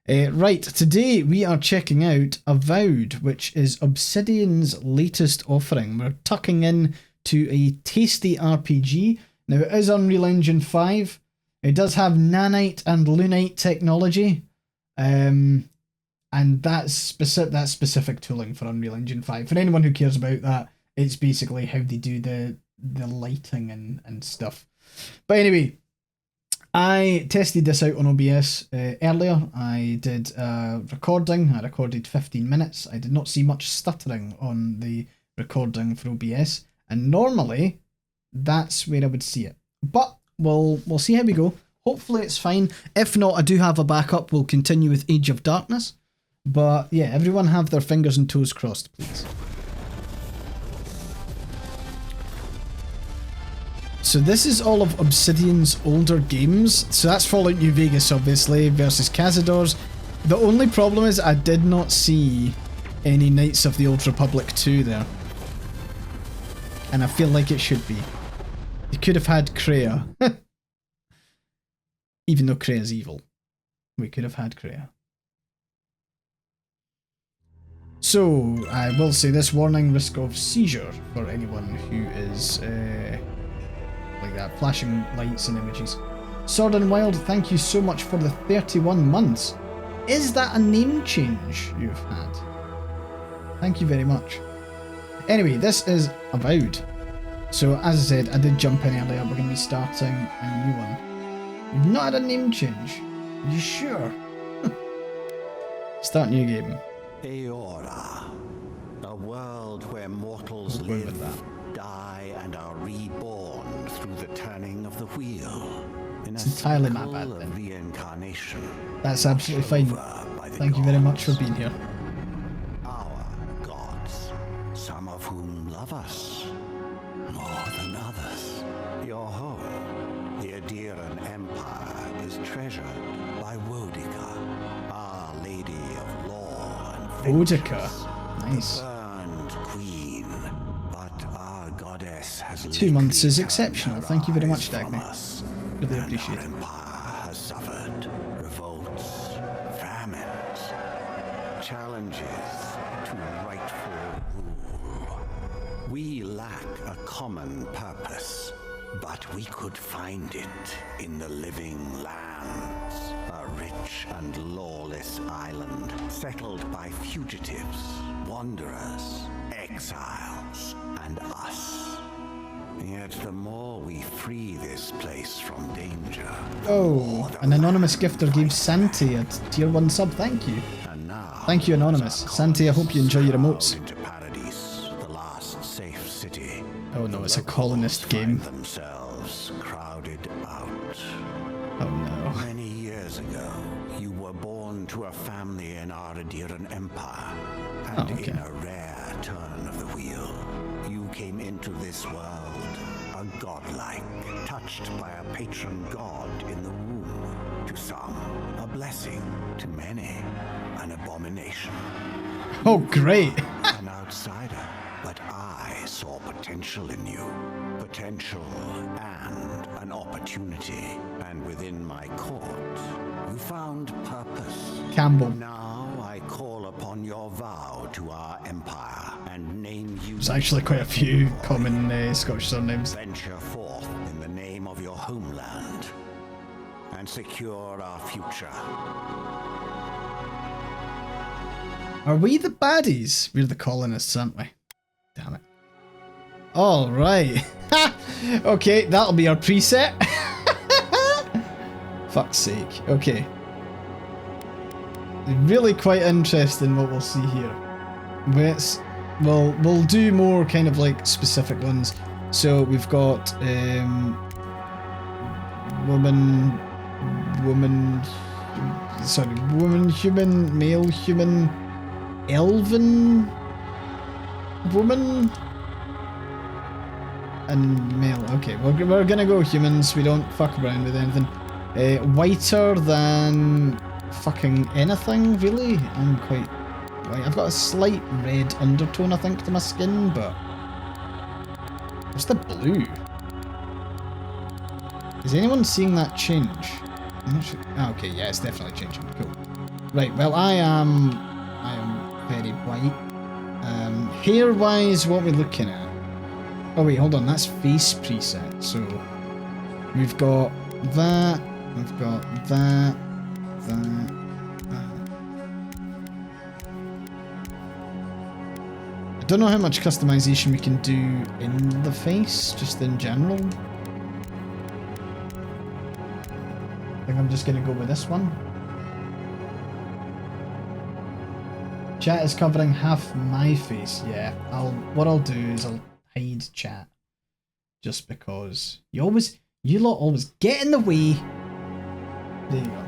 Right, today we are checking out Avowed, which is Obsidian's latest offering. We're tucking in to a tasty RPG. Now it is Unreal Engine 5. It does have nanite and lunite technology. And that's specific tooling for Unreal Engine 5. For anyone who cares about that, it's basically how they do the lighting and stuff. But anyway, I tested this out on OBS earlier. I did a recording. I recorded 15 minutes. I did not see much stuttering on the recording for OBS. And normally, that's where I would see it. But we'll see how we go. Hopefully it's fine. If not, I do have a backup. We'll continue with Age of Darkness. But yeah, everyone have their fingers and toes crossed, please. So this is all of Obsidian's older games. So that's Fallout New Vegas, obviously, versus Cazadors. The only problem is I did not see any Knights of the Old Republic 2 there. And I feel like it should be. You could have had Kreia. Even though Kreia's evil. We could have had Kreia. So, I will say this: warning, risk of seizure for anyone who is like that, flashing lights and images. Sword and Wild, thank you so much for the 31 months. Is that a name change you've had? Thank you very much. Anyway, this is Avowed. So, as I said, I did jump in earlier. We're going to be starting a new one. You've not had a name change? Are you sure? Start new game. Eora, a world where mortals live, die, and are reborn through the turning of the wheel. It's entirely my bad then. Reincarnation. That's absolutely fine. Thank you very much for being here. Our gods, some of whom love us more than others. Your home, the Adiran Empire, is treasured by Wodica, Our Lady of Law and Wodica, nice. Burned queen, but our goddess has 2 months is exceptional. Thank you very much, Dagny. Really appreciate it. Our empire has suffered revolts, famines, challenges to rightful rule. We lack a common purpose, but we could find it in the living lands, a rich and lawless island settled by fugitives, wanderers, exiles, and us. Yet the more we free this place from danger... Oh, an anonymous gifter gave Santi a tier 1 sub, thank you. Thank you, Anonymous. Santi, I hope you enjoy your emotes. Into Paradise, the last safe city. Oh no, it's a colonist game. Themselves crowded out. Oh no. Many years ago, you were born to a family in our Adiran Empire. And in a rare turn of the wheel, you came into this world, a godlike, touched by a patron god in the womb. To some, a blessing. To many, an abomination. Oh, great. An outsider, but I saw potential in you. Potential and an opportunity. And within my court, you found purpose. Campbell. Now I call upon your vow to our empire and name you... There's actually quite a few common Scottish surnames. Venture forth in the name of your homeland and secure our future. Are we the baddies? We're the colonists, aren't we? Damn it. Alright. Okay, that'll be our preset. Fuck's sake. Okay. Really quite interesting what we'll see here. We'll do more kind of like specific ones. So we've got woman, human, male, human, elven, woman, and male. Okay, we're gonna go humans. We don't fuck around with anything. Whiter than fucking anything, really. I'm quite white. I've got a slight red undertone, I think, to my skin, but what's the blue? Is anyone seeing that change? I'm not sure. Oh, okay, yeah, it's definitely changing. Cool. Right, well I am very white. Hair wise, what are we looking at? Oh wait, hold on, that's face preset. So we've got that, we've got that. I don't know how much customization we can do in the face, just in general. I think I'm just gonna go with this one. Chat is covering half my face. Yeah, what I'll do is I'll hide chat, just because you lot always get in the way. There you go.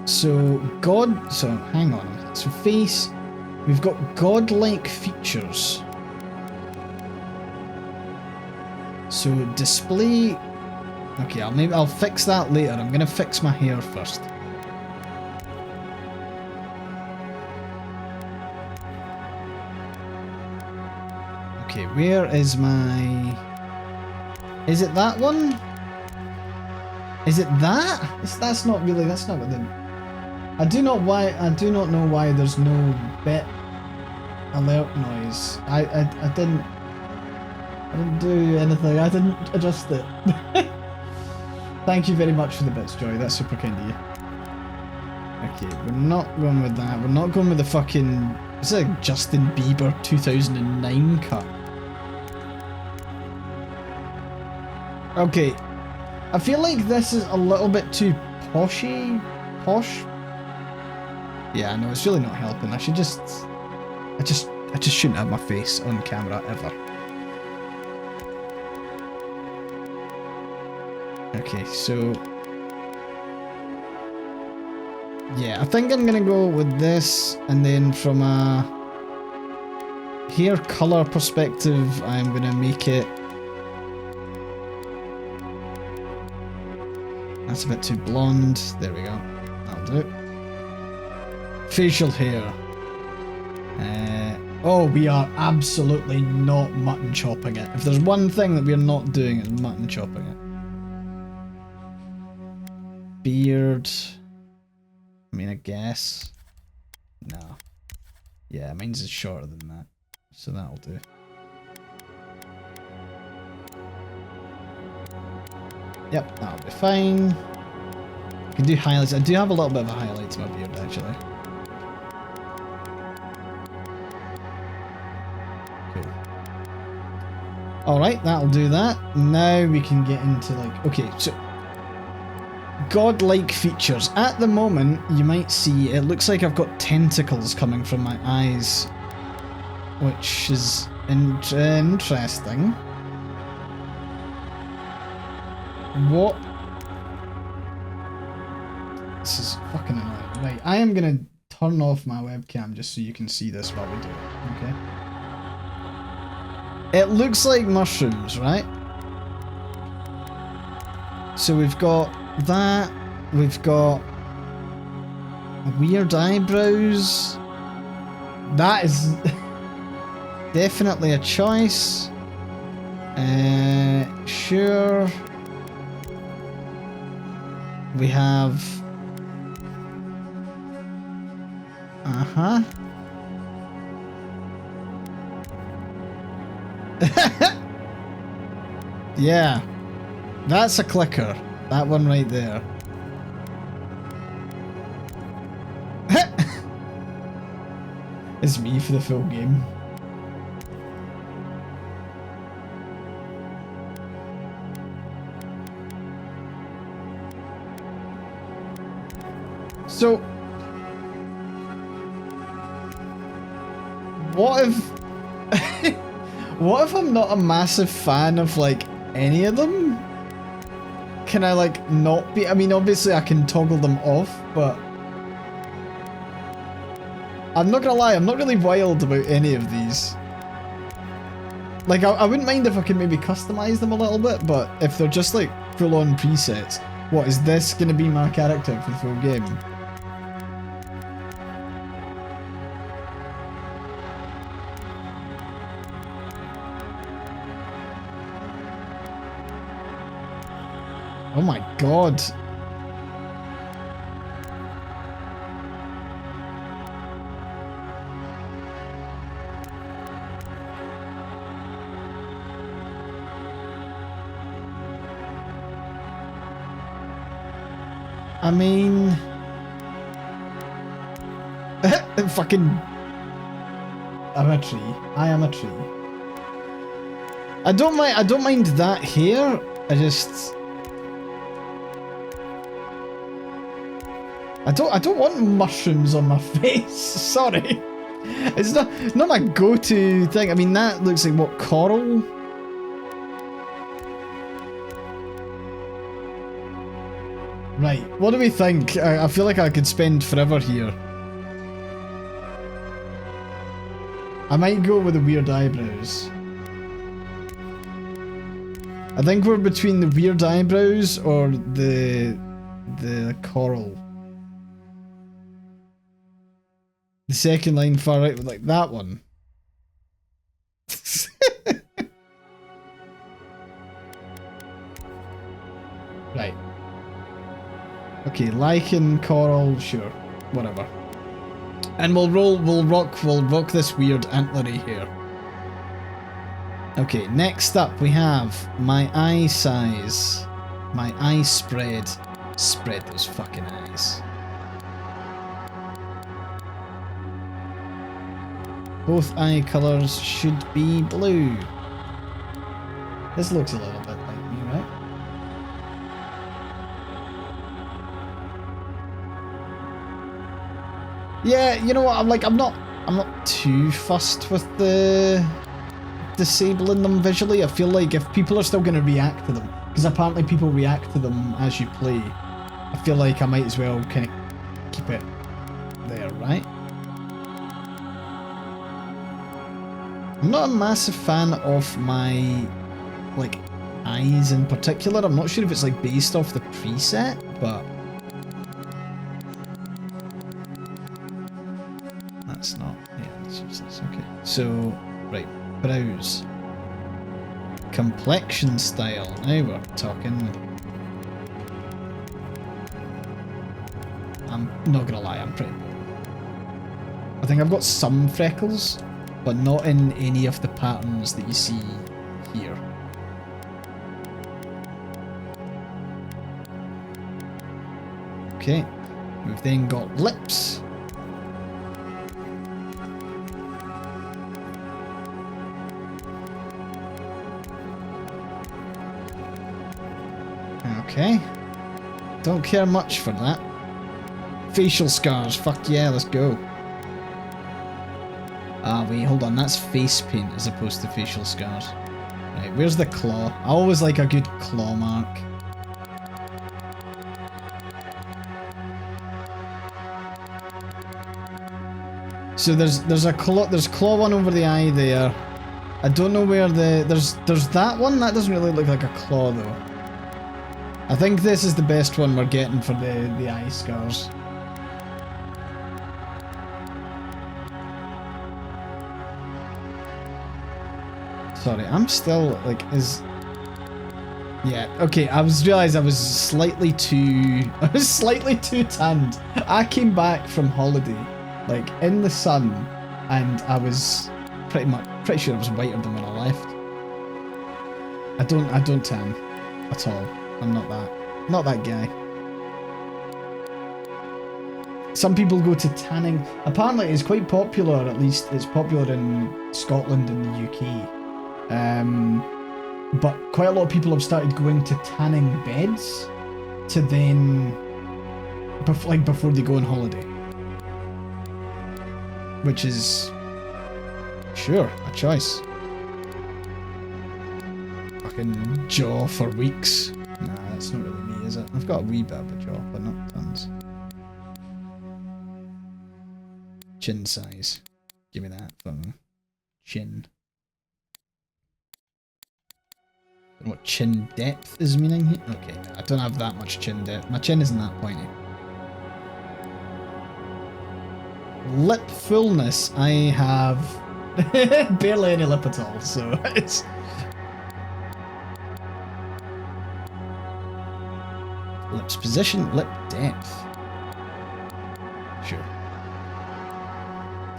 So hang on. So face, we've got godlike features. So display. Okay, I'll fix that later. I'm gonna fix my hair first. Okay, where is my... Is it that one? Is it that? That's not really... That's not what the... I do not know why there's no bit alert noise. I didn't do anything. I didn't adjust it. Thank you very much for the bits, Joy. That's super kind of you. Okay, we're not going with that. We're not going with the fucking... Is it a Justin Bieber 2009 cut? Okay, I feel like this is a little bit too posh. Yeah, no, it's really not helping. I just shouldn't have my face on camera ever. Okay, so yeah, I think I'm gonna go with this, and then from a hair color perspective, I'm gonna make it. That's a bit too blonde. There we go. That'll do it. Facial hair. Oh, we are absolutely not mutton chopping it. If there's one thing that we're not doing, it's mutton chopping it. Beard. I mean, I guess. No. Yeah, mine's is shorter than that. So that'll do. Yep, that'll be fine. I can do highlights. I do have a little bit of a highlight to my beard, actually. Cool. Alright, that'll do that. Now we can get into, like... Okay, so... godlike features. At the moment, you might see, it looks like I've got tentacles coming from my eyes. Which is interesting. What? This is fucking annoying. Right, I am gonna turn off my webcam just so you can see this while we do it, okay? It looks like mushrooms, right? So we've got that, we've got weird eyebrows. That is definitely a choice. Sure. We have... Yeah. That's a clicker. That one right there. It's me for the full game. So, what if what if I'm not a massive fan of like any of them? Can I like not be? I mean, obviously I can toggle them off, but I'm not gonna lie, I'm not really wild about any of these. Like, I wouldn't mind if I could maybe customize them a little bit, but if they're just like full-on presets, what, is this gonna be my character for the full game? Oh my god. I mean... fucking... I'm a tree. I am a tree. I don't mind that here. I just... I don't want mushrooms on my face. Sorry. It's not my go-to thing. I mean, that looks like what, coral? Right, what do we think? I feel like I could spend forever here. I might go with the weird eyebrows. I think we're between the weird eyebrows or the coral. The second line far right, like that one. Right. Okay, lichen, coral, sure, whatever. And we'll rock this weird antlery hair. Okay, next up we have my eye size. My eye spread. Spread those fucking eyes. Both eye colours should be blue. This looks a little bit like me, right? Yeah, you know what? I'm not too fussed with the disabling them visually. I feel like if people are still going to react to them, because apparently people react to them as you play, I feel like I might as well kind of keep it there, right? I'm not a massive fan of my, like, eyes in particular. I'm not sure if it's, like, based off the preset, but... That's not... Yeah, that's useless. Okay. So, right. Brows. Complexion style. Now we're talking. I'm not gonna lie, I'm pretty... I think I've got some freckles, but not in any of the patterns that you see here. Okay, we've then got lips. Okay, don't care much for that. Facial scars, fuck yeah, let's go. Ah, wait, hold on, that's face paint as opposed to facial scars. Right, where's the claw? I always like a good claw mark. So there's claw one over the eye there. I don't know where there's that one. That doesn't really look like a claw though. I think this is the best one we're getting for the eye scars. Sorry, I'm still like yeah, okay, I realised I was slightly too tanned. I came back from holiday, like in the sun, and I was pretty sure I was whiter than when I left. I don't tan at all. I'm not that guy. Some people go to tanning. Apparently it's quite popular, at least it's popular in Scotland and the UK. But quite a lot of people have started going to tanning beds to then, before they go on holiday. Which is, sure, a choice. Fucking jaw for weeks. Nah, that's not really me, is it? I've got a wee bit of a jaw, but not tons. Chin size. Give me that for chin. I don't know what chin depth is meaning here. Okay, no, I don't have that much chin depth. My chin isn't that pointy. Lip fullness, I have barely any lip at all, so it's... Lips position, lip depth. Sure.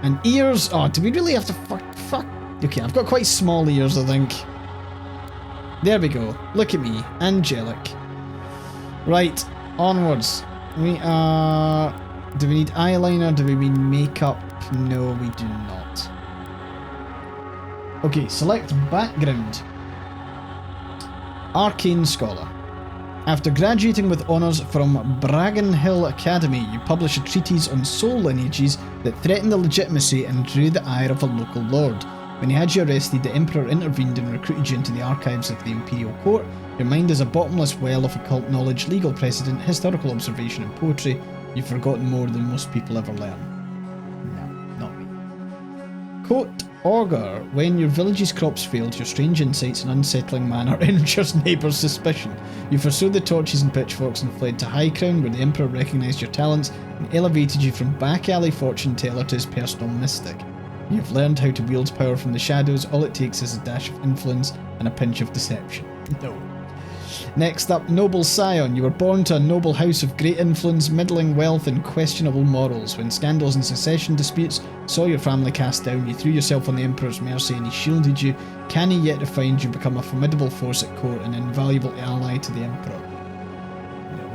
And ears, oh, do we really have to fuck? Okay, I've got quite small ears, I think. There we go. Look at me. Angelic. Right. Onwards. We are... Do we need eyeliner? Do we mean makeup? No, we do not. Okay, select background. Arcane Scholar. After graduating with honours from Bragan Hill Academy, you publish a treatise on soul lineages that threaten the legitimacy and drew the ire of a local lord. When he had you arrested, the Emperor intervened and recruited you into the archives of the Imperial Court. Your mind is a bottomless well of occult knowledge, legal precedent, historical observation and poetry. You've forgotten more than most people ever learn. No, not me. Court Augur. When your village's crops failed, your strange insights and unsettling manner injures neighbours' suspicion. You forsook the torches and pitchforks and fled to Highcrown, where the Emperor recognised your talents and elevated you from back alley fortune teller to his personal mystic. You've learned how to wield power from the shadows. All it takes is a dash of influence and a pinch of deception. No. Next up, Noble Scion. You were born to a noble house of great influence, middling wealth and questionable morals. When scandals and succession disputes saw your family cast down, you threw yourself on the Emperor's mercy and he shielded you. Canny yet to find you become a formidable force at court and an invaluable ally to the Emperor. No.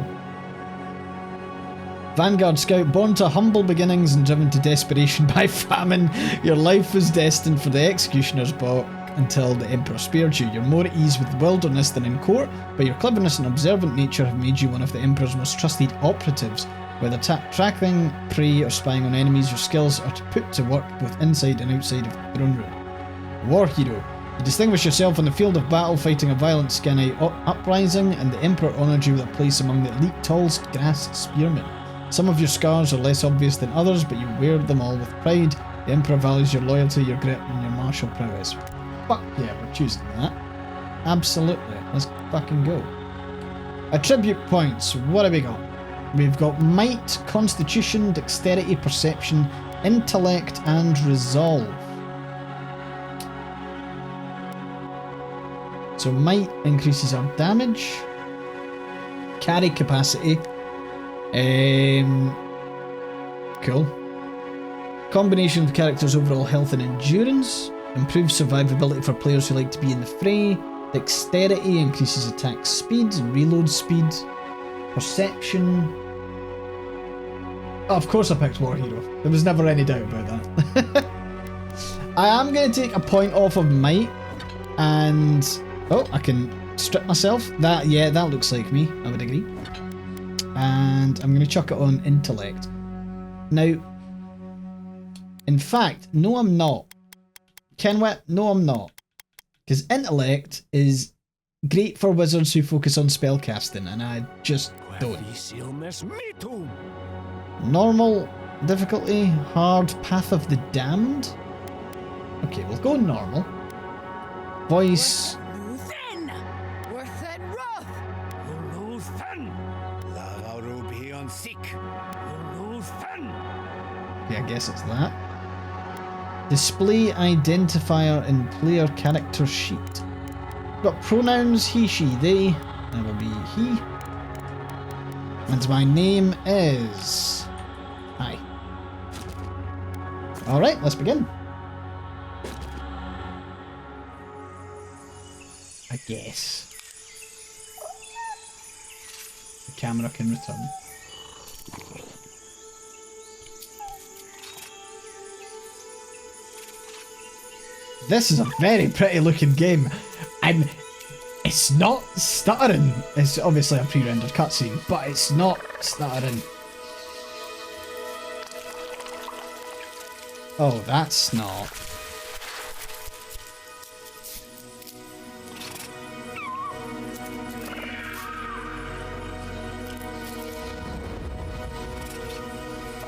Vanguard Scout. Born to humble beginnings and driven to desperation by famine, your life was destined for the executioner's block until the Emperor spared you. You're more at ease with the wilderness than in court, but your cleverness and observant nature have made you one of the Emperor's most trusted operatives. Whether tracking prey or spying on enemies, your skills are to put to work both inside and outside of the throne room. War Hero. You distinguish yourself on the field of battle fighting a violent Skinite uprising, and the Emperor honoured you with a place among the elite tall grass spearmen. Some of your scars are less obvious than others, but you wear them all with pride. The Emperor values your loyalty, your grit, and your martial prowess. Fuck yeah, we're choosing that. Absolutely. Let's fucking go. Attribute points. What have we got? We've got Might, Constitution, Dexterity, Perception, Intellect, and Resolve. So Might increases our damage. Carry capacity. Cool. Combination of the character's overall health and endurance. Improves survivability for players who like to be in the fray. Dexterity increases attack speed and reload speed. Perception. Oh, of course I picked War Hero. There was never any doubt about that. I am going to take a point off of Might. And... oh, I can strip myself. That looks like me. I would agree. And I'm going to chuck it on Intellect. Now, in fact, no I'm not. Kenwet, no I'm not. Because Intellect is great for wizards who focus on spellcasting, and I just don't. Normal difficulty, hard, Path of the Damned. Okay, we'll go normal. Voice. Yeah, I guess it's that. Display identifier in player character sheet. We've got pronouns he, she, they. That will be he. And my name is... Hi. Alright, let's begin. I guess. The camera can return. This is a very pretty looking game. It's not stuttering. It's obviously a pre-rendered cutscene, but it's not stuttering. Oh, that's not.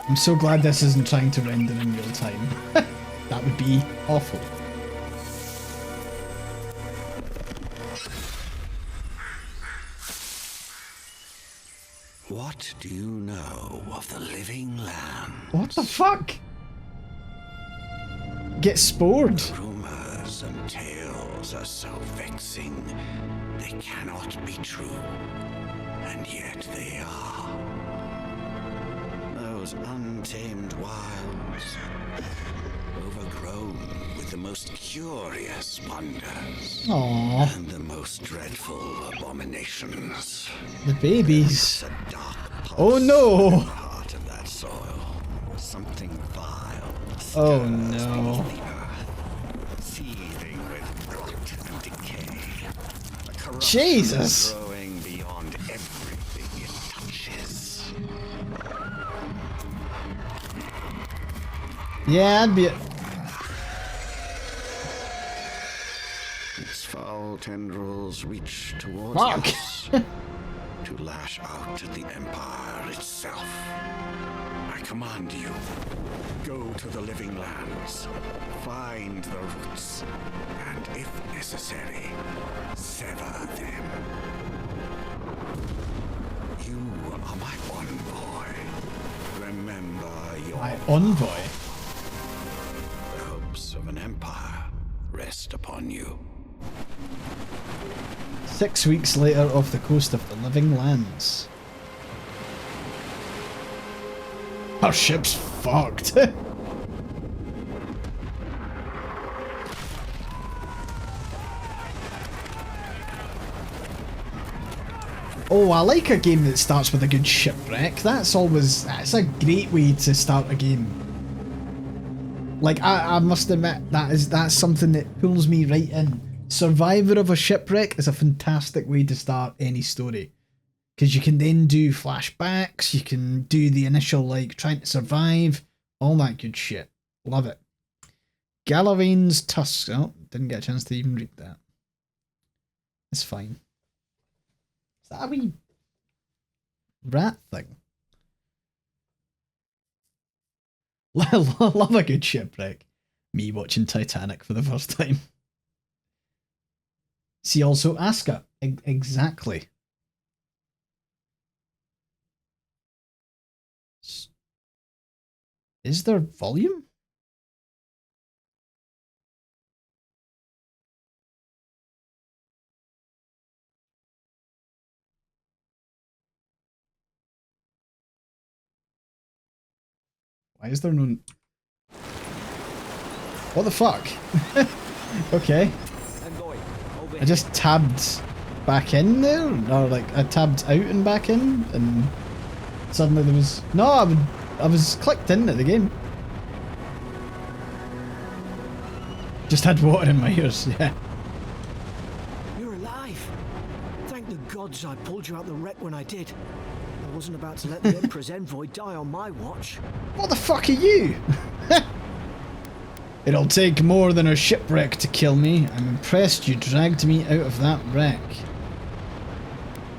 I'm so glad this isn't trying to render in real time. That would be awful. What do you know of the living land? What the fuck? Get spored. Rumors and tales are so vexing. They cannot be true, and yet they are. Those untamed wilds, overgrown with the most curious wonders. Aww. And the most dreadful abominations. The babies. A dark Oh no! In the heart of that soil, something vile. Oh stirs no. beneath the earth, seething with rot and decay. A corruption Jesus! growing beyond everything it touches. Yeah, I'd be. Its foul tendrils reach towards Fuck! us to lash out at the Empire itself. I command you, go to the living lands, find the roots, and if necessary, sever them. You are my envoy. Remember your My envoy? The hopes of an empire rest upon you. 6 weeks later off the coast of the living lands. Our ship's fucked. Oh, I like a game that starts with a good shipwreck. That's a great way to start a game. Like, I must admit, that's something that pulls me right in. Survivor of a shipwreck is a fantastic way to start any story. Because you can then do flashbacks, you can do the initial, like, trying to survive, all that good shit. Love it. Galavine's Tusk. Oh, didn't get a chance to even read that. It's fine. Is that a wee rat thing? Love a good shipwreck. Me watching Titanic for the first time. See also Asuka. Exactly. Is there volume? Why is there no... What the fuck? Okay. I just tabbed back in there? Or like, I tabbed out and back in, and suddenly there was... No, I was clicked into the game. Just had water in my ears, yeah. You're alive. Thank the gods I pulled you out the wreck when I did. I wasn't about to let the Emperor's envoy die on my watch. What the fuck are you? It'll take more than a shipwreck to kill me. I'm impressed you dragged me out of that wreck.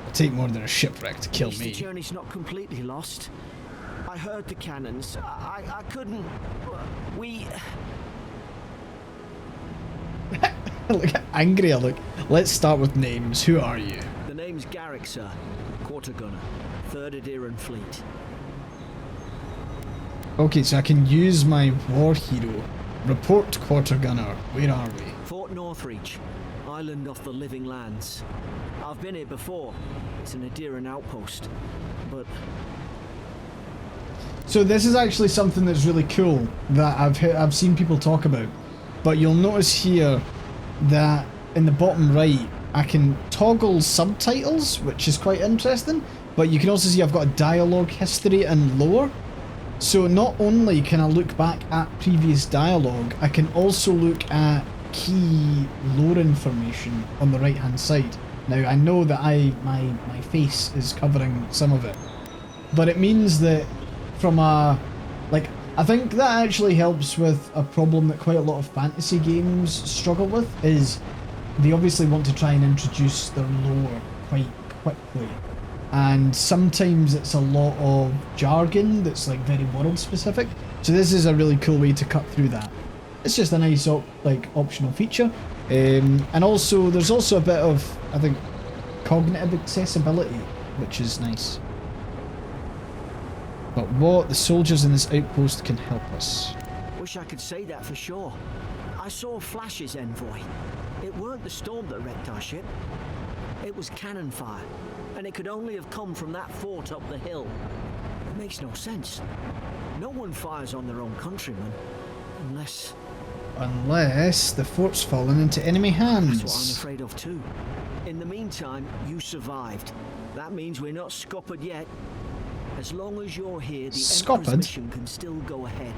It'll take more than a shipwreck to kill me. The journey's not completely lost. I heard the cannons. I couldn't... We... Look how angry I look. Let's start with names. Who are you? The name's Garrick, sir. Quarter gunner. 3rd Adiran Fleet. Okay, so I can use my war hero. Report, quarter gunner. Where are we? Fort Northreach. Island off the living lands. I've been here before. It's an Adiran outpost. But... So this is actually something that's really cool that I've seen people talk about. But you'll notice here that in the bottom right, I can toggle subtitles, which is quite interesting. But you can also see I've got a dialogue history and lore. So not only can I look back at previous dialogue, I can also look at key lore information on the right hand side. Now I know that my face is covering some of it, but it means that from a, like, I think that actually helps with a problem that quite a lot of fantasy games struggle with, is they obviously want to try and introduce their lore quite quickly. And sometimes it's a lot of jargon that's like very world specific. So this is a really cool way to cut through that. It's just a nice optional feature. And also there's also a bit of, I think, cognitive accessibility, which is nice. But what the soldiers in this outpost can help us. Wish I could say that for sure. I saw flashes, envoy. It weren't the storm that wrecked our ship. It was cannon fire. And it could only have come from that fort up the hill. It makes no sense. No one fires on their own countrymen. Unless the fort's fallen into enemy hands. That's what I'm afraid of too. In the meantime, you survived. That means we're not scuppered yet. As long as you're here, the Scotland? Emperor's mission can still go ahead.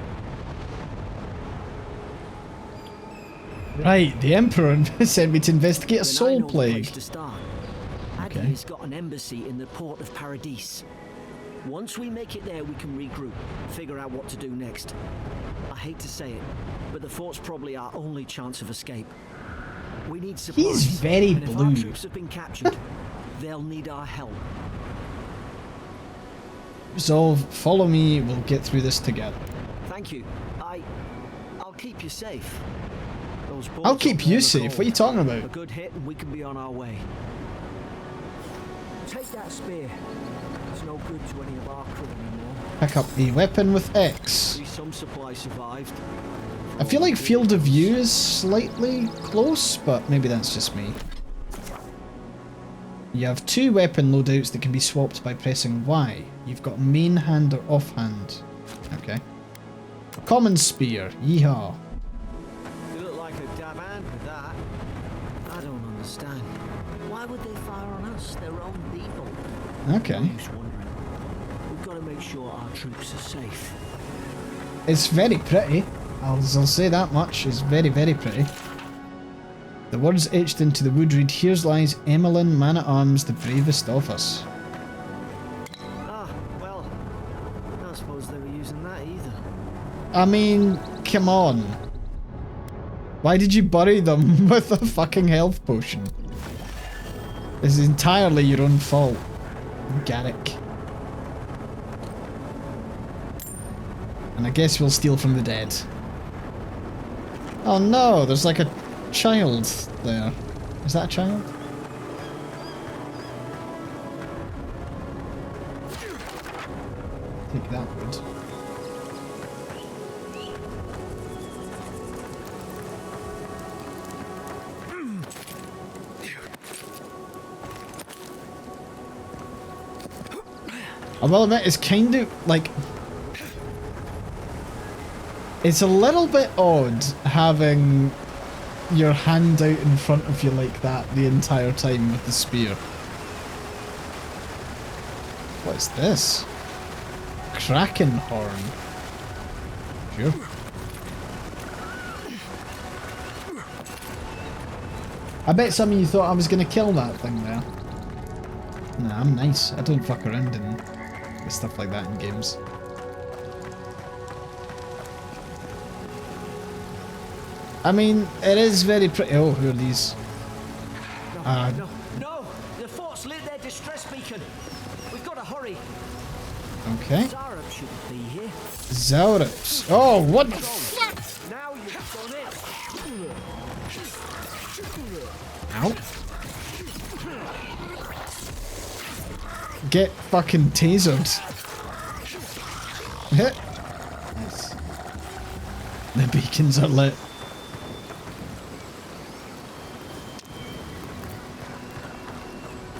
Right, the Emperor sent me to investigate a Then I soul know the plague. place to start. Okay. Adley's got an embassy in the port of Paradis. Once we make it there, we can regroup, figure out what to do next. I hate to say it, but the fort's probably our only chance of escape. We need supplies. He's very and if blue. our troops have been captured, they'll need our help. Resolve, follow me, we'll get through this together. Thank you. I'll keep you safe. Those I'll bullets keep up you there safe, look what are you old. talking A about? good hit and we can be on our way. Take that spear. It's no good to any of our crew anymore. Pick up a weapon with X. At least some supplies survived. I feel like field of view is slightly close, but maybe that's just me. You have 2 weapon loadouts that can be swapped by pressing Y. You've got main hand or offhand. Okay. Common spear, yeehaw. You look like a dab hand with that. I don't understand. Why would they fire on us, their own people? Okay. I'm just wondering. We've got to make sure our troops are safe. It's very pretty. I'll say that much. It's very, very pretty. The words etched into the wood read, "Here's lies Emmeline, man-at-arms, the bravest of us." Ah, well, I don't suppose they were using that either. I mean, come on. Why did you bury them with a fucking health potion? This is entirely your own fault, Garrick. And I guess we'll steal from the dead. Oh no, there's like a child there. Is that a child? Take that wood. I will admit, it's kind of like... It's a little bit odd having your hand out in front of you like that the entire time with the spear. What's this? Kraken horn. Sure. I bet some of you thought I was going to kill that thing there. Nah, I'm nice. I don't fuck around with stuff like that in games. I mean, it is very pretty. Oh, who are these? No! The fort's lit their distress beacon. We've got to hurry. Okay. Zarup shouldn't be here. Zaurups. Oh, what the fuck? Now you've done it. Ow. Get fucking tasered. Hit. Nice. The beacons are lit.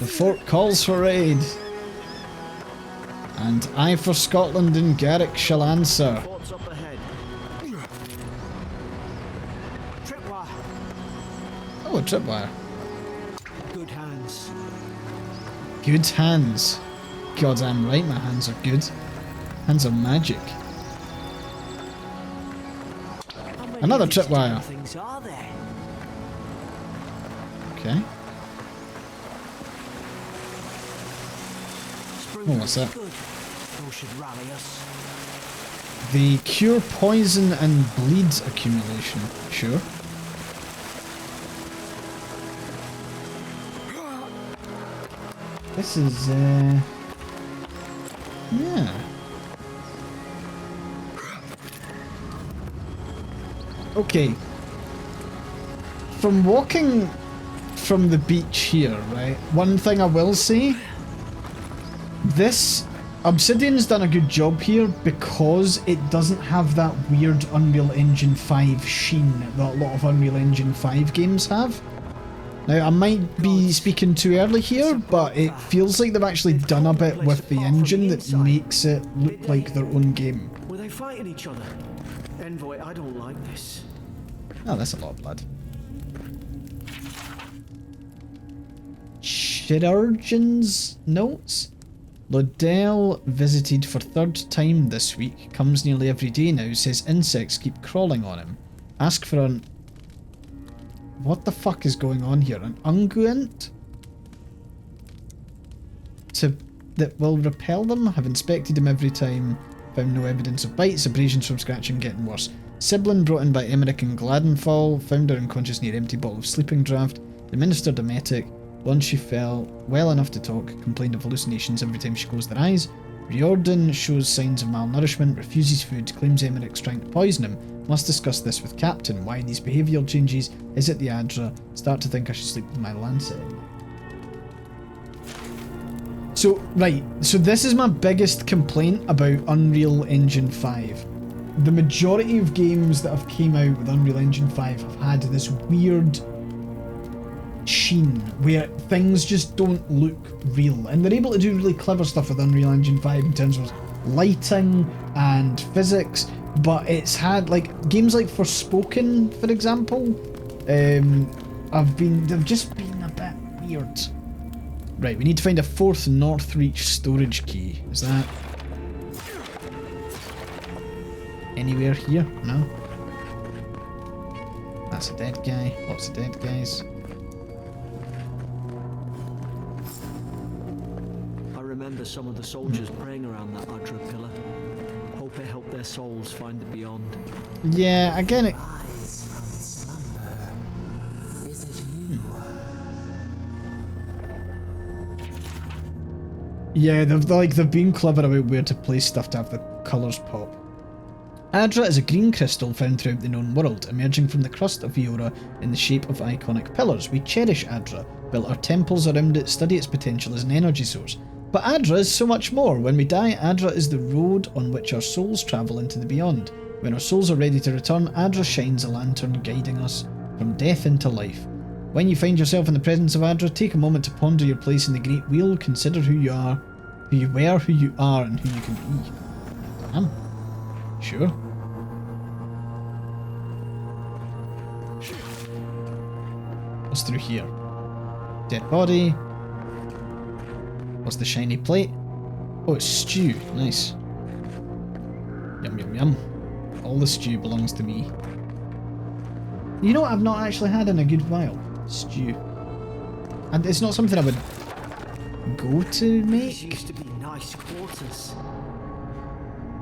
The fort calls for aid. And AyeforScotland and Garrick shall answer. Fort's up ahead. Tripwire. Oh, a tripwire. Good hands. Good hands. God, I'm right, my hands are good. Hands are magic. How many Another of these tripwire. damn things are there? Okay. Oh, what's that? Good. Those should rally us. The cure poison and bleed accumulation. Sure. This is, yeah. Okay. From walking from the beach here, right, one thing I will say, this Obsidian's done a good job here because it doesn't have that weird Unreal Engine 5 sheen that a lot of Unreal Engine 5 games have. Now, I might be speaking too early here, but it feels like they've actually done a bit with the engine that makes it look like their own game. Were they fighting each other? Envoy, I don't like this. Oh, that's a lot of blood. Chirurgeon's notes? Lodell visited for third time this week. Comes nearly every day now. Says insects keep crawling on him. Ask for an... What the fuck is going on here? An unguent? That will repel them? Have inspected him every time. Found no evidence of bites. Abrasions from scratching getting worse. Sibling brought in by Emmerich and Gladenfall. Found her unconscious near empty bottle of sleeping draught. Administered emetic. Once she fell well enough to talk, complained of hallucinations every time she closed her eyes. Riordan shows signs of malnourishment, refuses food, claims Emmerich's trying to poison him. Must discuss this with Captain. Why these behavioural changes? Is it the Adra? Start to think I should sleep with my lancet. So, right, so this is my biggest complaint about Unreal Engine 5. The majority of games that have came out with Unreal Engine 5 have had this weird sheen where things just don't look real, and they're able to do really clever stuff with Unreal Engine 5 in terms of lighting and physics, but it's had like games like Forspoken, for example, they've just been a bit weird. Right, we need to find a 4th Northreach storage key. Is that anywhere here? No. That's a dead guy. Lots of dead guys. I remember some of the soldiers praying around that Adra pillar. Hope it helped their souls find the beyond. Yeah, again it... Yeah, they've been clever about where to place stuff to have the colours pop. Adra is a green crystal found throughout the known world, emerging from the crust of Eora in the shape of iconic pillars. We cherish Adra, built our temples around it, study its potential as an energy source. But Adra is so much more. When we die, Adra is the road on which our souls travel into the beyond. When our souls are ready to return, Adra shines a lantern guiding us from death into life. When you find yourself in the presence of Adra, take a moment to ponder your place in the Great Wheel, consider who you are, who you were, who you are, and who you can be. Damn. Sure. What's through here? Dead body. What's the shiny plate? Oh, it's stew. Nice. Yum yum yum. All the stew belongs to me. You know what I've not actually had in a good while? Stew. And it's not something I would go to make. These used to be nice quarters.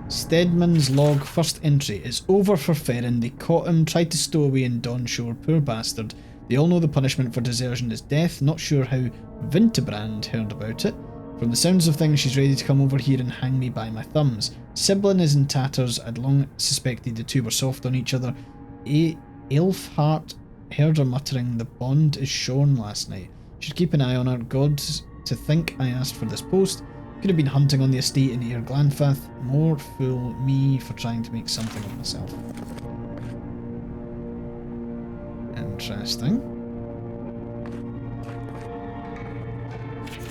Stedman's log, first entry. It's over for Ferrin. They caught him, tried to stow away in Dawnshore. Poor bastard. They all know the punishment for desertion is death. Not sure how Vintebrand heard about it. From the sounds of things, she's ready to come over here and hang me by my thumbs. Siblin is in tatters. I'd long suspected the two were soft on each other. Elfhart heard her muttering, the bond is shorn last night. Should keep an eye on her. God, to think I asked for this post. Could have been hunting on the estate in Air Glanfath. More fool me for trying to make something of myself. Interesting.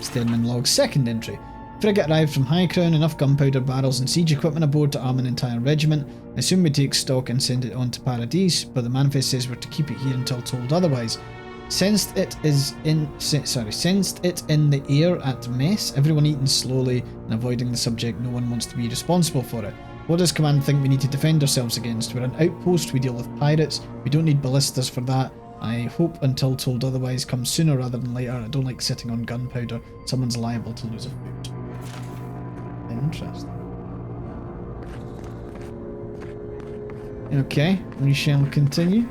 Stedman log, second entry. Frigate arrived from High Crown, enough gunpowder barrels and siege equipment aboard to arm an entire regiment. I assume we take stock and send it on to Paradise, but the manifest says we're to keep it here until told otherwise. Sensed it in the air at mess, everyone eating slowly and avoiding the subject. No one wants to be responsible for it. What does command think we need to defend ourselves against? We're an outpost, we deal with pirates, we don't need ballistas for that. I hope until told otherwise comes sooner rather than later. I don't like sitting on gunpowder. Someone's liable to lose a foot. Interesting. Okay, we shall continue.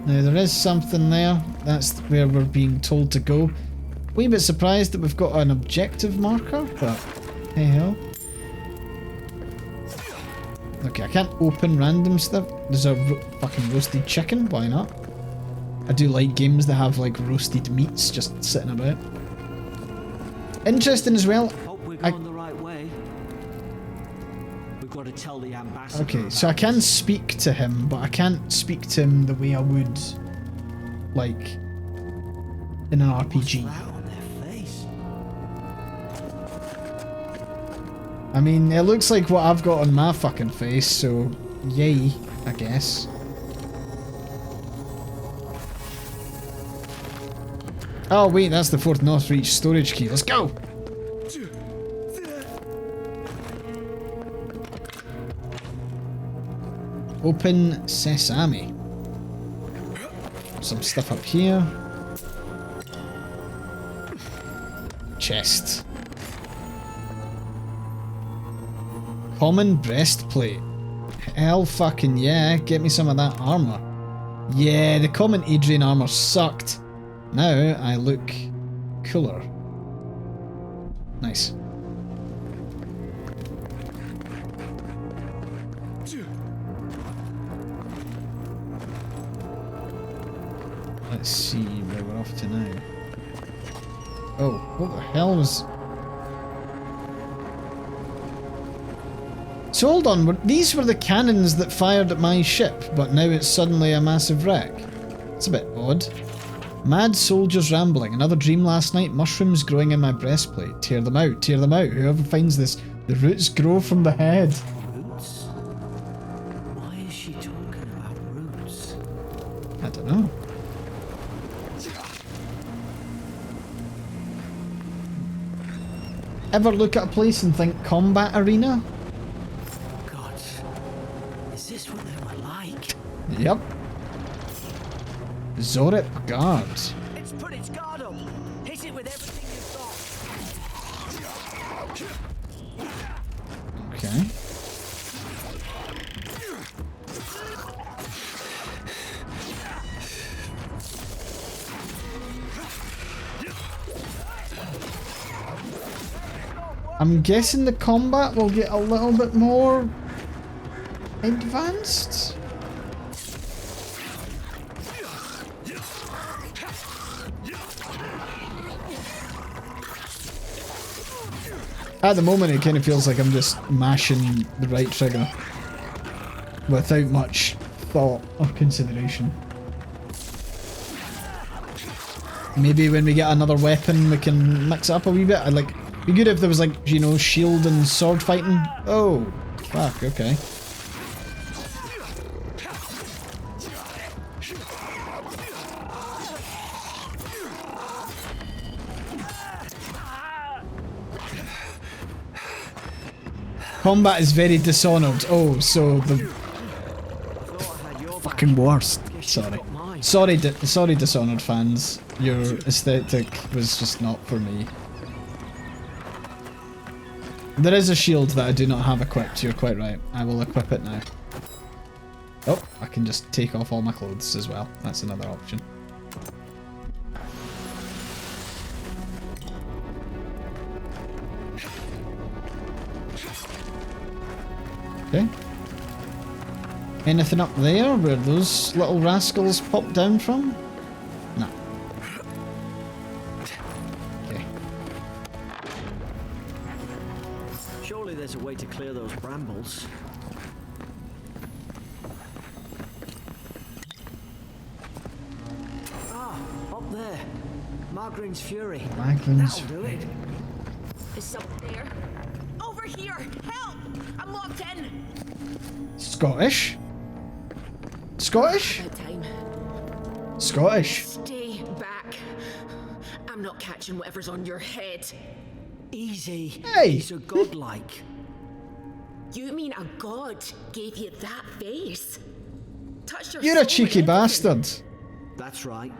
Now there is something there. That's where we're being told to go. Wee bit surprised that we've got an objective marker, but hey ho. Okay, I can't open random stuff. There's a fucking roasted chicken. Why not? I do like games that have like roasted meats just sitting about. Interesting as well. Hope we're going the right way. We've got to tell the ambassador. Okay, so I can speak to him, but I can't speak to him the way I would, like, in an RPG. What's that on their face? I mean, it looks like what I've got on my fucking face, so yay, I guess. Oh wait, that's the 4th Northreach storage key. Let's go! Open sesame. Some stuff up here. Chest. Common breastplate. Hell fucking yeah, get me some of that armor. Yeah, the common Adrian armor sucked. Now I look cooler. Nice. Let's see where we're off to now. Oh, what the hell was... So hold on, these were the cannons that fired at my ship, but now it's suddenly a massive wreck. It's a bit odd. Mad soldiers rambling. Another dream last night. Mushrooms growing in my breastplate. Tear them out. Tear them out. Whoever finds this, the roots grow from the head. Roots? Why is she talking about roots? I don't know. Ever look at a place and think combat arena? God, is this what they were like? Yep. Zorip guard. It's put its guard up. Hit it with everything you've got. Okay. I'm guessing the combat will get a little bit more advanced. At the moment it kind of feels like I'm just mashing the right trigger without much thought or consideration. Maybe when we get another weapon we can mix it up a wee bit. I'd like, be good if there was like, you know, shield and sword fighting. Oh, fuck, okay. Combat is very Dishonored. Oh, so the fucking worst. Sorry. Sorry, Dishonored fans. Your aesthetic was just not for me. There is a shield that I do not have equipped. You're quite right. I will equip it now. Oh, I can just take off all my clothes as well. That's another option. Okay. Anything up there where those little rascals popped down from? No. Okay. Surely there's a way to clear those brambles. Ah, up there. Margarine's Fury. Margarine's That'll do it. Is something there? Over here! Help! I'm locked in! Scottish? Scottish? About time. Scottish. Stay back. I'm not catching whatever's on your head. Easy. Hey! He's a godlike. You mean a god gave you that face? Touched your You're soul a cheeky and everything. bastard. That's right.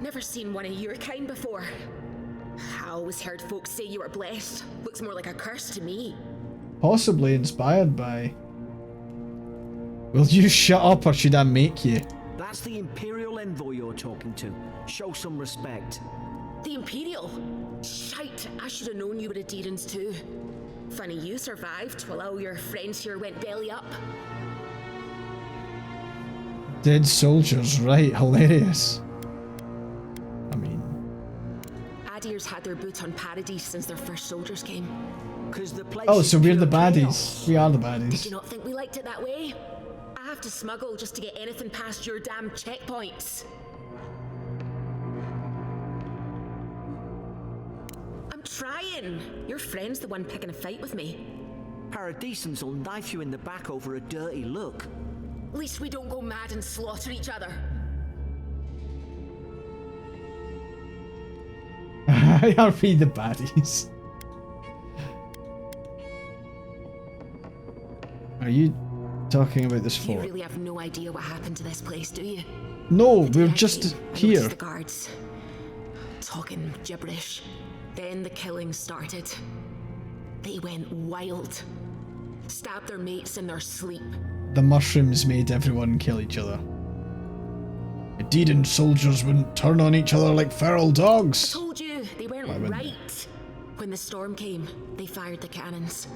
Never seen one of your kind before. I always heard folks say you were blessed. Looks more like a curse to me. Possibly inspired by... Will you shut up or should I make you? That's the Imperial Envoy you're talking to. Show some respect. The Imperial? Shite, I should have known you were a Deerans too. Funny you survived while all your friends here went belly up. Dead soldiers, right, hilarious. I mean... Adir's had their boot on Paradise since their first soldiers came. The place Oh, is so we're the pure baddies. chaos. We are the Did baddies. you not think we liked it that way? I have to smuggle just to get anything past your damn checkpoints. I'm trying. Your friend's the one picking a fight with me. Paradisans will knife you in the back over a dirty look. At least we don't go mad and slaughter each other. Are we the baddies? Are you talking about this You fort? really have no idea what happened to this place, do you? No, The we're day I just came, I here. noticed the guards talking gibberish. Then the killing started. They went wild. Stabbed their mates in their sleep. The mushrooms made everyone kill each other. Dedan soldiers wouldn't turn on each other like feral dogs. Told you, they weren't Why wouldn't right. When the storm came, they fired the cannons.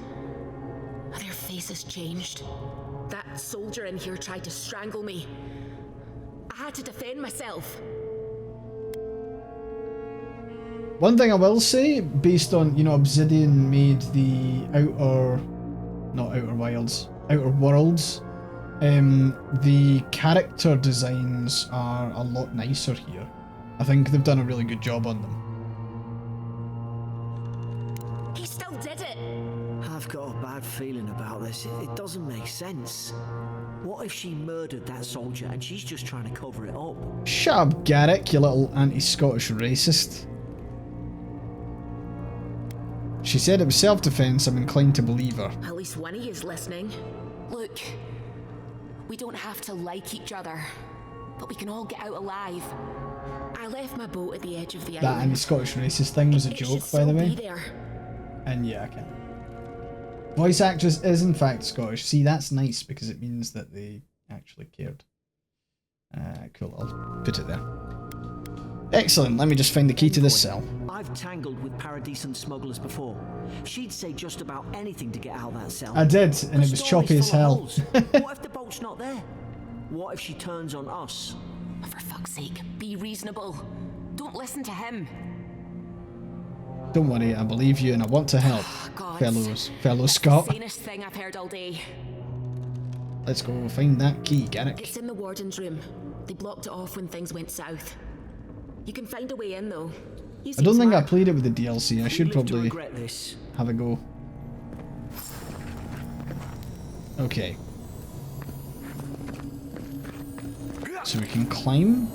Their faces changed. That soldier in here tried to strangle me. I had to defend myself. One thing I will say, based on, you know, Obsidian made the Outer Worlds, the character designs are a lot nicer here. I think they've done a really good job on them. He still did it. I've got a bad feeling about this. It doesn't make sense. What if she murdered that soldier and she's just trying to cover it up? Shut up, Garrick, you little anti-Scottish racist. She said it was self-defense. I'm inclined to believe her. At least one of you is listening. Look, we don't have to like each other, but we can all get out alive. I left my boat at the edge of the That island. anti-Scottish racist thing was a It should joke, by the still way. be there. And yeah, I can. Voice actress is in fact Scottish. See, that's nice because it means that they actually cared. Cool, I'll put it there. Excellent, let me just find the key to this cell. I've tangled with paradisant smugglers before. She'd say just about anything to get out of that cell. I did, and it was choppy as hell. What if the boat's not there? What if she turns on us? For fuck's sake, be reasonable. Don't listen to him. Don't worry, I believe you and I want to help, God. fellow Scott. Sanest thing I've heard all day. Let's go find that key, Garrick. It's in the warden's room. They blocked it off when things went south. You can find a way in though. You I seem don't think I smart. played it with the DLC. I should You live to probably regret this. have a go. Okay. So we can climb.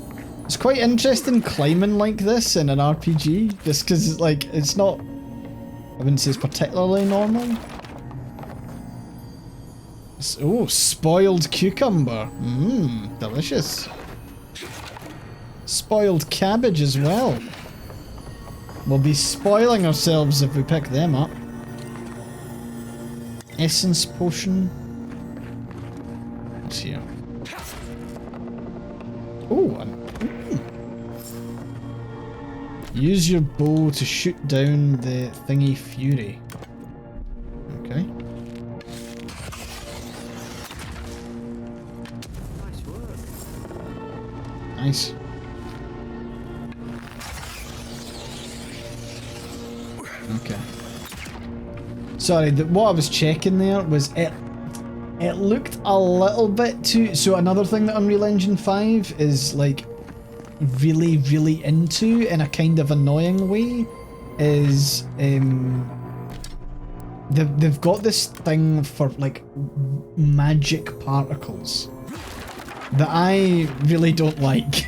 It's quite interesting climbing like this in an RPG, just because like it's not. I wouldn't say it's particularly normal. Oh, spoiled cucumber. Mmm, delicious. Spoiled cabbage as well. We'll be spoiling ourselves if we pick them up. Essence potion. What's here? Oh, use your bow to shoot down the thingy fury. Okay. Nice work. Nice. Okay. Sorry, what I was checking there was it looked a little bit too... So another thing that Unreal Engine 5 is like really, really into in a kind of annoying way is they've got this thing for like magic particles that I really don't like.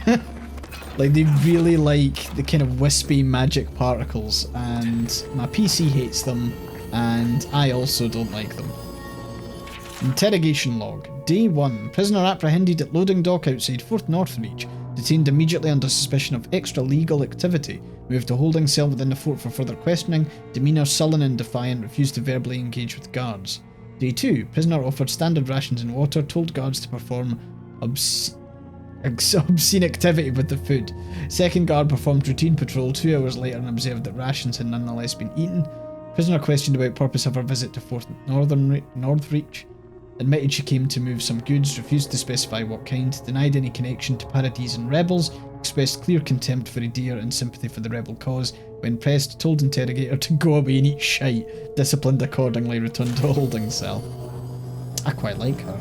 Like, they really like the kind of wispy magic particles, and my PC hates them, and I also don't like them. Interrogation log. Day 1. Prisoner apprehended at loading dock outside Fort Northreach. Detained immediately under suspicion of extra-legal activity. Moved to holding cell within the fort for further questioning. Demeanour sullen and defiant. Refused to verbally engage with guards. Day 2. Prisoner offered standard rations and water. Told guards to perform obscene activity with the food. Second guard performed routine patrol 2 hours later and observed that rations had nonetheless been eaten. Prisoner questioned about purpose of her visit to Fort Northreach. Admitted she came to move some goods, refused to specify what kind, denied any connection to Paradisian rebels, expressed clear contempt for Adair and sympathy for the rebel cause. When pressed, told interrogator to go away and eat shite. Disciplined accordingly, returned to a holding cell. I quite like her.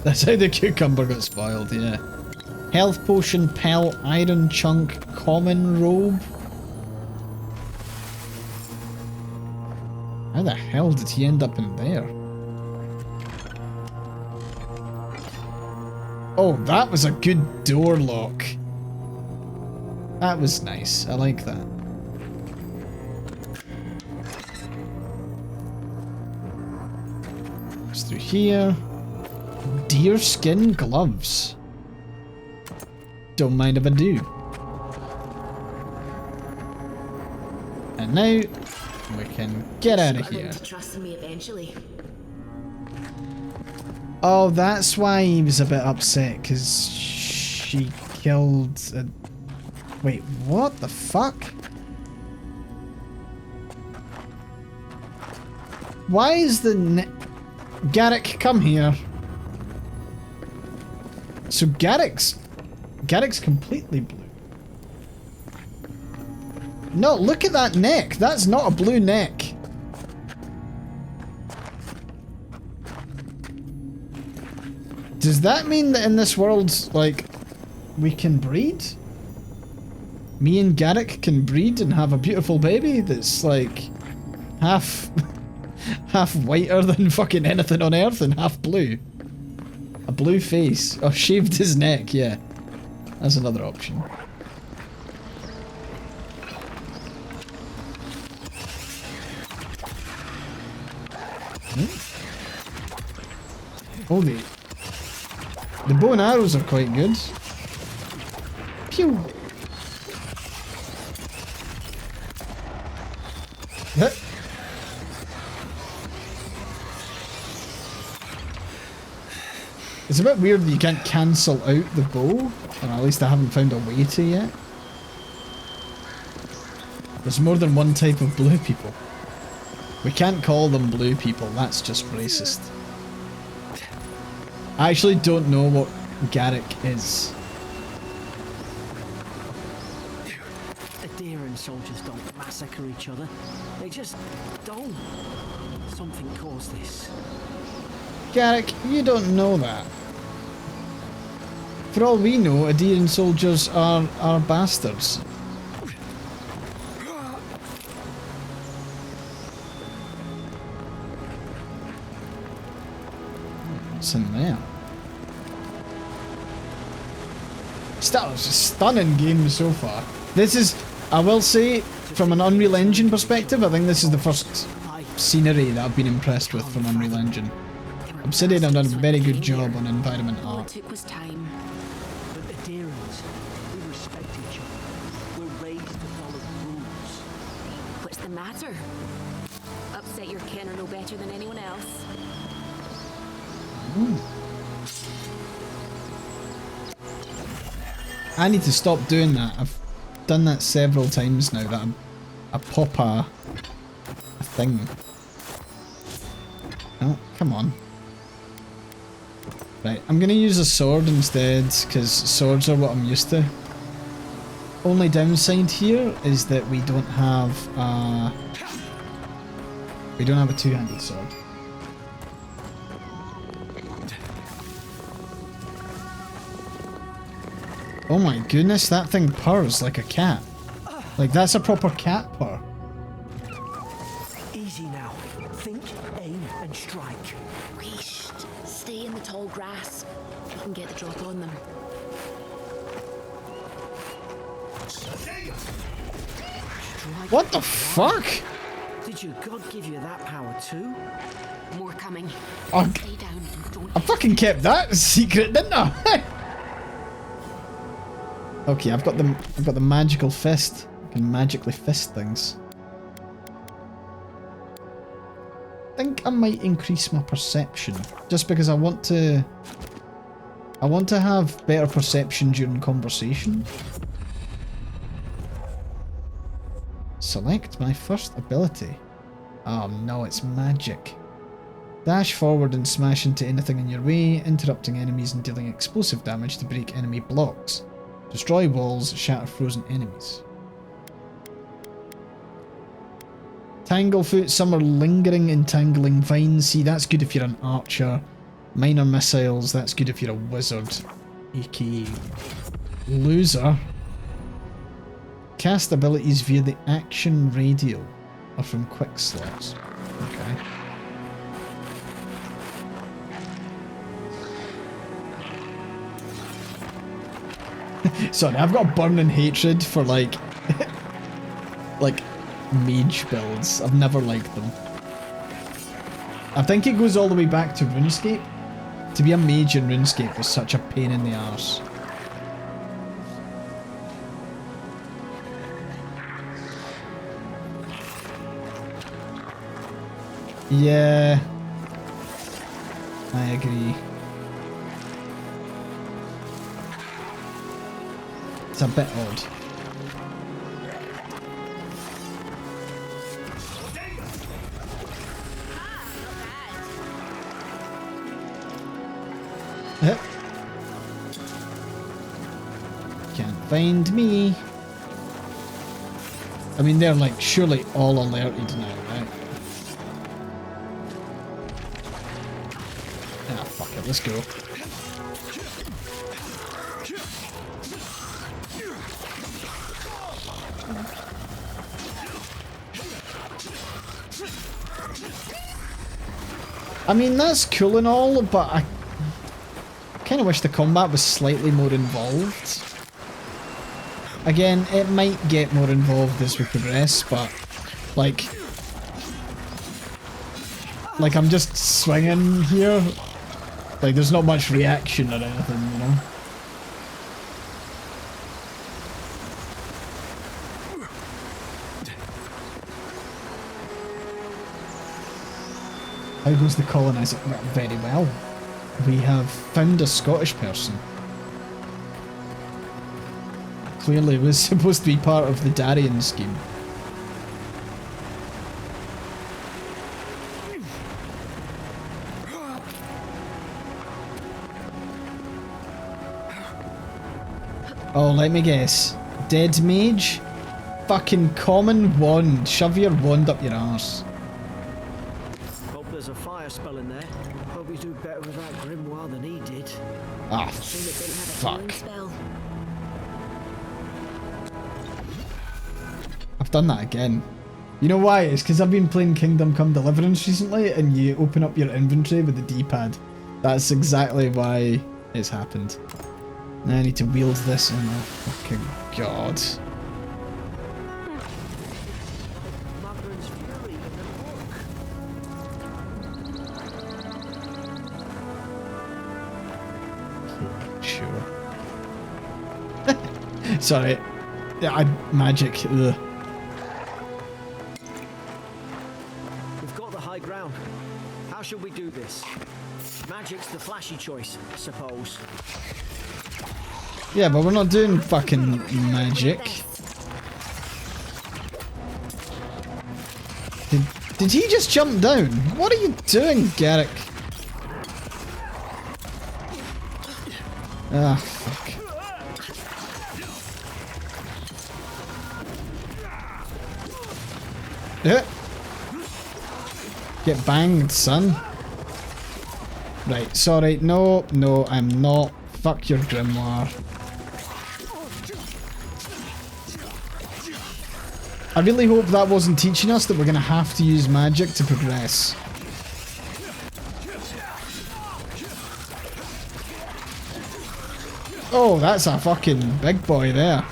That's how the cucumber got spoiled, yeah. Health potion, pell, iron chunk, common robe. How the hell did he end up in there? Oh, that was a good door lock. That was nice. I like that. It's through here. Deerskin gloves. Don't mind if I do. And now we can get out of here. To trust in me eventually. Oh, that's why he was a bit upset, because she killed a... Wait, what the fuck? Why is the... Garrick, come here. So Garrick's completely blue. No, look at that neck. That's not a blue neck. Does that mean that in this world, like, we can breed? Me and Garrick can breed and have a beautiful baby that's, like, half whiter than fucking anything on Earth and half blue. A blue face. Oh, shaved his neck, yeah. That's another option. Oh, the bow and arrows are quite good. Pew! Huh. It's a bit weird that you can't cancel out the bow, or at least I haven't found a way to yet. There's more than one type of blue people. We can't call them blue people, that's just racist. I actually don't know what Garrick is. Adherent soldiers don't massacre each other. They just don't. Something caused this. Garrick, you don't know that. For all we know, adherent soldiers are bastards. What's in there? Still, it's a stunning game so far. This is, I will say, from an Unreal Engine perspective, I think this is the first scenery that I've been impressed with from Unreal Engine. Obsidian have done a very good job on environment All it art. took was time. But adherents, we respect each other. We're raised to follow rules. What's the matter? Upset your kin are no better than anyone else. I need to stop doing that. I've done that several times now, that I pop a thing. Oh, come on. Right, I'm gonna use a sword instead, because swords are what I'm used to. Only downside here is that we don't have a two-handed sword. Oh my goodness, that thing purrs like a cat. Like, that's a proper cat purr. Easy now. Think, aim, and strike. Whoosh. Stay in the tall grass. You can get the drop on them. Strike. What the fuck? Did your god give you that power too? More coming. Oh, Stay down and don't. I fucking kept that secret, didn't I? Okay, I've got the magical fist. I can magically fist things. I think I might increase my perception, just because I want to have better perception during conversation. Select my first ability. Oh no, it's magic. Dash forward and smash into anything in your way, interrupting enemies and dealing explosive damage to break enemy blocks. Destroy walls, shatter frozen enemies. Tanglefoot, some are lingering, entangling vines. See, that's good if you're an archer. Minor missiles, that's good if you're a wizard. aka loser. Cast abilities via the action radial or from quick slots. Okay. Sorry, I've got burning hatred for like like mage builds. I've never liked them. I think it goes all the way back to RuneScape. To be a mage in RuneScape was such a pain in the arse. Yeah, I agree. It's a bit odd. Can't find me. I mean, they're like surely all alerted now, right? Ah, fuck it, let's go. I mean, that's cool and all, but I kind of wish the combat was slightly more involved. Again, it might get more involved as we progress, but like I'm just swinging here. Like there's not much reaction or anything, you know? How goes the colonising? Well, very well. We have found a Scottish person. Clearly was supposed to be part of the Darien scheme. Oh, let me guess. Dead mage? Fucking common wand. Shove your wand up your arse. Hope there's a fire spell in there. Hope we do better with that grimoire than he did. Ah, fuck. I've done that again. You know why? It's because I've been playing Kingdom Come Deliverance recently and you open up your inventory with the D-pad. That's exactly why it's happened. Now I need to wield this. Oh my fucking god. Sure. Sorry. Yeah, magic. Ugh. We've got the high ground. How should we do this? Magic's the flashy choice, I suppose. Yeah, but we're not doing fucking magic. Did he just jump down? What are you doing, Garrick? Ah, fuck. Yeah. Get banged, son. Right, sorry. No, no, I'm not. Fuck your grimoire. I really hope that wasn't teaching us that we're going to have to use magic to progress. Oh, that's a fucking big boy there.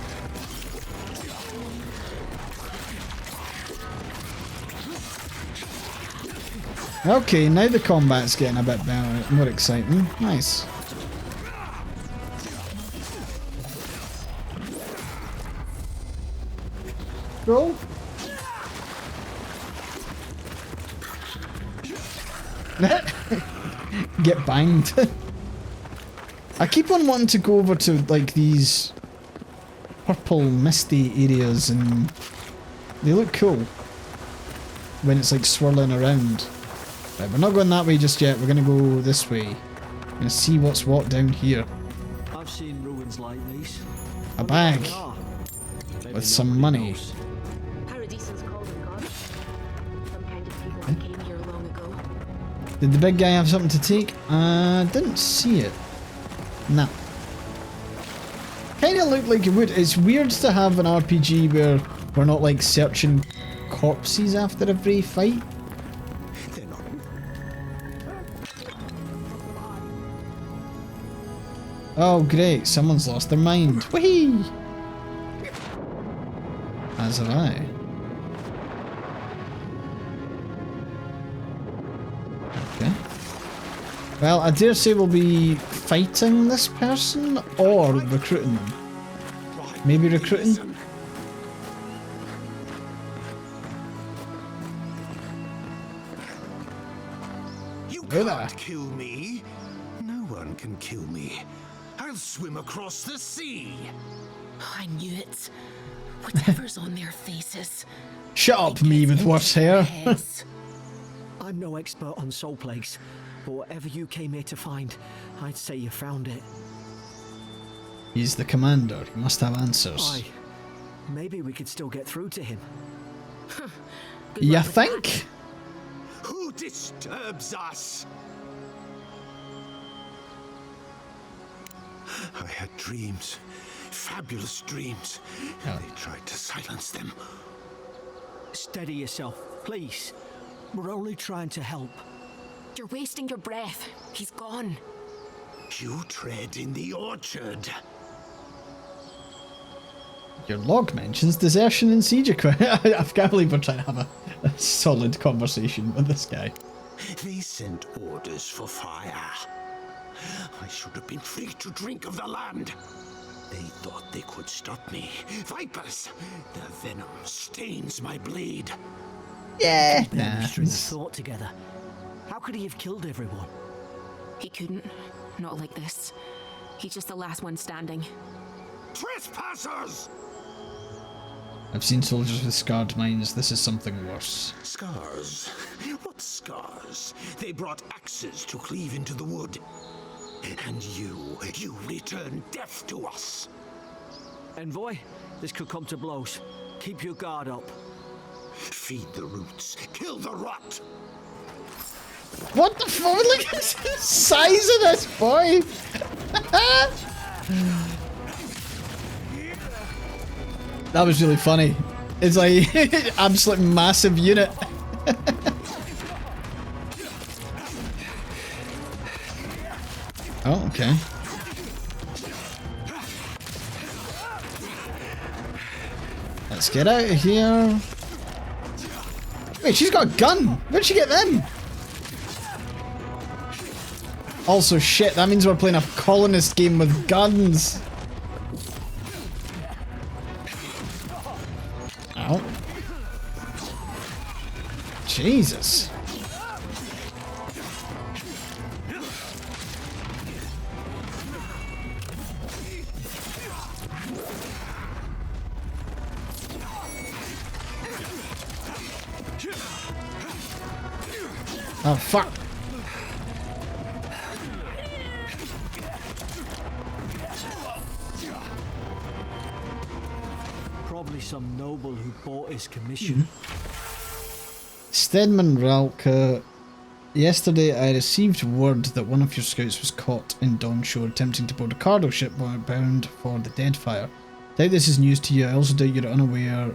Okay, now the combat's getting a bit better, more exciting. Nice. Roll. Get banged. I keep on wanting to go over to like these purple misty areas and they look cool when it's like swirling around. Right, we're not going that way just yet, we're going to go this way. I'm going to see what's what down here. I've seen ruins like these. A bag with some money. Did the big guy have something to take? Didn't see it. Nah. Kinda looked like it would. It's weird to have an RPG where we're not like searching corpses after every fight. Oh great, someone's lost their mind. Whee! As have I. Okay. Well, I dare say we'll be fighting this person or recruiting them. Maybe recruiting? You Go there. can't kill me. No one can kill me. I'll swim across the sea. I knew it. Whatever's on their faces. Shut up, me with worse hair. Heads. I'm no expert on soul plagues, but whatever you came here to find, I'd say you found it. He's the commander. He must have answers. Aye. Maybe we could still get through to him. Good You luck with that. think? Who disturbs us? I had dreams. Fabulous dreams. Oh. They tried to silence them. Steady yourself, please. We're only trying to help. You're wasting your breath. He's gone. You tread in the orchard. Your log mentions desertion and siege equipment. I can't believe we're trying to have a solid conversation with this guy. They sent orders for fire. I should have been free to drink of the land. They thought they could stop me. Vipers! Their venom stains my blade. Yeah. Barely Nah. string a thought together. How could he have killed everyone? He couldn't. Not like this. He's just the last one standing. Trespassers! I've seen soldiers with scarred minds. This is something worse. Scars? What scars? They brought axes to cleave into the wood. And you return death to us. Envoy, this could come to blows. Keep your guard up. Feed the roots, kill the rot. What the fuck? Look at the size of this boy! That was really funny. It's like absolute massive unit. Oh, okay. Let's get out of here. Wait, she's got a gun. Where'd she get them? Also, shit, that means we're playing a colonist game with guns. Ow. Jesus. Oh, fuck. Probably some noble who bought his commission. Stedman Ralka, yesterday I received word that one of your scouts was caught in Dawnshore attempting to board a cargo ship bound for the Deadfire. Doubt this is news to you. I also doubt you're unaware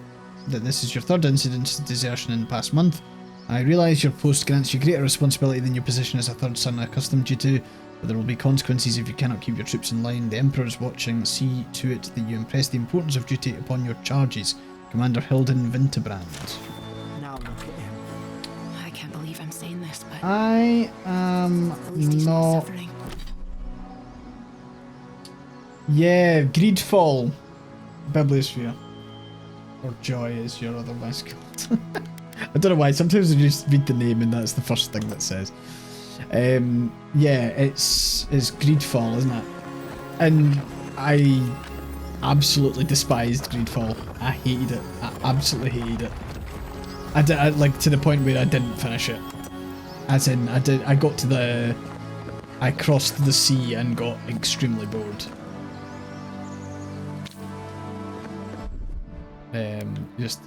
that this is your third incident of desertion in the past month. I realise your post grants you greater responsibility than your position as a third son accustomed you to, but there will be consequences if you cannot keep your troops in line. The Emperor is watching. See to it that you impress the importance of duty upon your charges. Commander Hilden Winterbrand. Now look at him. I can't believe I'm saying this, but I am at least he's not not... suffering. Yeah, Greedfall. Bibliosphere. Or Joy is your otherwise called. I don't know why, sometimes I just read the name and that's the first thing that says. Yeah, it's Greedfall, isn't it? And I absolutely despised Greedfall. I hated it. I absolutely hated it. I like to the point where I didn't finish it. As in, I got to the... I crossed the sea and got extremely bored. Just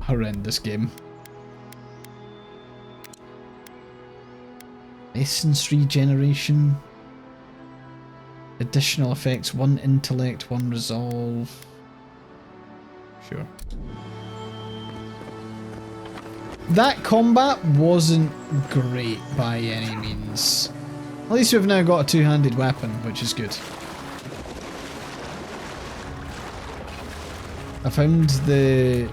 horrendous game. Essence regeneration. Additional effects, 1 intellect, 1 resolve. Sure. That combat wasn't great by any means. At least we've now got a two-handed weapon, which is good. I found the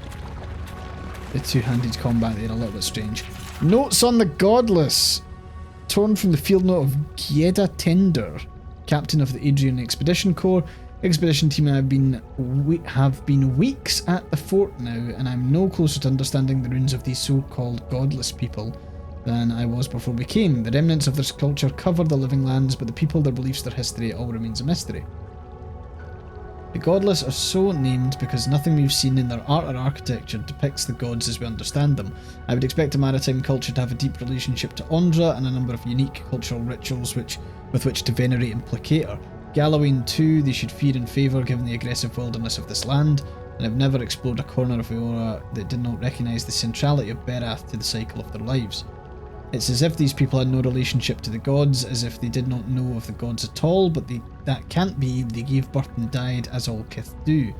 two-handed combat there a little bit strange. Notes on the Godless. torn from the field note of Gieda Tender, captain of the Adrian Expedition Corps. Expedition team have been weeks at the fort now, and I'm no closer to understanding the runes of these so-called godless people than I was before we came. The remnants of their culture cover the living lands, but the people, their beliefs, their history, it all remains a mystery. The godless are so named because nothing we've seen in their art or architecture depicts the gods as we understand them. I would expect a maritime culture to have a deep relationship to Ondra and a number of unique cultural rituals with which to venerate and placate her. Gallowayne too, they should fear and favour given the aggressive wilderness of this land, and I've never explored a corner of Eora that did not recognise the centrality of Berath to the cycle of their lives. It's as if these people had no relationship to the gods, as if they did not know of the gods at all, but that can't be. They gave birth and died as all kith do.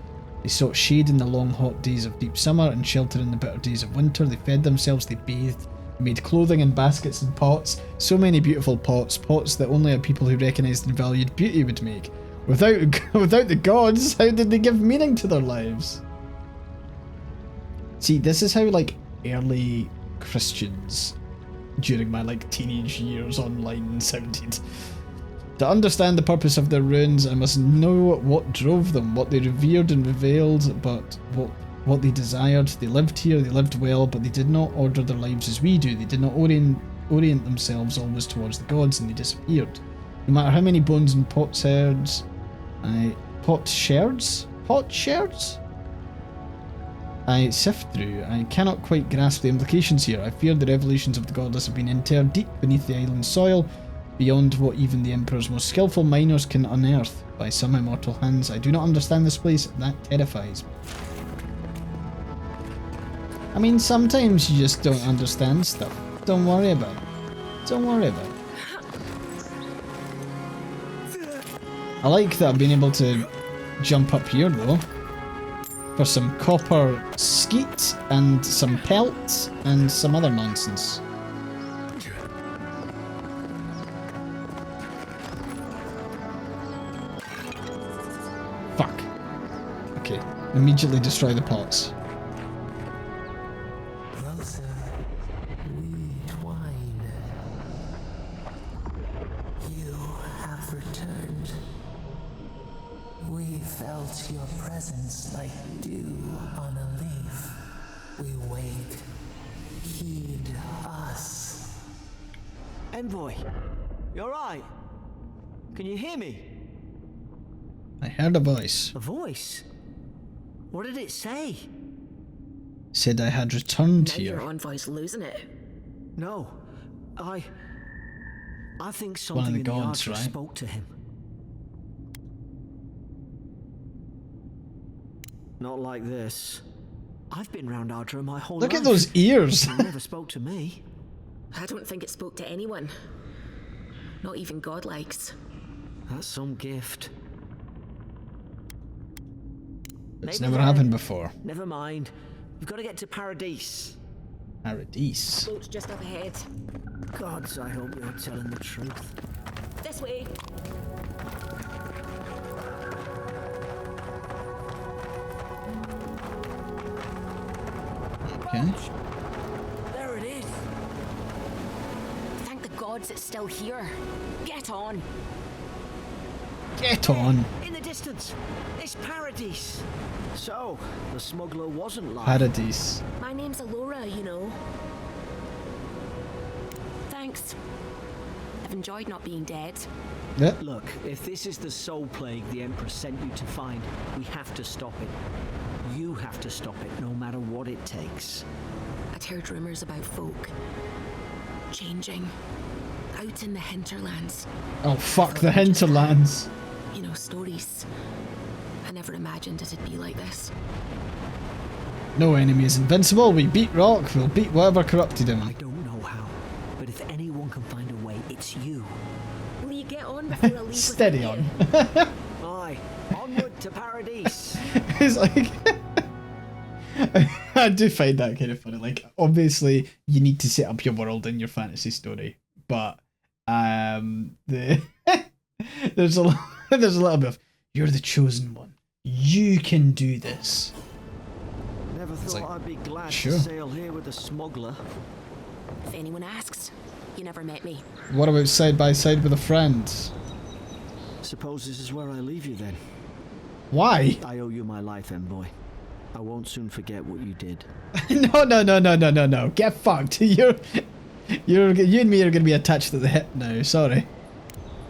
They sought shade in the long hot days of deep summer and shelter in the bitter days of winter. They fed themselves, they bathed, made clothing in baskets and pots. So many beautiful pots that only a people who recognised and valued beauty would make. Without the gods, how did they give meaning to their lives? See, this is how like early Christians during my like teenage years online sounded. To understand the purpose of their runes, I must know what drove them, what they revered and revealed, but what they desired. They lived here, they lived well, but they did not order their lives as we do. They did not orient themselves always towards the gods, and they disappeared. No matter how many bones and potsherds I sift through, I cannot quite grasp the implications here. I fear the revelations of the godless have been interred deep beneath the island's soil, beyond what even the Emperor's most skillful miners can unearth by some immortal hands. I do not understand this place, that terrifies me. I mean, sometimes you just don't understand stuff. Don't worry about it. Don't worry about it. I like that I've been able to jump up here though, for some copper skeet and some pelts and some other nonsense. Fuck. Okay, immediately destroy the pots. Closer, we twine. You have returned. We felt your presence like dew on a leaf. We wake. Heed us. Envoy, you alright? Can you hear me? I heard a voice. A voice? What did it say? Said I had returned Now here. your envoy's losing it. No, I think One of something the in gods, the Archer right? spoke to him. Not like this. I've been round Ardra my whole Look life. at those ears. It never spoke to me. I don't think it spoke to anyone. Not even godlikes. That's some gift. It's Maybe never then. happened before. Never mind. We've got to get to Paradise. Paradise. Boat's just up ahead. Gods, I hope you're telling the truth. This way. Okay. There it is. Thank the gods it's still here. Get on. Get on. In the distance. It's Paradise. So, the smuggler wasn't lying. Paradise. My name's Alora, you know. Thanks. I've enjoyed not being dead. Yeah. Look, if this is the soul plague the Emperor sent you to find, we have to stop it. You have to stop it, no matter what it takes. I'd heard rumours about folk changing out in the hinterlands. Oh fuck the hinterlands. You know, stories. I never imagined it'd be like this. No enemy is invincible. We beat Rock. We'll beat whatever corrupted I him. don't know how, but if anyone can find a way, it's you. Will you get on before I leave? Steady without on. you? Aye, onward to Paradise. It's like I do find that kind of funny. Like, obviously, you need to set up your world in your fantasy story, but the there's a little bit of you're the chosen one. You can do this. Never thought like, I'd be glad sure. to sail here with a smuggler. If anyone asks, you never met me. What about side by side with a friend? Suppose this is where I leave you then. Why? I owe you my life, envoy. I won't soon forget what you did. No. Get fucked. You and me are gonna be attached to the hip now. Sorry.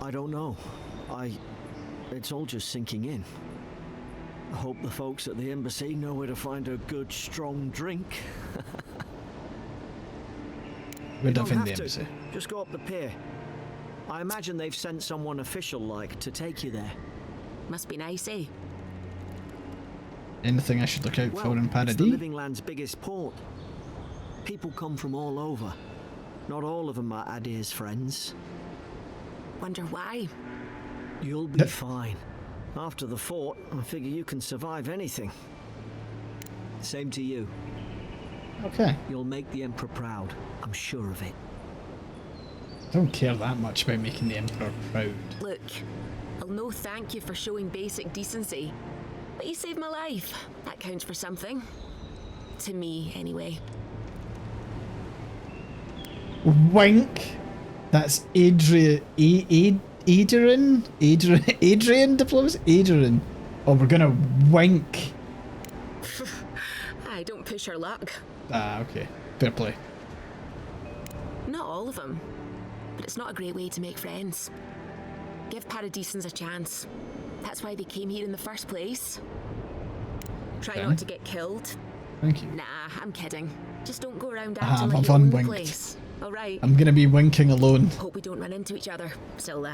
I don't know. It's all just sinking in. I hope the folks at the embassy know where to find a good, strong drink. We're You don't defending the have to. embassy. Just go up the pier. I imagine they've sent someone official-like to take you there. Must be nice, eh? Anything I should look out for in it's the Paradis? Living Land's biggest port. People come from all over. Not all of them are Adir's friends. Wonder why? You'll be fine. After the fort, I figure you can survive anything. Same to you. Okay. You'll make the Emperor proud. I'm sure of it. I don't care that much about making the Emperor proud. Look, I'll no thank you for showing basic decency. But you saved my life. That counts for something. To me, anyway. Wink. That's Adrian diplomacy? Adrian. Oh, we're gonna wink. I don't push our luck. Ah, okay. Fair play. Not all of them. But it's not a great way to make friends. Give Paradisans a chance. That's why they came here in the first place. Try Okay. not to get killed. Thank you. Nah, I'm kidding. Just don't go around Ah, acting like I've you own the unwinked. place. Alright. I'm gonna be winking alone. Hope we don't run into each other. Still,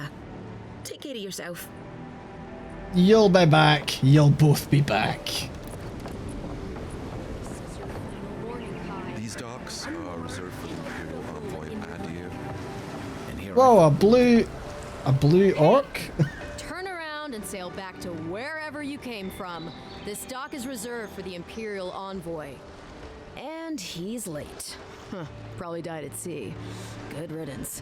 take care of yourself. You'll be back. You'll both be back. These docks are reserved for the Imperial Envoy Adir. And here Whoa, a blue orc? Turn around and sail back to wherever you came from. This dock is reserved for the Imperial Envoy. And he's late. Huh, probably died at sea. Good riddance.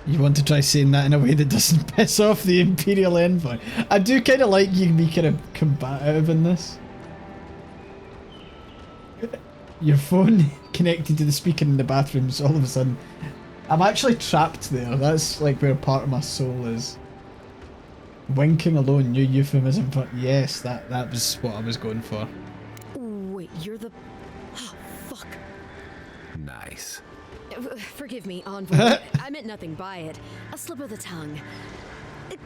You want to try saying that in a way that doesn't piss off the Imperial Envoy. I do kind of like you can be kind of combative in this. Your phone connected to the speaker in the bathroom, so all of a sudden I'm actually trapped there. That's like where part of my soul is. Winking alone, new euphemism for yes, that was what I was going for. Wait, you're the... Oh, fuck. Nice. Forgive me, Envoy. I meant nothing by it. A slip of the tongue.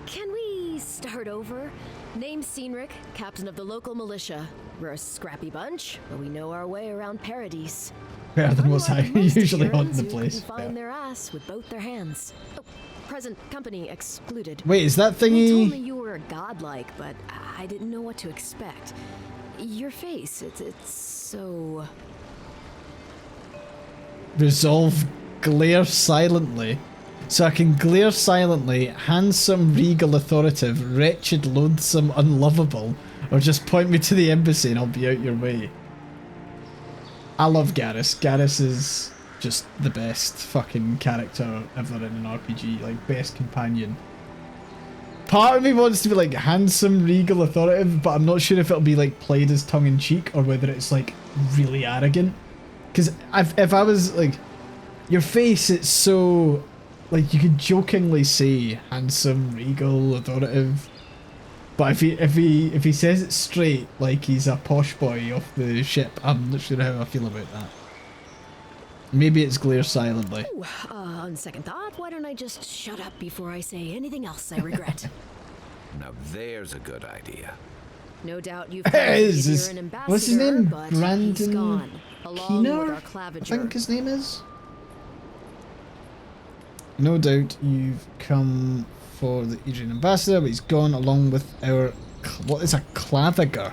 Can we start over? Name's Cynric, captain of the local militia. We're a scrappy bunch, but we know our way around Paradise. Better than was I Unlike most usually on Adherents the who place. can find their ass with both their hands. Oh, present company excluded. Wait, is that They told me thingy? you were godlike, but I didn't know what to expect. Your face, it's so... Resolve glare silently. So I can glare silently, handsome, regal, authoritative, wretched, loathsome, unlovable, or just point me to the embassy and I'll be out your way. I love Garrus. Garrus is just the best fucking character ever in an RPG, like best companion. Part of me wants to be like handsome, regal, authoritative, but I'm not sure if it'll be like played as tongue-in-cheek or whether it's like really arrogant. Because if I was like, your face, it's so, like you could jokingly say handsome, regal, authoritative, but if he says it straight, like he's a posh boy off the ship, I'm not sure how I feel about that. Maybe it's glare silently. Ooh, on second thought, why don't I just shut up before I say anything else I regret? Now there's a good idea. No doubt you've Hey, heard is that this- you're an ambassador, what's his name? but he's Brandon gone, along with Keener? our I claviger. think his name is. No doubt you've come for the Adrian ambassador, but he's gone along with our... What is a claviger?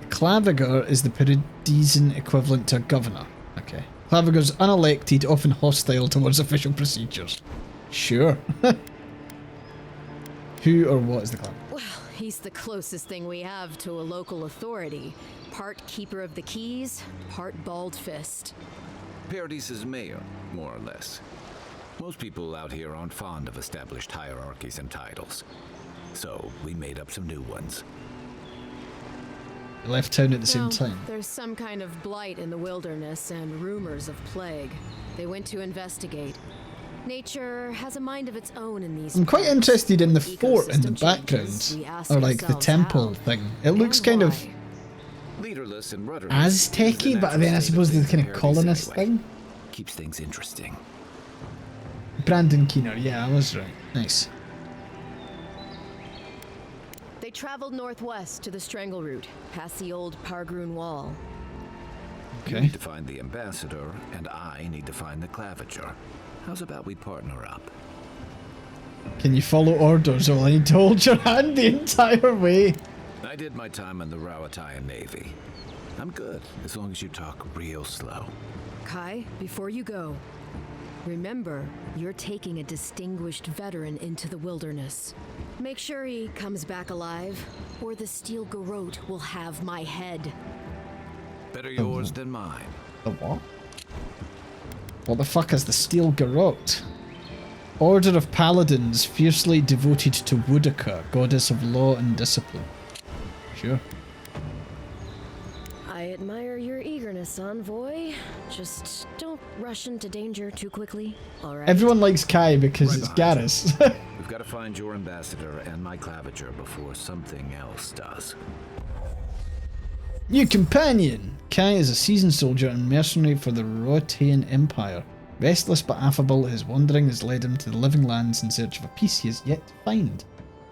Claviger is the Paradisan equivalent to a governor. Okay. Claviger's unelected, often hostile towards official procedures. Sure. Who or what is the claviger? Well, he's the closest thing we have to a local authority. Part keeper of the keys, part bald fist. Paradise's mayor, more or less. Most people out here aren't fond of established hierarchies and titles. So we made up some new ones. They left town at the same Well, time. there's some kind of blight in the wilderness and rumors of plague. They went to investigate. Nature has a mind of its own in these I'm quite parts. interested in the fort in the Ecosystem background. changes, we ask Or like the ourselves temple how thing. It looks and kind of why. Leaderless and rudderless. is the Aztec-y, but natural then I state suppose of the things kind in of paradise colonist anyway. thing. Keeps things interesting. Brandon Keener, yeah, I was right. Nice. They traveled northwest to the Strangle Route, past the old Pargroon Wall. You Okay. need to find the ambassador, and I need to find the claviger. How's about we partner up? Can you follow orders or will I need to hold your hand the entire way? I did my time in the Rawatayan Navy. I'm good, as long as you talk real slow. Kai, before you go, remember, you're taking a distinguished veteran into the wilderness. Make sure he comes back alive, or the Steel Garrote will have my head. Better yours than mine. The what? What the fuck is the Steel Garrote? Order of Paladins fiercely devoted to Woodaka, goddess of law and discipline. Sure. I admire your eagerness, Envoy. Just don't rush into danger too quickly, alright? Everyone likes Kai because Right it's behind Garrus. We've got to find your ambassador and my claviger before something else does. New companion! Kai is a seasoned soldier and mercenary for the Rotean Empire. Restless but affable, his wandering has led him to the living lands in search of a peace he has yet to find.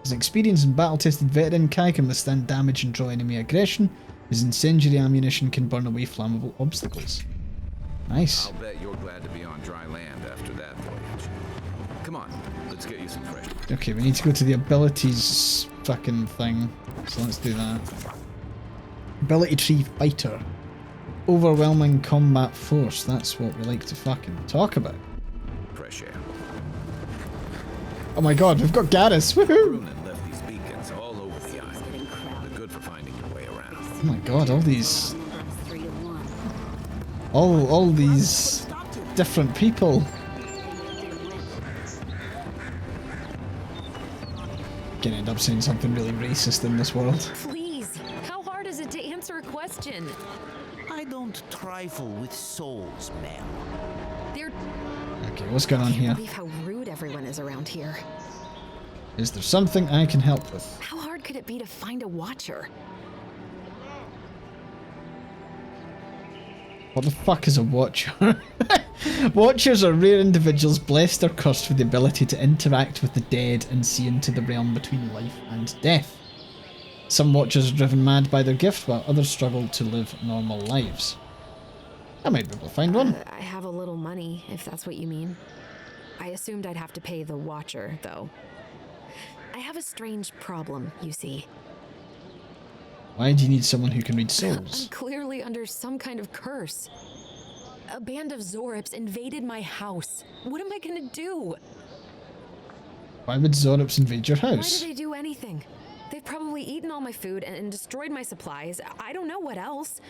As an experienced and battle-tested veteran, Kai can withstand damage and draw enemy aggression. His incendiary ammunition can burn away flammable obstacles. Nice. I'll bet you're glad to be on dry land after that voyage. Come on, let's get you some fresh. Okay, we need to go to the abilities fucking thing. So let's do that. Ability tree fighter. Overwhelming combat force. That's what we like to fucking talk about. Fresh air. Oh my god, we've got Garrus. Woohoo! Brunin left these beacons all over the island. They're good for finding your way around. Oh my god, all these... All these different people. Gonna end up saying something really racist in this world. Please, how hard is it to answer a question? I don't trifle with souls, ma'am. They're... Okay, what's going on I can't here? believe how rude everyone is around here. Is there something I can help with? How hard could it be to find a watcher? What the fuck is a watcher? Watchers are rare individuals blessed or cursed with the ability to interact with the dead and see into the realm between life and death. Some watchers are driven mad by their gift, while others struggle to live normal lives. I might be able to find one. I have a little money, if that's what you mean. I assumed I'd have to pay the watcher, though. I have a strange problem, you see. Why do you need someone who can read I'm souls? clearly under some kind of curse. A band of Zorips invaded my house. What am I gonna do? Why would Zorips invade your Why house? did they do anything? They've probably eaten all my food and destroyed my supplies. I don't know what else.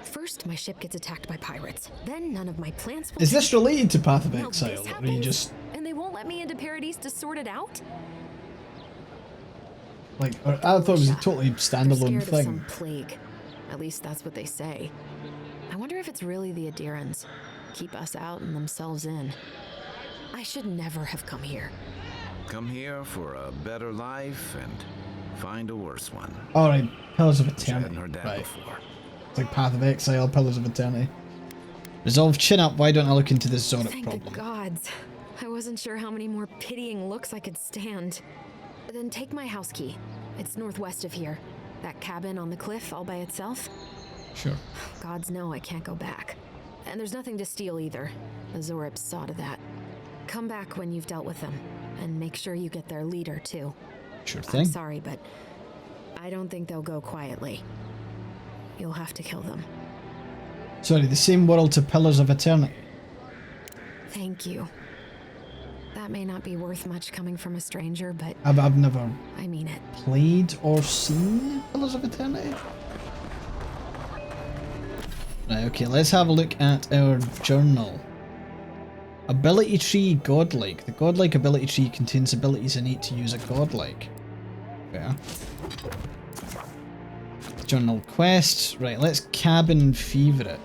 First, my ship gets attacked by pirates. Then none of my plants will Is this related to Path of Now Exile? this Or are you happens, just and they won't let me into Paradise to sort it out? like? Or I thought it was a totally They're standalone scared of some thing. plague. At least that's what they say. I wonder if it's really the Adirans. Keep us out and themselves in. I should never have come here. Come here for a better life and find a worse one. All right, Pillars of I hadn't Eternity. heard that Right, before. it's like Path of Exile, Pillars of Eternity. Resolve, chin up. Why don't I look into this Zorip Thank problem? the gods. I wasn't sure how many more pitying looks I could stand. Then take my house key. It's northwest of here. That cabin on the cliff all by itself. Sure. Gods know I can't go back. And there's nothing to steal either. The Zorips saw to that. Come back when you've dealt with them. And make sure you get their leader, too. Sure I'm thing. sorry, but I don't think they'll go quietly. You'll have to kill them. Sorry, the same world to Pillars of Eternity. Thank you. That may not be worth much coming from a stranger, but I've never I mean it. played or seen Pillars of Eternity. Right, okay, let's have a look at our journal. Ability tree godlike. The godlike ability tree contains abilities innate to use a godlike. Fair. Journal quests. Right, let's cabin fever it.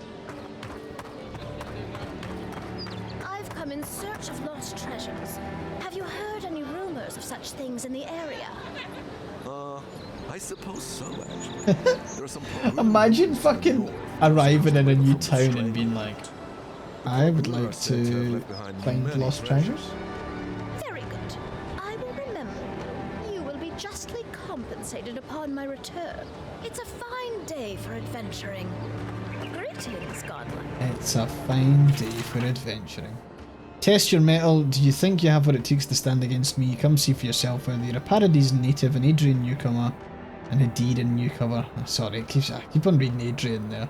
I've come in search of lost treasures. Have you heard any rumors of such things in the area? I suppose so, actually. There are some Imagine fucking arriving in a new town and being like, I would like to find lost treasures. Very good. I will remember. You will be justly compensated upon my return. It's a fine day for adventuring. Greetings, Scotland. It's a fine day for adventuring. Test your mettle. Do you think you have what it takes to stand against me? Come see for yourself whether you're a Paradise native, an Adrian newcomer, and a Deeran newcomer. Oh, sorry, I keep on reading Adrian there.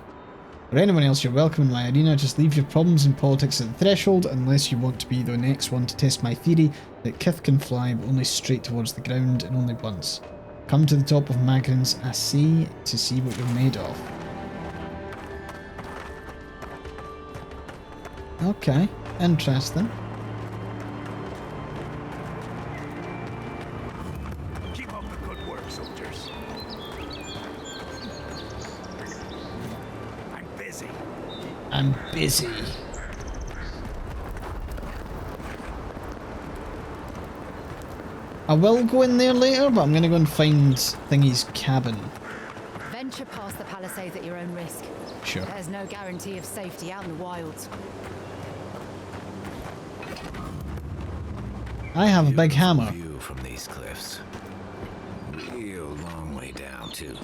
Or anyone else, you're welcome in my arena. Just leave your problems and politics at the threshold, unless you want to be the next one to test my theory that Kith can fly, but only straight towards the ground and only once. Come to the top of Magrin's Assay to see what you're made of. Okay, interesting. Keep up the good work, soldiers. I'm busy. I'm busy. I will go in there later, but I'm going to go and find Thingy's cabin. Venture past the palisades at your own risk. Sure. There's no guarantee of safety out in the wilds. I have a big hammer. View from these cliffs. Real long way down too.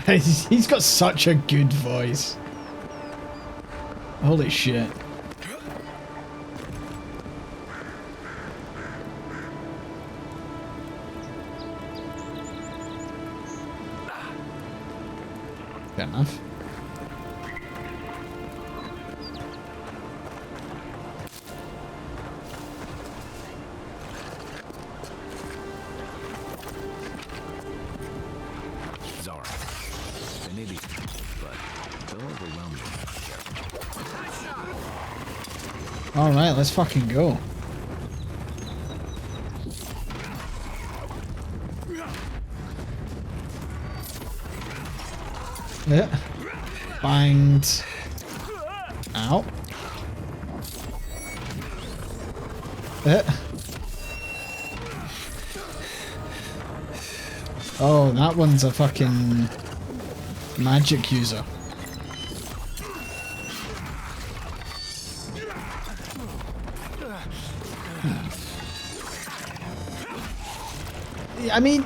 He's got such a good voice. Holy shit. Fair enough. Zara. They may be, but don't overwhelm me. Alright, let's fucking go. Yeah. Banged. Ow. Oh, that one's a fucking magic user. I mean...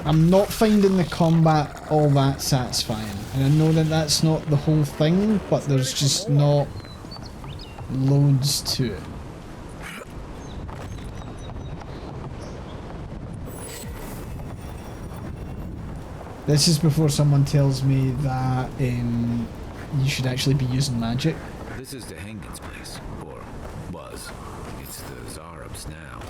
I'm not finding the combat all that satisfying. And I know that that's not the whole thing, but there's just not loads to it. This is before someone tells me that you should actually be using magic. This is the Hengen's place, or was. It's the Zarab's now.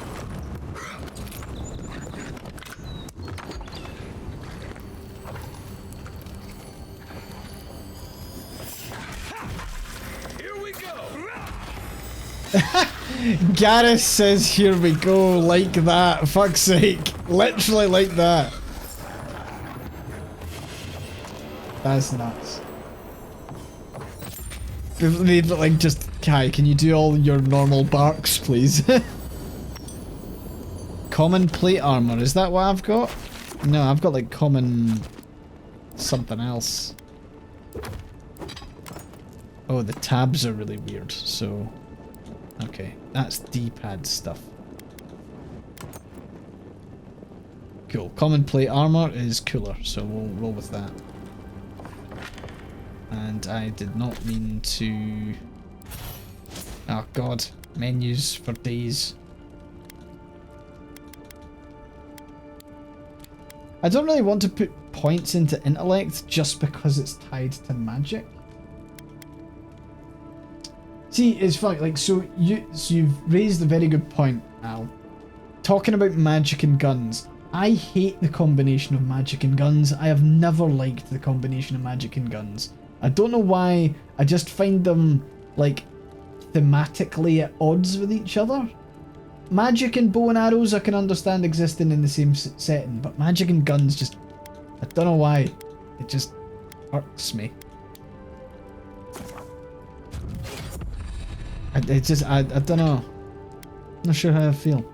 Here we go. Gareth says, here we go, like that. Fuck's sake. Literally like that. That's nuts. They like just, Kai, can you do all your normal barks, please? Common plate armor, is that what I've got? No, I've got like common something else. Oh, the tabs are really weird, so... Okay, that's D-pad stuff. Cool. Common plate armor is cooler, so we'll roll with that. And I did not mean to... Oh god, menus for days. I don't really want to put points into intellect just because it's tied to magic. See, it's funny, like, so you've raised a very good point, Al. Talking about magic and guns. I hate the combination of magic and guns. I have never liked the combination of magic and guns. I don't know why, I just find them, like, thematically at odds with each other. Magic and bow and arrows I can understand existing in the same setting, but magic and guns just, I don't know why, it just irks me. I don't know. Not sure how I feel.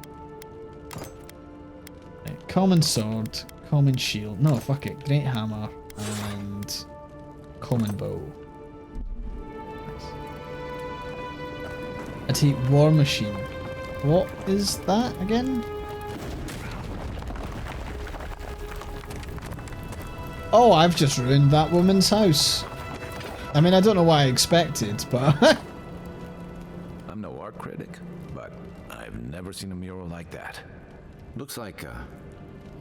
Right, common sword, common shield, no fuck it, great hammer, and common bow. Nice. I take war machine. What is that again? Oh, I've just ruined that woman's house. I mean, I don't know what I expected, but... I'm no art critic, but I've never seen a mural like that. Looks like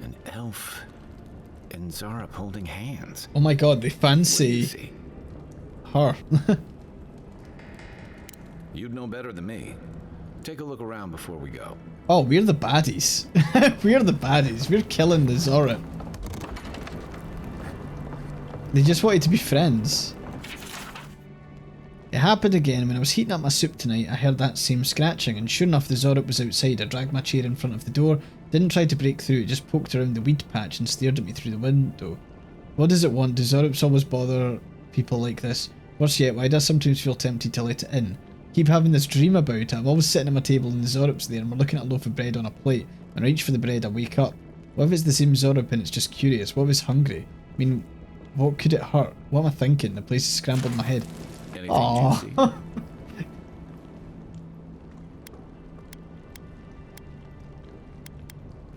an elf and Zarup holding hands. Oh my god, they fancy her. You'd know better than me. Take a look around before we go. Oh, we're the baddies. We're the baddies. We're killing the Zarup. They just wanted to be friends. It happened again when I was heating up my soup tonight. I heard that same scratching, and sure enough the Zarup was outside. I dragged my chair in front of the door, didn't try to break through, it just poked around the weed patch and stared at me through the window. What does it want? Do Zarups always bother people like this? Worse yet, why do I sometimes feel tempted to let it in? Keep having this dream about it. I'm always sitting at my table and the Zarup's there and we're looking at a loaf of bread on a plate. When I reach for the bread, I wake up. What if it's the same Zarup and it's just curious? What if it's hungry? I mean, what could it hurt? What am I thinking? The place is scrambled in my head. Aww.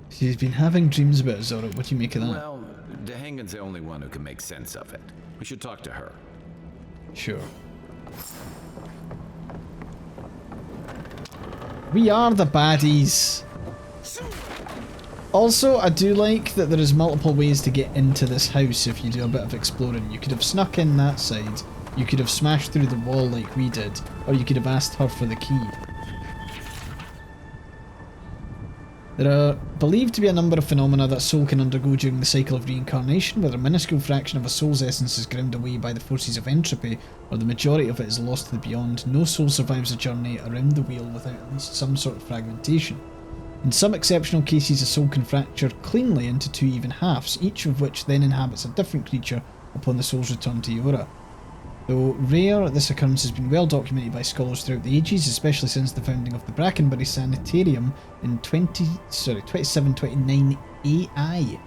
She's been having dreams about Zarup. What do you make of that? Well, Dehangan's the only one who can make sense of it. We should talk to her. Sure. We are the baddies. Also, I do like that there is multiple ways to get into this house if you do a bit of exploring. You could have snuck in that side, you could have smashed through the wall like we did, or you could have asked her for the key. There are believed to be a number of phenomena that a soul can undergo during the cycle of reincarnation, whether a minuscule fraction of a soul's essence is ground away by the forces of entropy, or the majority of it is lost to the beyond. No soul survives a journey around the wheel without at least some sort of fragmentation. In some exceptional cases, a soul can fracture cleanly into two even halves, each of which then inhabits a different creature upon the soul's return to Eora. Though rare, this occurrence has been well documented by scholars throughout the ages, especially since the founding of the Brackenbury Sanitarium in 2729 AI.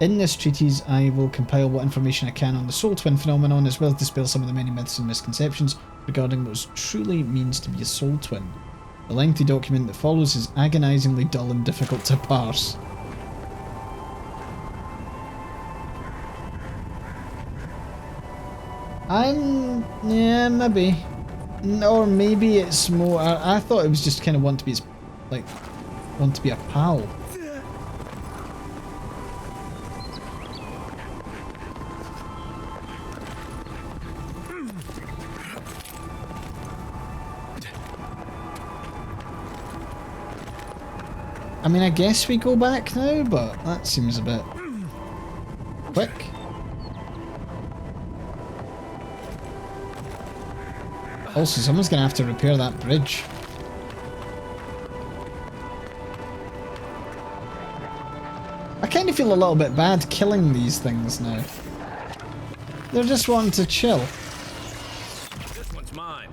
In this treatise, I will compile what information I can on the soul twin phenomenon, as well as dispel some of the many myths and misconceptions regarding what it truly means to be a soul twin. The lengthy document that follows is agonisingly dull and difficult to parse. Yeah, maybe. Or maybe it's more, I thought it was just kind of want to be a pal. I mean, I guess we go back now, but that seems a bit quick. Also, someone's going to have to repair that bridge. I kind of feel a little bit bad killing these things now. They're just wanting to chill. This one's mine.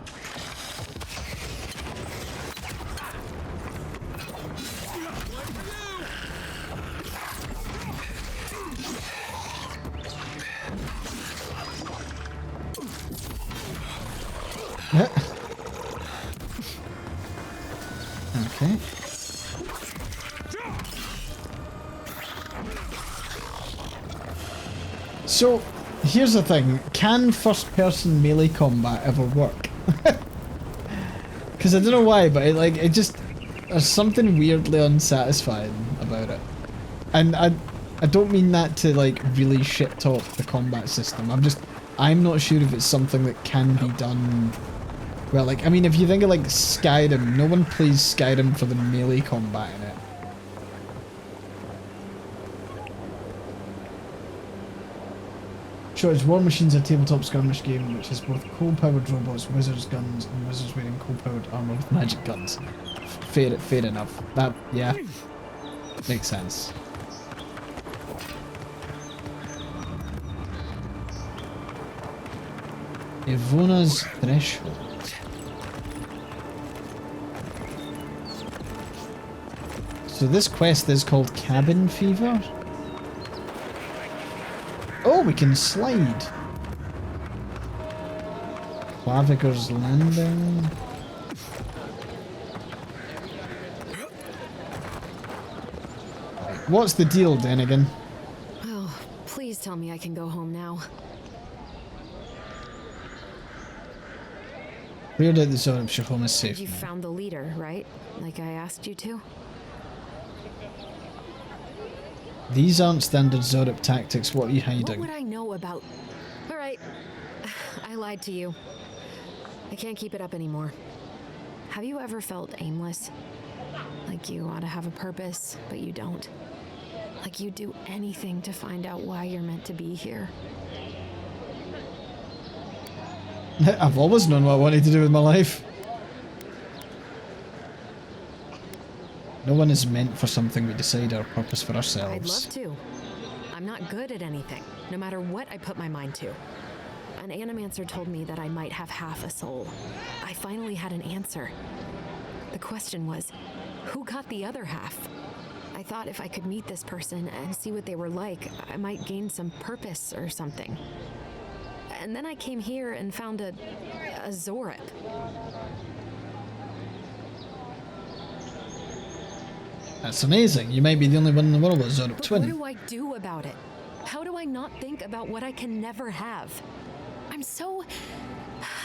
Okay. So, here's the thing. Can first-person melee combat ever work? Because I don't know why, but it just... There's something weirdly unsatisfying about it. And I don't mean that to, like, really shit-talk the combat system. I'm not sure if it's something that can be done... Well, like, I mean, if you think of, like, Skyrim, no one plays Skyrim for the melee combat in it. Shortage War Machine's a tabletop skirmish game which has both coal-powered robots, wizards' guns, and wizards wearing coal-powered armor with magic guns. Fair enough. That, yeah, makes sense. Ivona's Threshold. So this quest is called Cabin Fever. Oh, we can slide. Claviger's Landing. What's the deal, Denigan? Oh, please tell me I can go home now. Cleared out the zone. I'm sure home is safe. You found the leader, right? Like I asked you to? These aren't standard Zorup tactics. What are you hiding? What would I know about... Alright. I lied to you. I can't keep it up anymore. Have you ever felt aimless? Like you ought to have a purpose, but you don't? Like you'd do anything to find out why you're meant to be here? I've always known what I wanted to do with my life. No one is meant for something. We decide our purpose for ourselves. I'd love to. I'm not good at anything, no matter what I put my mind to. An animancer told me that I might have half a soul. I finally had an answer. The question was, who got the other half? I thought if I could meet this person and see what they were like, I might gain some purpose or something. And then I came here and found a Zorup. That's amazing. You might be the only one in the world with a Zorup twin. What do I do about it? How do I not think about what I can never have? I'm so...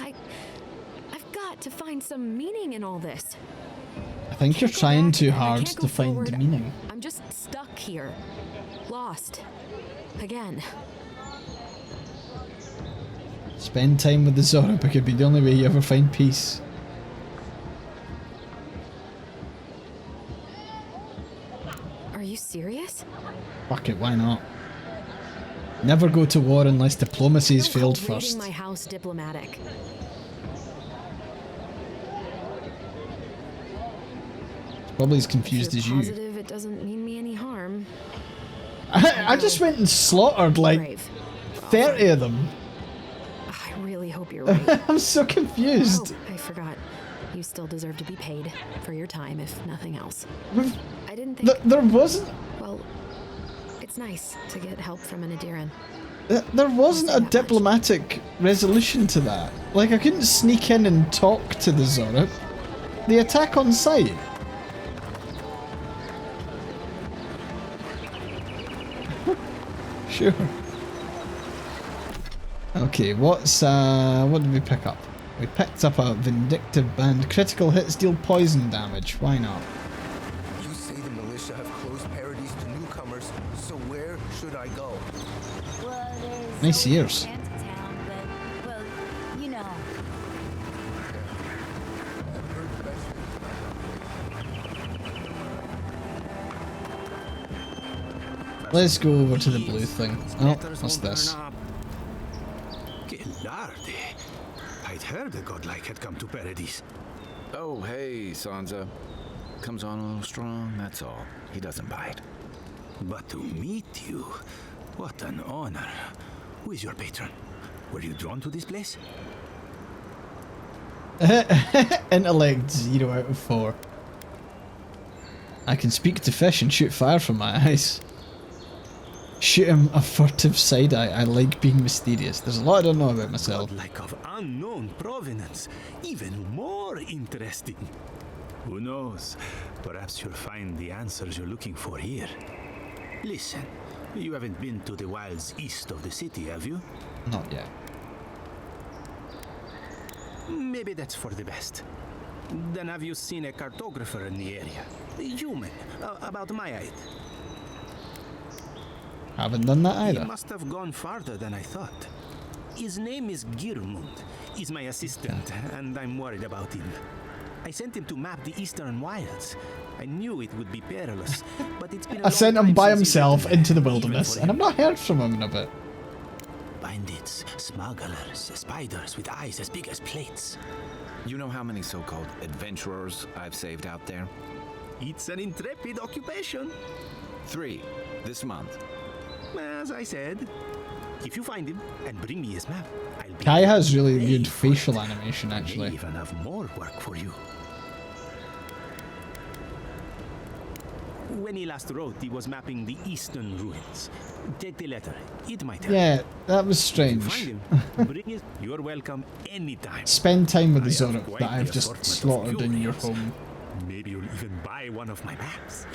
I've got to find some meaning in all this. I think you're trying too hard to find meaning. I'm just stuck here. Lost. Again. Spend time with the Zorup. It could be the only way you ever find peace. Are you serious? Fuck it, why not? Never go to war unless diplomacy's failed first. My house diplomatic. Probably as confused as you. Positive it doesn't mean me any harm. I just went and slaughtered like 30 of them. I really hope you're right. I'm so confused. Oh, I forgot. You still deserve to be paid for your time, if nothing else. I didn't think... There wasn't... Well, it's nice to get help from an Adiran. There wasn't a diplomatic resolution to that. Like, I couldn't sneak in and talk to the Zorup. The attack on sight. Sure. Okay, what did we pick up? We picked up a Vindictive Band. Critical hits deal poison damage. Why not? You say the militia have closed Paradise to newcomers, so where should I go? Well, there's Nice ears. Town, but, well, you know. Let's go over to the blue thing. Oh, what's this? I'd heard the godlike had come to Paradise. Oh, hey, Sansa. Comes on a little strong, that's all. He doesn't bite. But to meet you, what an honor. Who is your patron? Were you drawn to this place? Intellect 0 out of 4. I can speak to fish and shoot fire from my eyes. Shoot him a furtive side eye. I like being mysterious. There's a lot I don't know about myself. Like of unknown provenance, even more interesting. Who knows? Perhaps you'll find the answers you're looking for here. Listen, you haven't been to the wilds east of the city, have you? Not yet. Maybe that's for the best. Then have you seen a cartographer in the area? A human, about my height. Haven't done that either. He must have gone farther than I thought. His name is Girmund. He's my assistant, and I'm worried about him. I sent him to map the eastern wilds. I knew it would be perilous, but it's been I sent him by himself into the wilderness, and I've not heard from him in a bit. Binding Bandits, smugglers, spiders with eyes as big as plates. You know how many so-called adventurers I've saved out there? It's an intrepid occupation. 3 this month. As I said, if you find him and bring me his map, I'll be... Kai has really good facial animation, I actually. may even have more work for you. When he last wrote, he was mapping the eastern ruins. Take the letter. It might help. Yeah, that was If you strange. find him, bring it. You're welcome anytime. Spend time with the I have Zorok quite that I've the just assortment of slaughtered in your curios. home. Maybe you'll even buy one of my maps.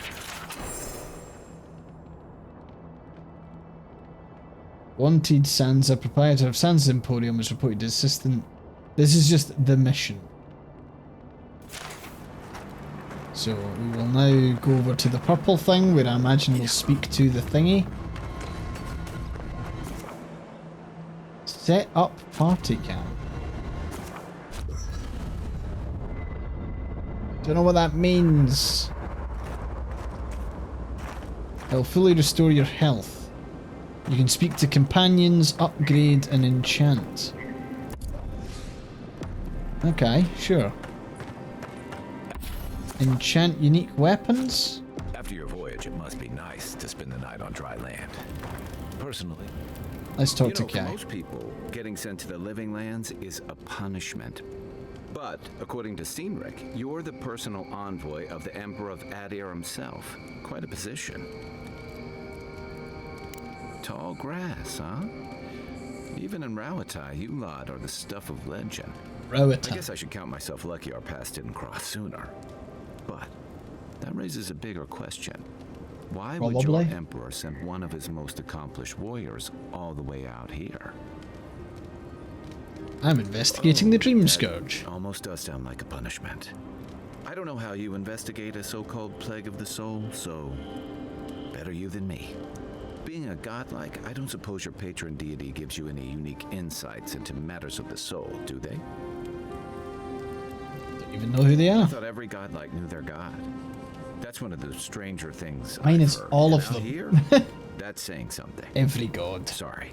Wanted Sansa, proprietor of Sansa Emporium, was reported assistant. This is just the mission. So we will now go over to the purple thing where I imagine we'll speak to the thingy. Set up party cam. Don't know what that means. It'll fully restore your health. You can speak to companions, upgrade, and enchant. Okay, sure. Enchant unique weapons? After your voyage, it must be nice to spend the night on dry land. Personally, Let's talk to for Kai. most people, getting sent to the living lands is a punishment. But according to Cynric, you're the personal envoy of the Emperor of Adir himself. Quite a position. Tall grass, huh? Even in Rawatai, you lot are the stuff of legend. Rawatai. I guess I should count myself lucky our paths didn't cross sooner. But that raises a bigger question. Why would your emperor send one of his most accomplished warriors all the way out here? I'm investigating the Dream Scourge. Almost does sound like a punishment. I don't know how you investigate a so-called plague of the soul, so better you than me. Being a godlike, I don't suppose your patron deity gives you any unique insights into matters of the soul, do they? Don't even know who they I are. thought every godlike knew their god. That's one of the stranger things Mine I've is heard. all And of out them. Here, that's saying something. Every god. Sorry.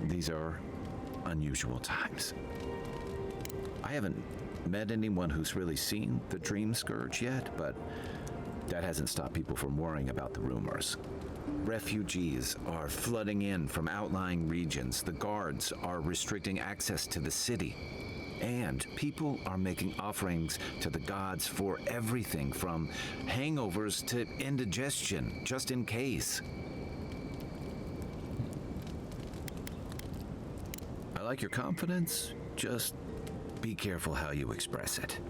These are unusual times. I haven't met anyone who's really seen the Dream Scourge yet, but that hasn't stopped people from worrying about the rumors. Refugees are flooding in from outlying regions. The guards are restricting access to the city. And people are making offerings to the gods for everything from hangovers to indigestion, just in case. I like your confidence, just be careful how you express it.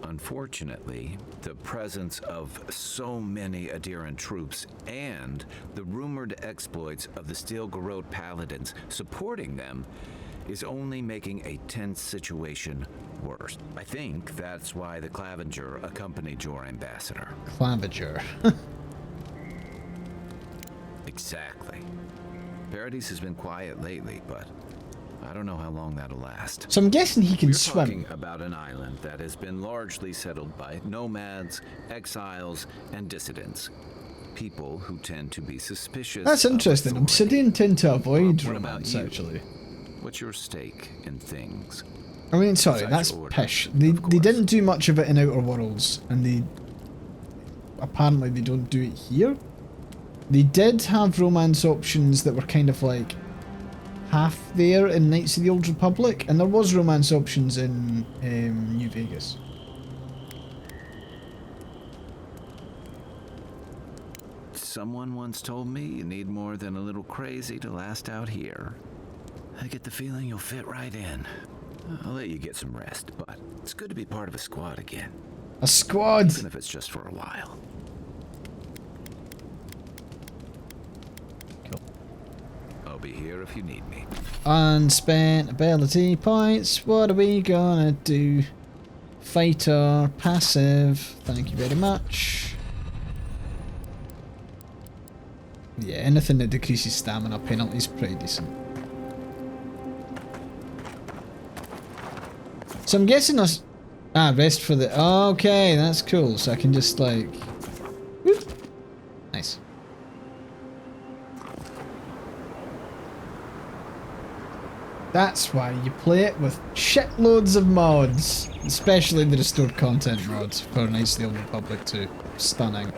Unfortunately, the presence of so many Adiran troops and the rumored exploits of the Steel Garrote Paladins supporting them is only making a tense situation worse. I think that's why the Clavenger accompanied your ambassador. Clavenger. Exactly. Paradise has been quiet lately, but I don't know how long that'll last. So I'm guessing he can We're swim. talking about an island that has been largely settled by nomads, exiles, and dissidents. People who tend to be suspicious. That's of interesting. authority. Obsidian tend to avoid What about romance, you? actually. What's your stake in things? I mean, sorry, Besides that's your order, pish. They didn't do much of it in Outer Worlds, and they apparently they don't do it here. They did have romance options that were kind of like half there in Knights of the Old Republic, and there was romance options in New Vegas. Someone once told me you need more than a little crazy to last out here. I get the feeling you'll fit right in. I'll let you get some rest, but it's good to be part of a squad again. A squad? Even if it's just for a while. Cool. I'll be here if you need me. Unspent ability points. What are we gonna do? Fighter, passive. Thank you very much. Yeah, anything that decreases stamina penalty is pretty decent. So I'm guessing us. Rest for the. Okay, that's cool. So I can just like. Whoop. Nice. That's why you play it with shitloads of mods, especially the restored content mods for Knights of the Old Republic 2. Stunning.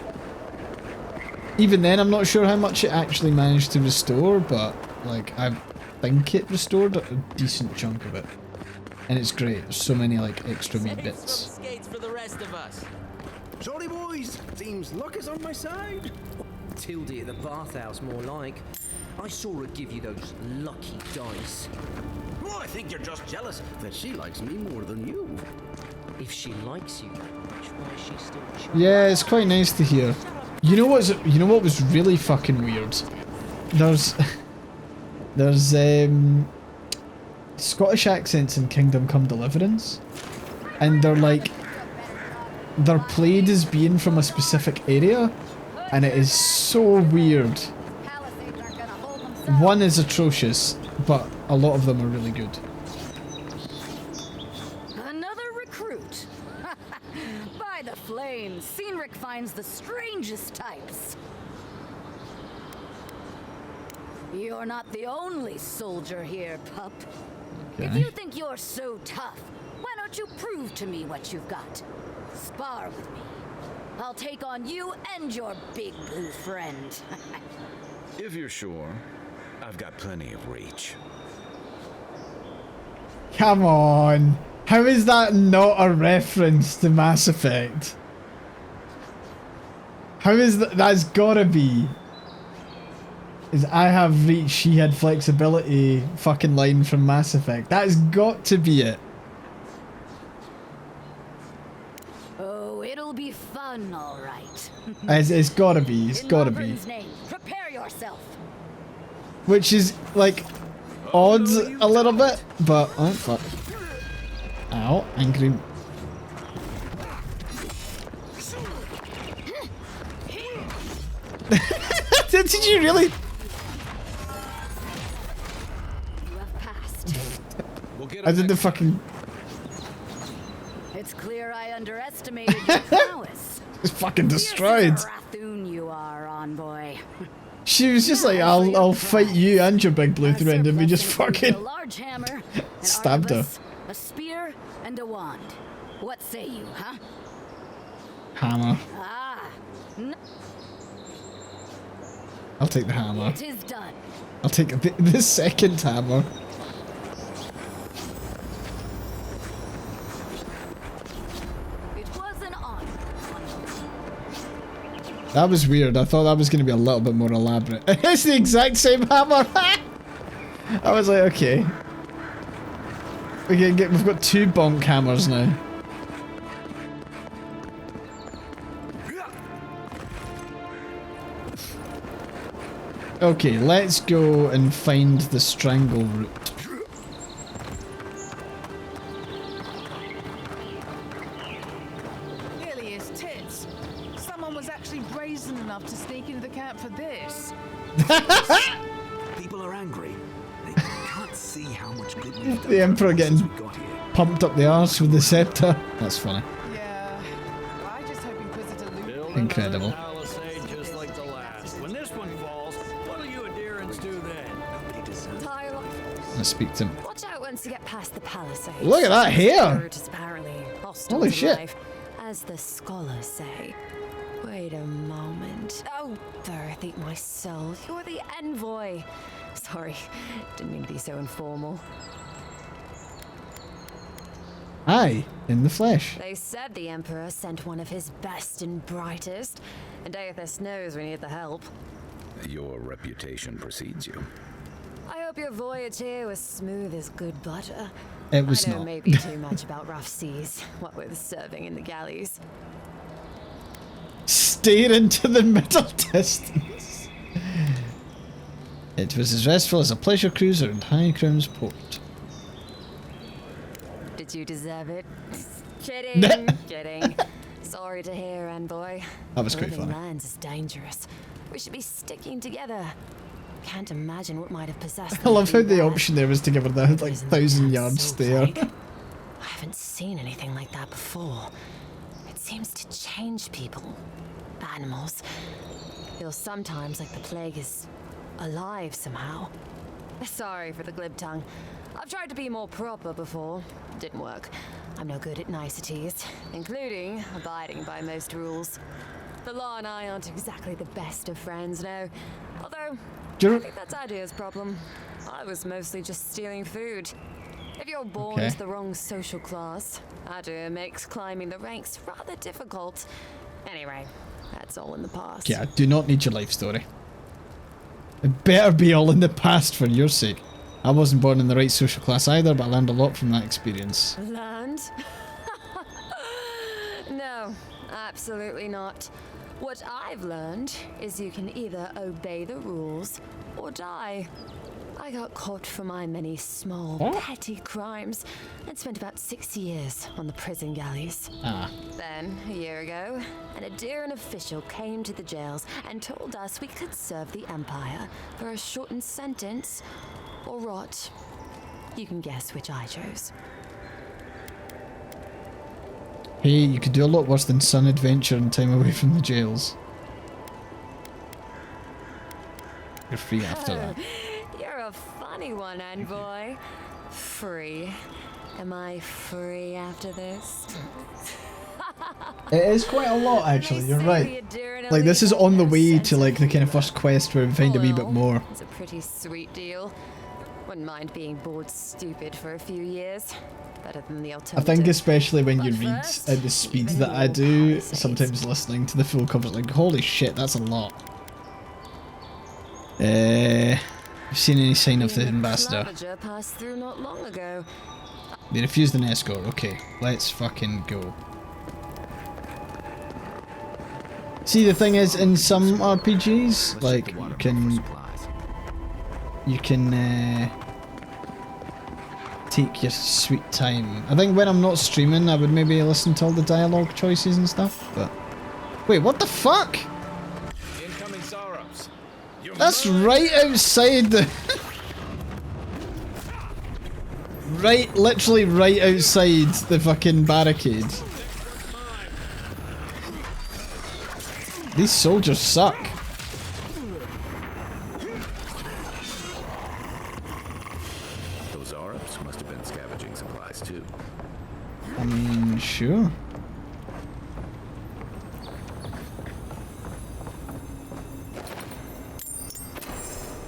Even then, I'm not sure how much it actually managed to restore, but like I think it restored a decent chunk of it, and it's great. There's so many like extra wee bits. Skates for the rest of us. Sorry, boys. Seems luck is on my side. Tildy at the bathhouse, more like. I saw her give you those lucky dice. Oh, I think you're just jealous that she likes me more than you. If she likes you that much, why is she still choosing? Yeah, it's quite nice to hear. You know what was really fucking weird? There's Scottish accents in Kingdom Come Deliverance, and they're played as being from a specific area, and it is so weird. One is atrocious, but a lot of them are really good. Another recruit. By the flames, Cynric finds the strangest types. You're not the only soldier here, pup. Okay. If you think you're so tough, why don't you prove to me what you've got? Spar with me. I'll take on you and your big blue friend. If you're sure, I've got plenty of reach. Come on! How is that not a reference to Mass Effect? How is that? That's gotta be. Is I have reach, she had flexibility fucking line from Mass Effect. That's got to be it. Oh, it'll be fun, all right. It's gotta be. It's gotta be. In name, prepare yourself. Which is like odd a little bit, but oh fuck! Ow, angry. Did you really? You have passed. I did the fucking. It's clear I underestimated your prowess. It's fucking destroyed. Rathoon you are, envoy. She was just like, I'll fight you and your big blue thread, and we just fucking A large hammer, stabbed her. A spear and a wand. What say you, huh? Hammer. Ah, no. I'll take the hammer. It is done. I'll take the second hammer. It was an honor. That was weird. I thought that was going to be a little bit more elaborate. It's the exact same hammer. I was like, okay. We've got two bonk hammers now. Okay, let's go and find the strangle route. Nearly his tits. Someone was actually brazen enough to sneak into the camp for this. People are angry. They can't see how much good we've done. The Emperor getting we got here. pumped up the arse with the scepter. That's funny. Yeah, I just hope Inquisitor Luke. Incredible. Just like the last. When this one falls, what'll you adherents do then? Tyler, Let's speak to him. Watch out once you get past the palisade. Look at that hair! Spirit is apparently hostile Holy to shit. life, as the scholars say. Wait a moment. Oh, Earth, eat my soul. You're the envoy. Sorry, didn't mean to be so informal. Aye, in the flesh. They said the Emperor sent one of his best and brightest, and Aethys knows we need the help. Your reputation precedes you. I hope your voyage here was smooth as good butter. It was I know not. maybe too much about rough seas, what with serving in the galleys. Stare into the middle distance. It was as restful as a pleasure cruiser in High Crown's port. Did you deserve it? Kidding, kidding. Sorry to hear, envoy. That was quite Living funny. lands is dangerous. We should be sticking together. Can't imagine what might have possessed I love how them. the option there was to give her the like 1,000-yard stare. I haven't seen anything like that before. It seems to change people. Animals. Feels sometimes like the plague is alive somehow. Sorry for the glib tongue. I've tried to be more proper before. Didn't work. I'm no good at niceties, including abiding by most rules. The law and I aren't exactly the best of friends, no. Although, I think that's Idea's problem. I was mostly just stealing food. If you're born into the wrong social class, Idea makes climbing the ranks rather difficult. Anyway, that's all in the past. Yeah, I do not need your life story. It better be all in the past for your sake. I wasn't born in the right social class either, but I learned a lot from that experience. Learned? No, absolutely not. What I've learned is you can either obey the rules or die. I got caught for my many small, petty crimes and spent about 6 years on the prison galleys. Then, a year ago, an Adiran official came to the jails and told us we could serve the Empire for a shortened sentence or rot. You can guess which I chose. Hey, you could do a lot worse than sun adventure and time away from the jails. You're free after that. You're a funny one, Envoy. Free. Am I free after this? It is quite a lot, actually, you're right. Like, this is on the way to, like, the kind of first quest where we find a wee bit more. It's a pretty sweet deal. Wouldn't mind being bored stupid for a few years. Better than the I alternative. think especially when you read at the speed that I do, sometimes listening to the full cover, like, holy shit, that's a lot. Have you seen any sign of the ambassador? Passed through not long ago. They refused an escort. Okay, let's fucking go. See, the thing is, in some RPGs, like, you can take your sweet time. I think when I'm not streaming, I would maybe listen to all the dialogue choices and stuff, but... Wait, what the fuck? Incoming Sauros. That's right outside the... literally right outside the fucking barricade. These soldiers suck. Those Arabs must have been scavenging supplies too. I mean, sure.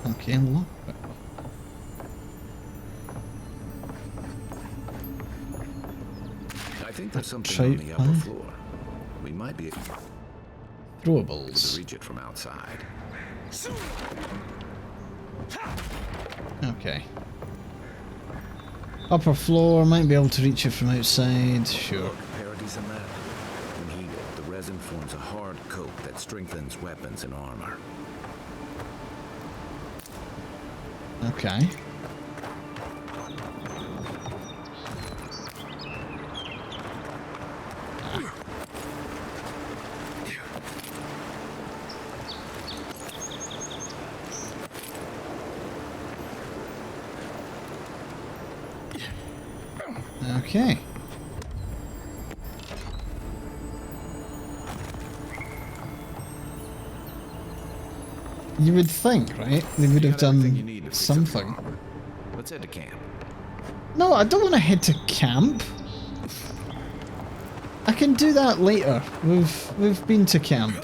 Okay, look. I think there's something on the upper floor. We might be able throwables. to reach it from outside. Okay. Upper floor, might be able to reach it from outside, sure. Paradis a map. When heated, the resin forms a hard coat that strengthens weapons and armor. Okay. Okay. You would think, right? They would have done something. Let's head to camp. No, I don't want to head to camp. I can do that later. We've been to camp.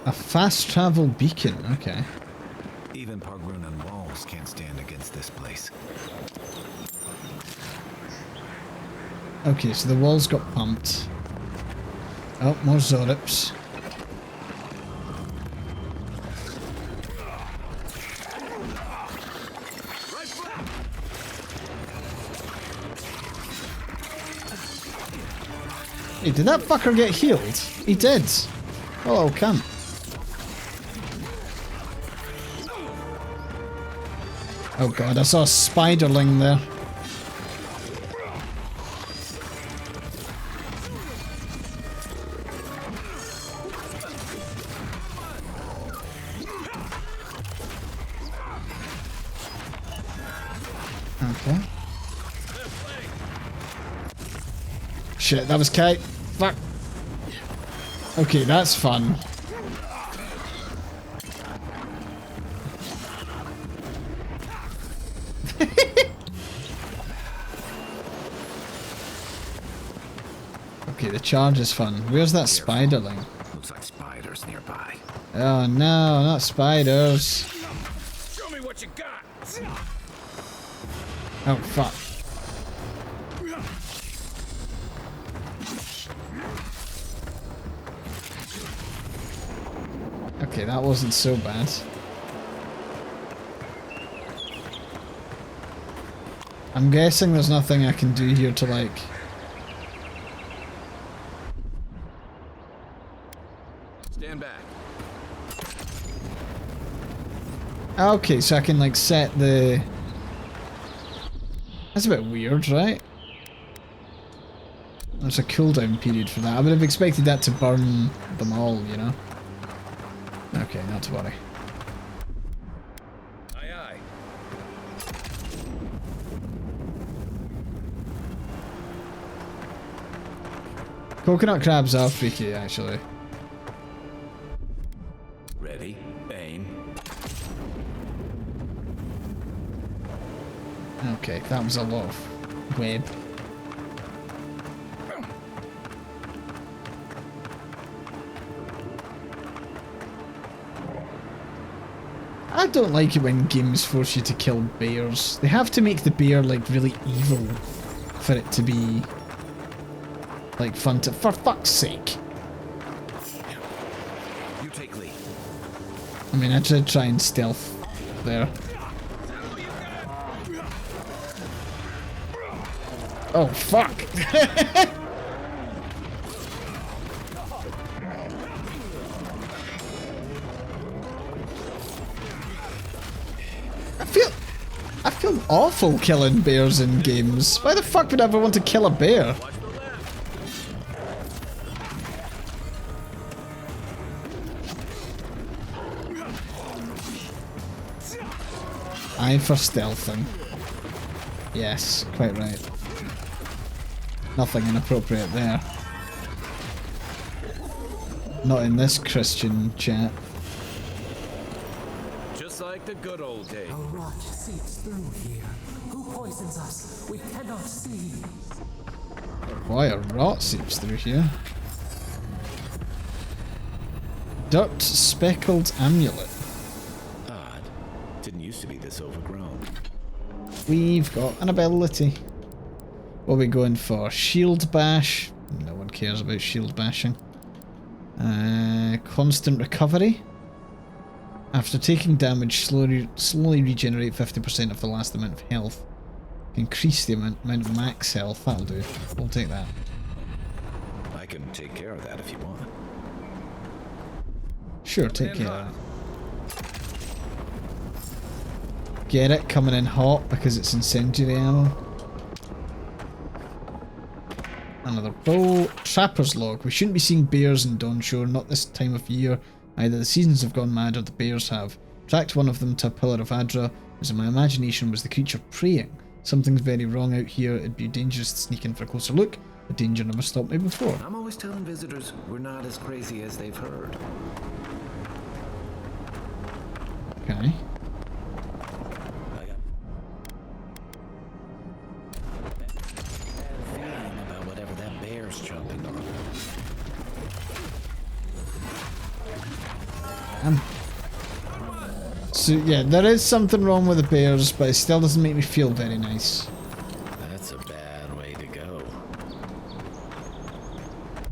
A fast travel beacon, okay. Even Pargrunan walls can't stand against this place. Okay, so the walls got pumped. Oh, more Zorips. Hey, did that fucker get healed? He did. Oh, cunt. Oh god, I saw a spiderling there. Okay. Shit, that was Kate. Fuck. Okay, that's fun. Okay, the charge is fun. Where's that spiderling? Looks like spiders nearby. Oh no, not spiders. Show me what you got. Oh fuck. Okay, that wasn't so bad. I'm guessing there's nothing I can do here to like... Stand back. Okay, so I can like set the... That's a bit weird, right? There's a cooldown period for that. I would have expected that to burn them all, you know? Okay, not to worry. Aye, aye. Coconut crabs are freaky, actually. Ready, aim. Okay, that was a lot of web. I don't like it when games force you to kill bears. They have to make the bear like really evil for it to be like fun to... For fuck's sake. You take lead. I mean, I did try and stealth there. Oh, fuck! I feel awful killing bears in games. Why the fuck would I ever want to kill a bear? Aye for stealthing. Yes, quite right. Nothing inappropriate there. Not in this Christian chat. Just like the good old days. A rot seeps through here. Who poisons us? We cannot see. Why a rot seeps through here? Dirt speckled amulet. Odd. Didn't used to be this overgrown. We've got an ability. What are we going for? Shield bash. No one cares about shield bashing. Constant recovery. After taking damage, slowly regenerate 50% of the last amount of health. Increase the amount of max health. That'll do. We'll take that. I can take care of that if you want. Sure, take care of that. Get it? Coming in hot because it's incendiary ammo. Another bow. Trapper's log. We shouldn't be seeing bears in Dawnshore, not this time of year. Either the seasons have gone mad or the bears have. Tracked one of them to a pillar of Adra, as in my imagination was the creature praying. Something's very wrong out here. It'd be dangerous to sneak in for a closer look. The danger never stopped me before. I'm always telling visitors we're not as crazy as they've heard. Okay. About whatever that bear's jumping on. So yeah, there is something wrong with the bears, but it still doesn't make me feel very nice. That's a bad way to go.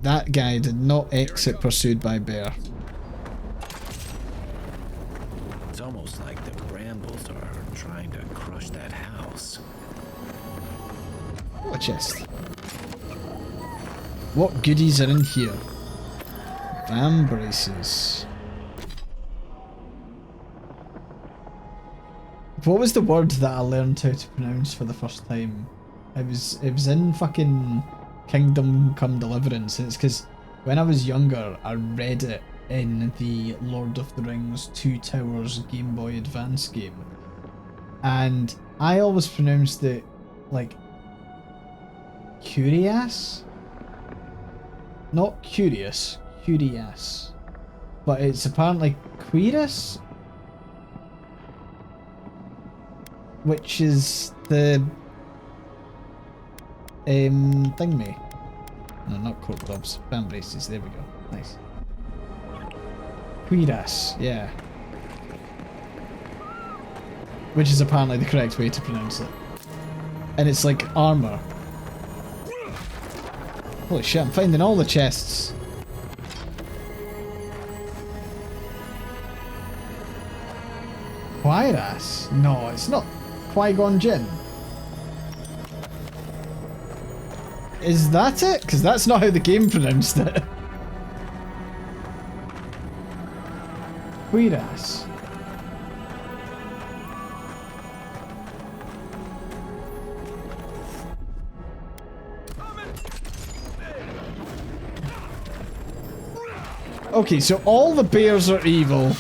That guy did not exit pursued by bear. It's almost like the brambles are trying to crush that house. What a chest. What goodies are in here? Vam braces. What was the word that I learned how to pronounce for the first time? It was in fucking Kingdom Come Deliverance, and it's because when I was younger I read it in the Lord of the Rings Two Towers Game Boy Advance game, and I always pronounced it like curious, not curious, curious, but it's apparently queerus, which is the thingy. No, not coat gloves, band braces. There we go. Nice. Queerus, yeah. Which is apparently the correct way to pronounce it. And it's like armor. Holy shit, I'm finding all the chests. Quairas? No, it's not Qui-Gon Jinn. Is that it? Because that's not how the game pronounced it. Quairas. Okay, so all the bears are evil.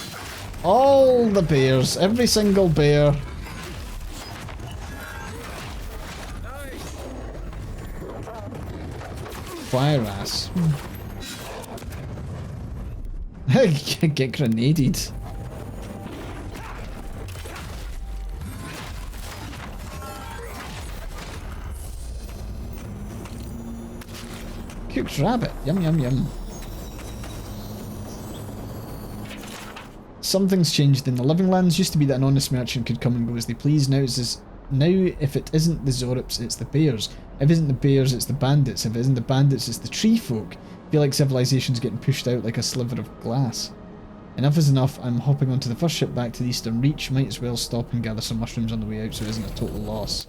All the bears. Every single bear. Fire ass. Get grenaded. Cooked rabbit. Yum yum yum. Something's changed in the Living Lands. Used to be that an honest merchant could come and go as they please. Now if it isn't the Zorips, it's the bears. If it isn't the bears, it's the bandits. If it isn't the bandits, it's the tree folk. I feel like civilization's getting pushed out like a sliver of glass. Enough is enough. I'm hopping onto the first ship back to the Eastern Reach. Might as well stop and gather some mushrooms on the way out so it isn't a total loss.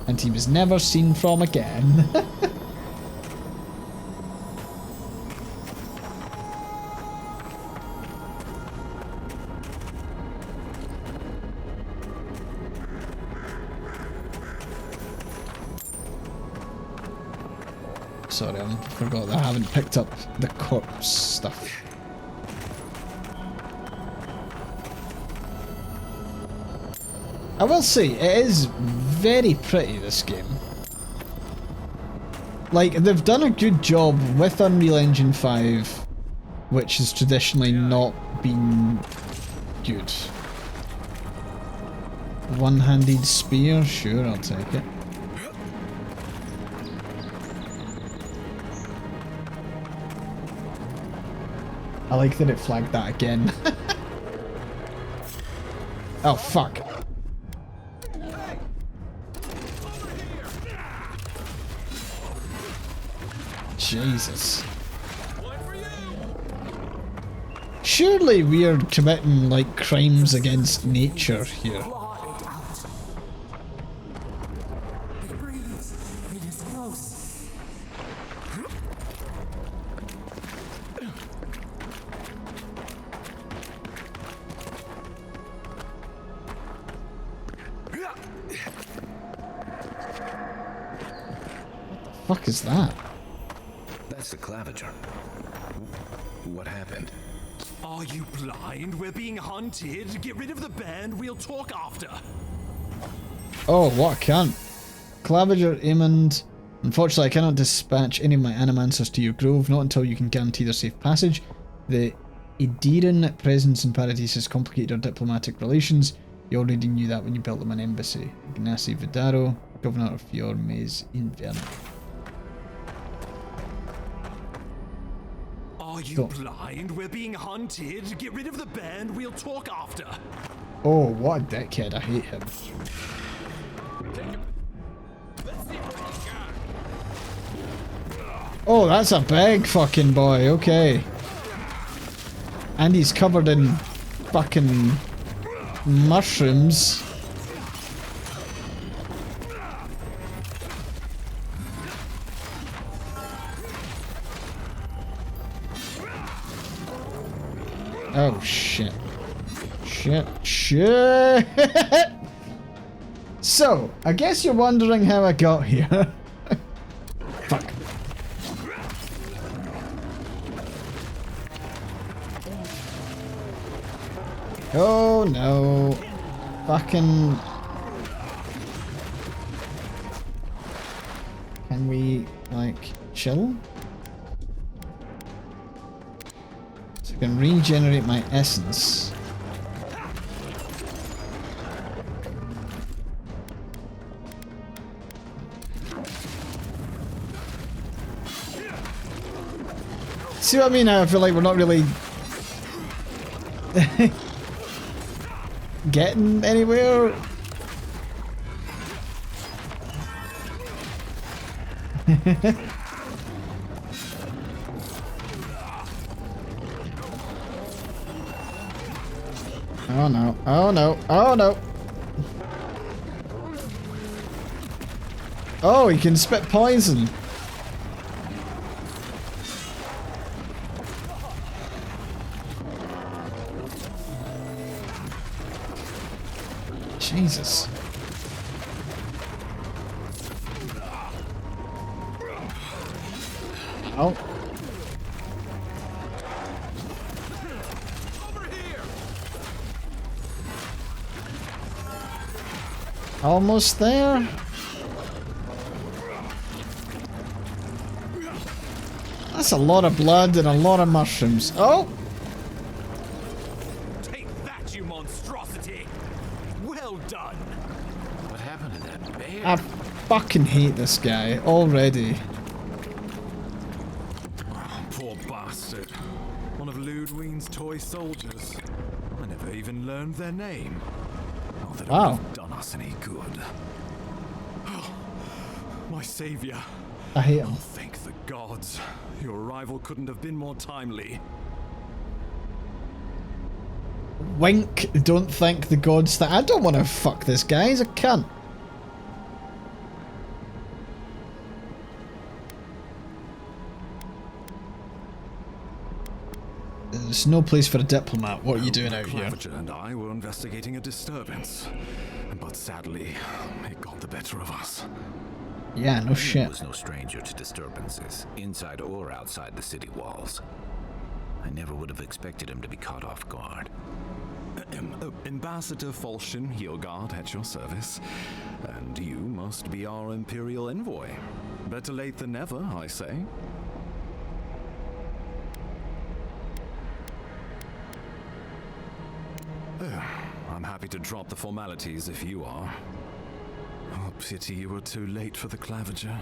And he was never seen from again. Sorry, I forgot that I haven't picked up the corpse stuff. I will say, it is very pretty, this game. Like, they've done a good job with Unreal Engine 5, which has traditionally not been good. One-handed spear? Sure, I'll take it. I like that it flagged that again. Oh, fuck. Jesus. Surely we're committing, like, crimes against nature here. What the fuck is that? That's the claviger. What happened? Are you blind? We're being hunted. Get rid of the band. We'll talk after. Oh, what a cunt. Claviger Aemond. Unfortunately, I cannot dispatch any of my animancers to your grove, not until you can guarantee their safe passage. The Ediran presence in Paradise has complicated our diplomatic relations. You already knew that when you built them an embassy. Ignacy Vidaro, Governor of Fior Maze Inverno. Are you blind? We're being hunted. Get rid of the band. We'll talk after. Oh, what a dickhead. I hate him. Oh, that's a big fucking boy. Okay. And he's covered in fucking mushrooms. Oh, shit. Shit. So, I guess you're wondering how I got here. Fuck. Oh, no. Fucking Can we, like, chill? So I can regenerate my essence. See what I mean? I feel like we're not really getting anywhere. Oh no, oh no, oh no. Oh, he can spit poison. Jesus. Oh. Almost there. That's a lot of blood and a lot of mushrooms. Oh! Take that, you monstrosity! Well done! What happened to that bear? I fucking hate this guy already. Oh, poor bastard. One of Ludwine's toy soldiers. I never even learned their name. Not that it would have done us any good. Oh, my savior. I hate him. Oh, thank the gods. Your arrival couldn't have been more timely. Wink, don't thank the gods that I don't want to fuck this guy, he's a cunt. There's no place for a diplomat. What are you doing out here? Claviger and I were investigating a disturbance, but sadly, it got the better of us. Yeah, no shit. He was no stranger to disturbances, inside or outside the city walls. I never would have expected him to be caught off guard. Ambassador Falchion Heelguard at your service, and you must be our Imperial envoy. Better late than never, I say. I'm happy to drop the formalities if you are. Oh, pity you were too late for the Claviger.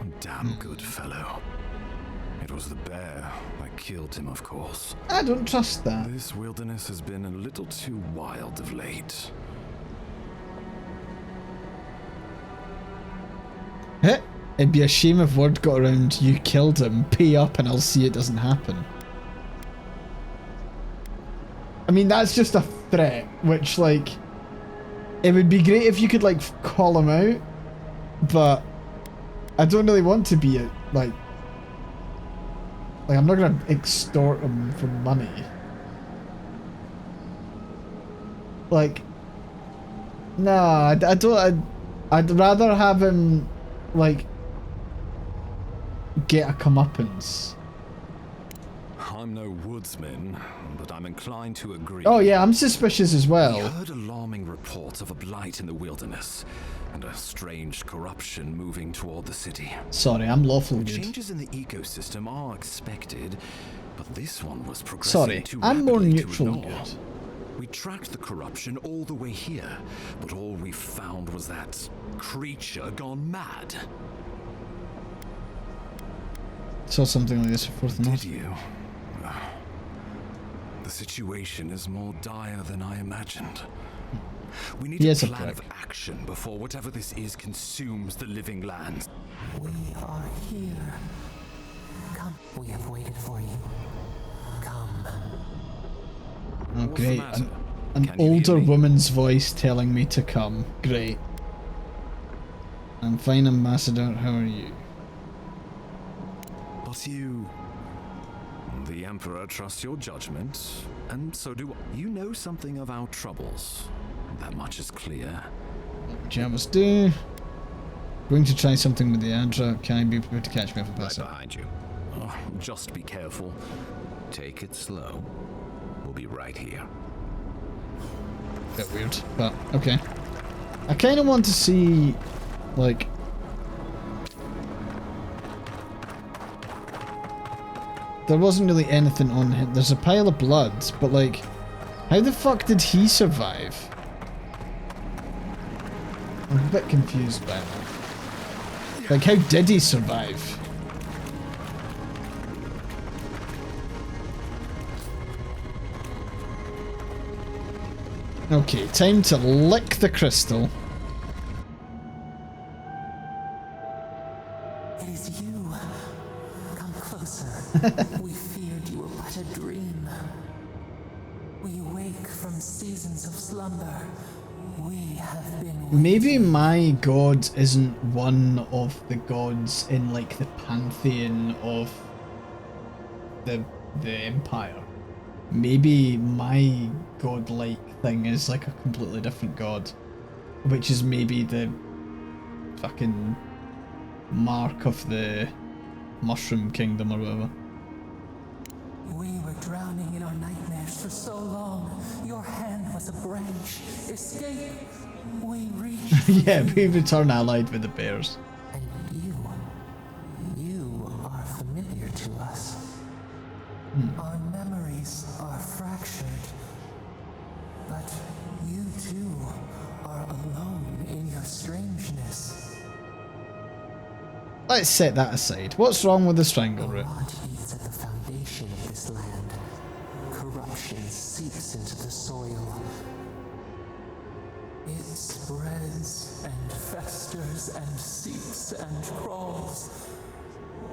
A damn good fellow. It was the bear that killed him, of course. I don't trust that. This wilderness has been a little too wild of late. It'd be a shame if word got around you killed him. Pay up and I'll see it doesn't happen. I mean, that's just a threat, which, like, it would be great if you could, like, call him out, but I don't really want to be a, like, I'm not gonna extort him for money. Like, no, I don't, I'd rather have him, like, get a comeuppance. I'm no woodsman, but I'm inclined to agree. Oh yeah, I'm suspicious as well. We heard alarming reports of a blight in the wilderness, and a strange corruption moving toward the city. Sorry, I'm lawful good. Changes in the ecosystem are expected, but this one was progressing Sorry, too I'm more rapidly neutral to ignore. good. We tracked the corruption all the way here, but all we found was that creature gone mad. Saw something like this before the Did you? The situation is more dire than I imagined. We need a plan of action before whatever this is consumes the living land. We are here. Come, we have waited for you. Come. Oh, great. An older woman's voice telling me to come. Great. I'm fine, Ambassador. How are you? But you... The Emperor trusts your judgment, and so do I. You know something of our troubles. That much is clear. Pajamas do. Going to try something with the Adra. Can I be prepared to catch me if I pass right behind you. Oh, just be careful. Take it slow. We'll be right here. Bit weird, but okay. I kind of want to see, like, there wasn't really anything on him. There's a pile of blood, but like, how the fuck did he survive? I'm a bit confused by that. Like, how did he survive? Okay, time to lick the crystal. It is you. Come closer. We feared you were but a dream. We wake from seasons of slumber. We have been Maybe my god isn't one of the gods in like the pantheon of the Empire. Maybe my godlike thing is like a completely different god, which is maybe the fucking mark of the Mushroom Kingdom or whatever. We were drowning in our nightmares for so long. Your hand was a branch. Escape. We reached. Yeah, we return allied with the bears. And you are familiar to us. Our memories are fractured. But you too are alone in your strangeness. Let's set that aside. What's wrong with the strangle root? Rot eats at the foundation of this land. Corruption seeps into the soil. It spreads and festers and seeps and crawls.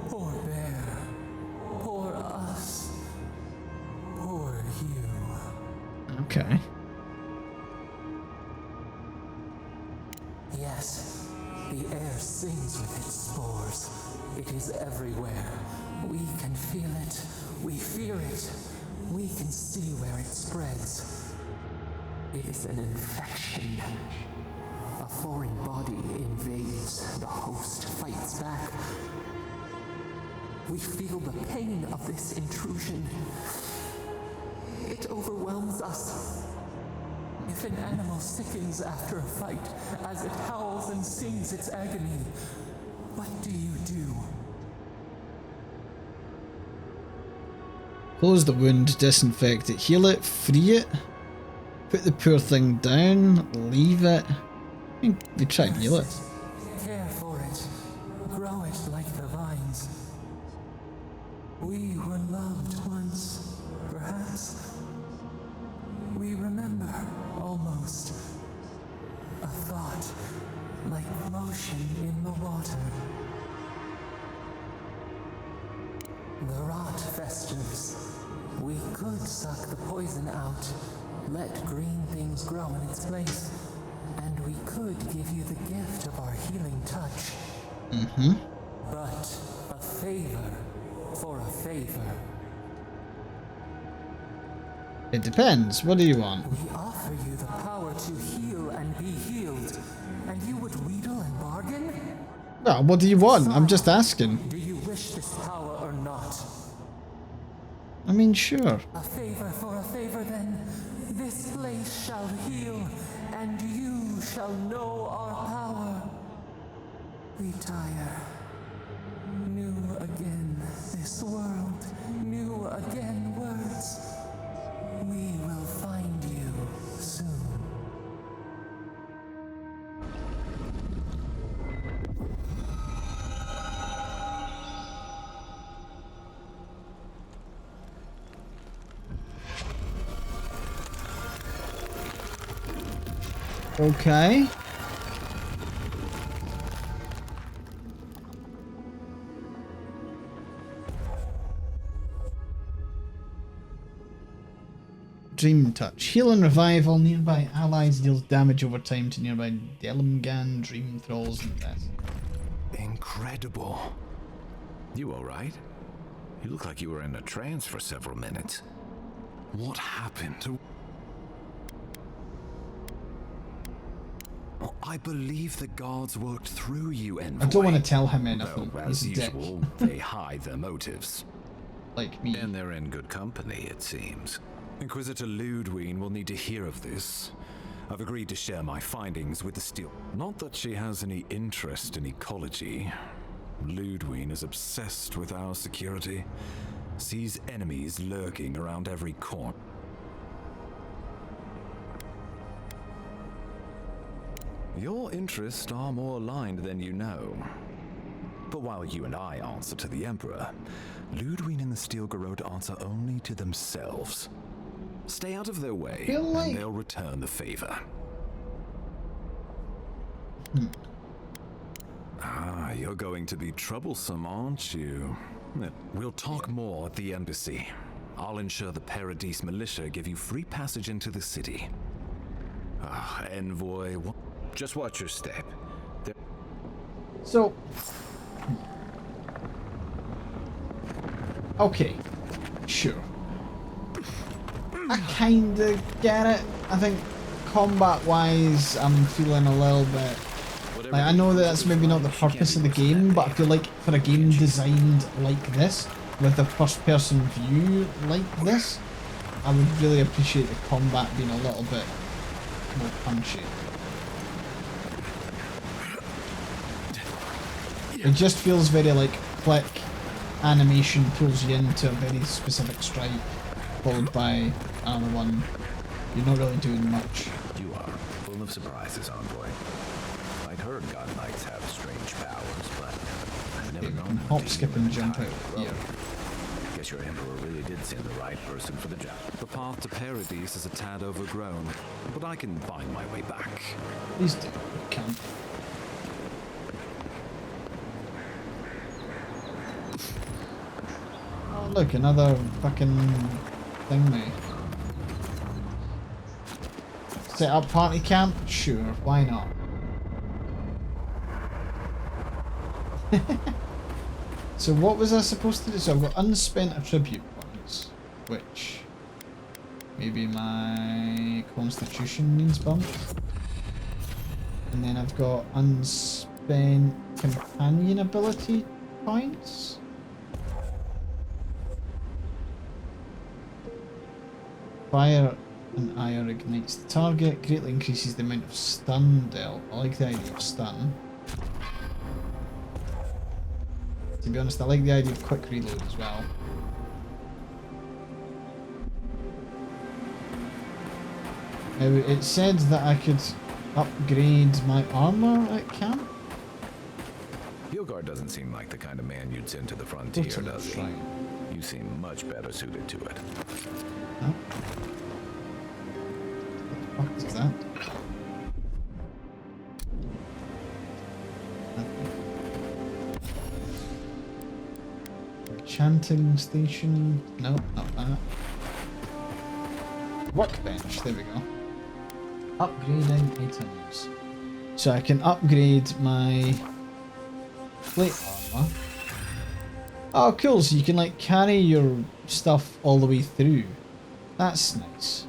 Poor bear. Poor us. Poor you. Okay. Yes, the air sings with its spores. It is everywhere. We can feel it. We fear it. We can see where it spreads. It is an infection. A foreign body invades. The host fights back. We feel the pain of this intrusion. It overwhelms us. If an animal sickens after a fight, as it howls and sings its agony, what do you do? Close the wound, disinfect it, heal it, free it, put the poor thing down, leave it. I mean, we try and heal it. Care for it. Grow it like the vines. We were loved once, perhaps. We remember, almost. A thought, like motion in the water. The rot festers. We could suck the poison out, let green things grow in its place, and we could give you the gift of our healing touch. Mm-hmm. But a favor for a favor. It depends. What do you want? We offer you the power to heal and be healed, and you would wheedle and bargain? Well, what do you want? I'm just asking. Do you wish this power or not? I mean, sure. A favor for a favor then. This place shall heal, and you shall know our power. Retire. New again this world, new again words. We will find you soon. Okay. Dream Touch. Heal and revive all nearby allies, deals damage over time to nearby Delimgan, Dream Thralls, and death. Incredible. You alright? You look like you were in a trance for several minutes. What happened to... I believe the guards worked through you, Envoy. I don't want to tell him anything. Though, He's as a dick. usual, they hide their motives. Like me. And they're in good company, it seems. Inquisitor Ludwine will need to hear of this. I've agreed to share my findings with the Steel. Not that she has any interest in ecology. Ludwine is obsessed with our security. sees enemies lurking around every corner. Your interests are more aligned than you know. But while you and I answer to the Emperor, Ludwig and the Steel Garrote answer only to themselves. Stay out of their way, and they'll return the favor. Ah, you're going to be troublesome, aren't you? We'll talk more at the embassy. I'll ensure the Paradise militia give you free passage into the city. Ah, envoy... Just watch your step. So... Okay. Sure. I kinda get it. I think combat-wise, I'm feeling a little bit... Like, I know that that's maybe not the purpose of the game, but I feel like for a game designed like this, with a first-person view like this, I would really appreciate the combat being a little bit more punchy. It just feels very like click, animation pulls you into a very specific strike, followed by another one. You're not really doing much. You are full of surprises, envoy. I'd heard God Knights have strange powers, but I've never known them. Hop, skip, and jump out here. Guess your Emperor really did send the right person for the job. The path to Paradise is a tad overgrown, but I can find my way back. Please do. You can. Oh look, another fucking thingy. Set up party camp? Sure, why not? So what was I supposed to do? So I've got unspent attribute points, which maybe my constitution needs bumped. And then I've got unspent companion ability points. Fire and ire ignites the target, greatly increases the amount of stun dealt. I like the idea of stun. To be honest, I like the idea of quick reload as well. Now, it said that I could upgrade my armor at camp. Hilgard doesn't seem like the kind of man you'd send to the frontier, does he? Right. You seem much better suited to it. Huh? What the fuck is that? Enchanting station. No, not that. Workbench. There we go. Upgrading items. So I can upgrade my plate armor. Oh, cool. So you can like carry your stuff all the way through. That's nice.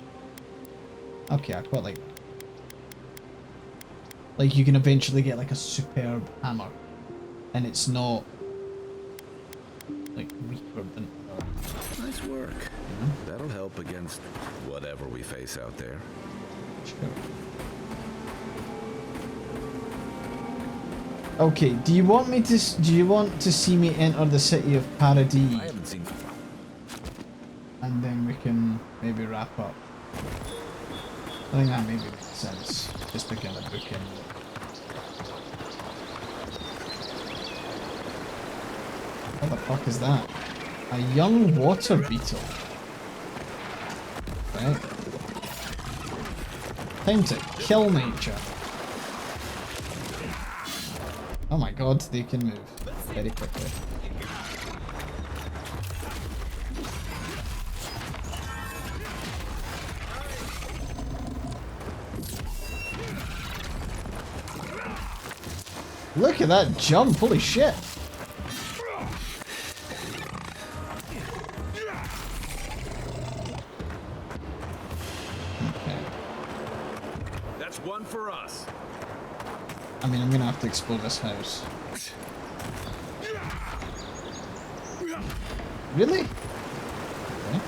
Okay, I quite like that. Like you can eventually get like a superb hammer, and it's not like weaker than. Nice work. That'll help against whatever we face out there. Sure. Okay, do you want to see me enter the city of Paradise? I haven't seen. And then we can maybe wrap up. I think that maybe makes sense. Just begin a book in. What the fuck is that? A young water beetle. Right. Time to kill nature. Oh my god, they can move very quickly. Look at that jump, holy shit! Okay. That's one for us. I mean, I'm gonna have to explore this house. Really? Okay.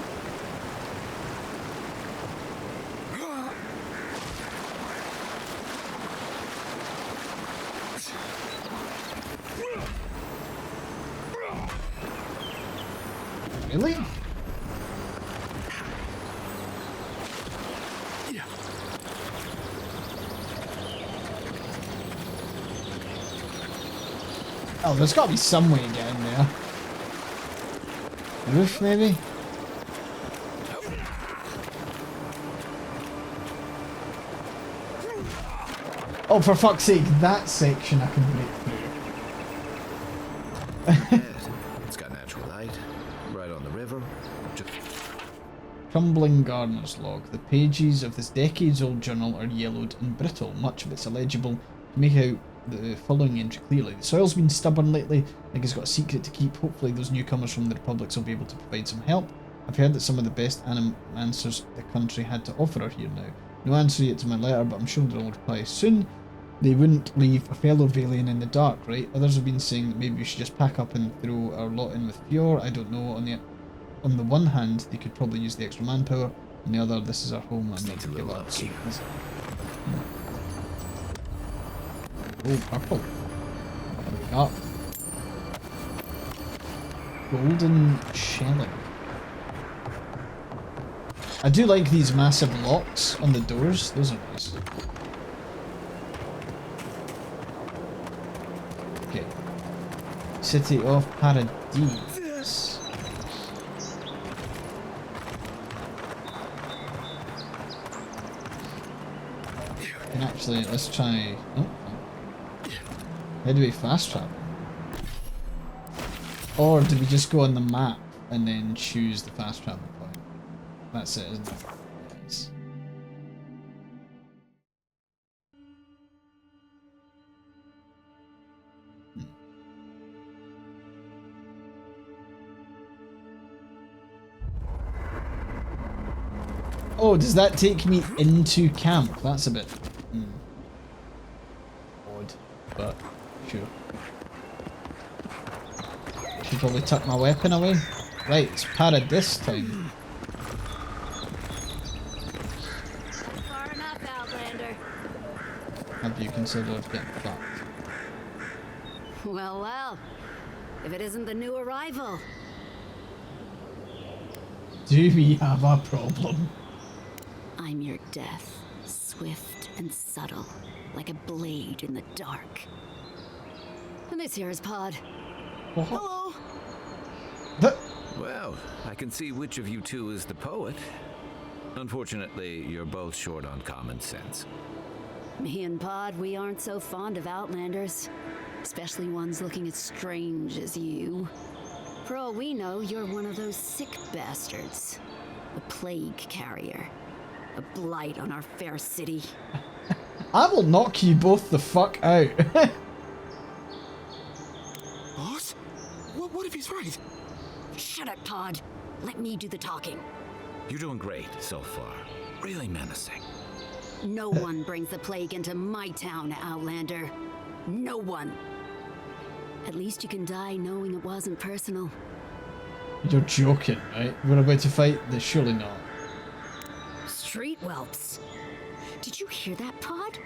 Really? Oh, there's got to be some way to get in there. Roof, maybe? Oh, for fuck's sake, that section I can break through. It's got natural light, right on the river. Just... Crumbling gardener's log. The pages of this decades-old journal are yellowed and brittle. Much of it's illegible. To make out the following entry clearly. The soil's been stubborn lately. I think it's got a secret to keep. Hopefully those newcomers from the Republics will be able to provide some help. I've heard that some of the best answers the country had to offer are here now. No answer yet to my letter, but I'm sure they'll reply soon. They wouldn't leave a fellow Valian in the dark, right? Others have been saying that maybe we should just pack up and throw our lot in with Fior. I don't know. On the one hand, they could probably use the extra manpower. On the other, this is our home. I'm not to give up. Oh, purple. What do we got? Golden shelling. I do like these massive locks on the doors. Those are nice. Okay. City of Paradise. And actually, let's try... Oh. How do we fast travel? Or do we just go on the map and then choose the fast travel point? That's it, isn't it? Yes. Oh, does that take me into camp? That's a bit odd, but sure. Should probably tuck my weapon away. Right, it's Paradise time. Far enough, Outlander. Have you considered getting fucked? Well, well. If it isn't the new arrival. Do we have a problem? I'm your death, swift and subtle, like a blade in the dark. And this here is Pod. Hello! Well, I can see which of you two is the poet. Unfortunately, you're both short on common sense. Me and Pod, we aren't so fond of Outlanders. Especially ones looking as strange as you. For all we know, you're one of those sick bastards. A plague carrier. A blight on our fair city. I will knock you both the fuck out. Boss? What if he's right? Shut up, Pod. Let me do the talking. You're doing great so far. Really menacing. No one brings the plague into my town, Outlander. No one. At least you can die knowing it wasn't personal. You're joking, right? We're about to fight this, surely not. Street whelps. Did you hear that, Pod?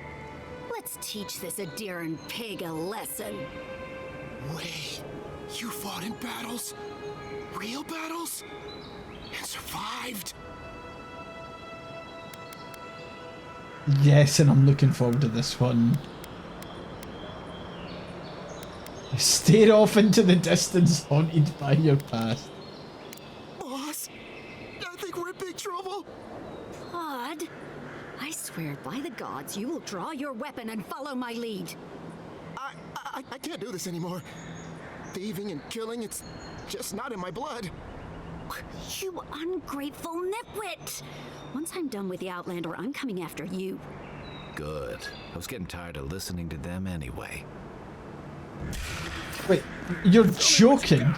Let's teach this Adiran pig a lesson. Wait, you fought in battles? Real battles? And survived? Yes, and I'm looking forward to this one. Stare off into the distance, haunted by your past. Boss, I think we're in big trouble. Pod, I swear by the gods you will draw your weapon and follow my lead. I can't do this anymore. Thieving and killing, it's just not in my blood. You ungrateful nitwit! Once I'm done with the Outlander, I'm coming after you. Good. I was getting tired of listening to them anyway. Wait, you're joking?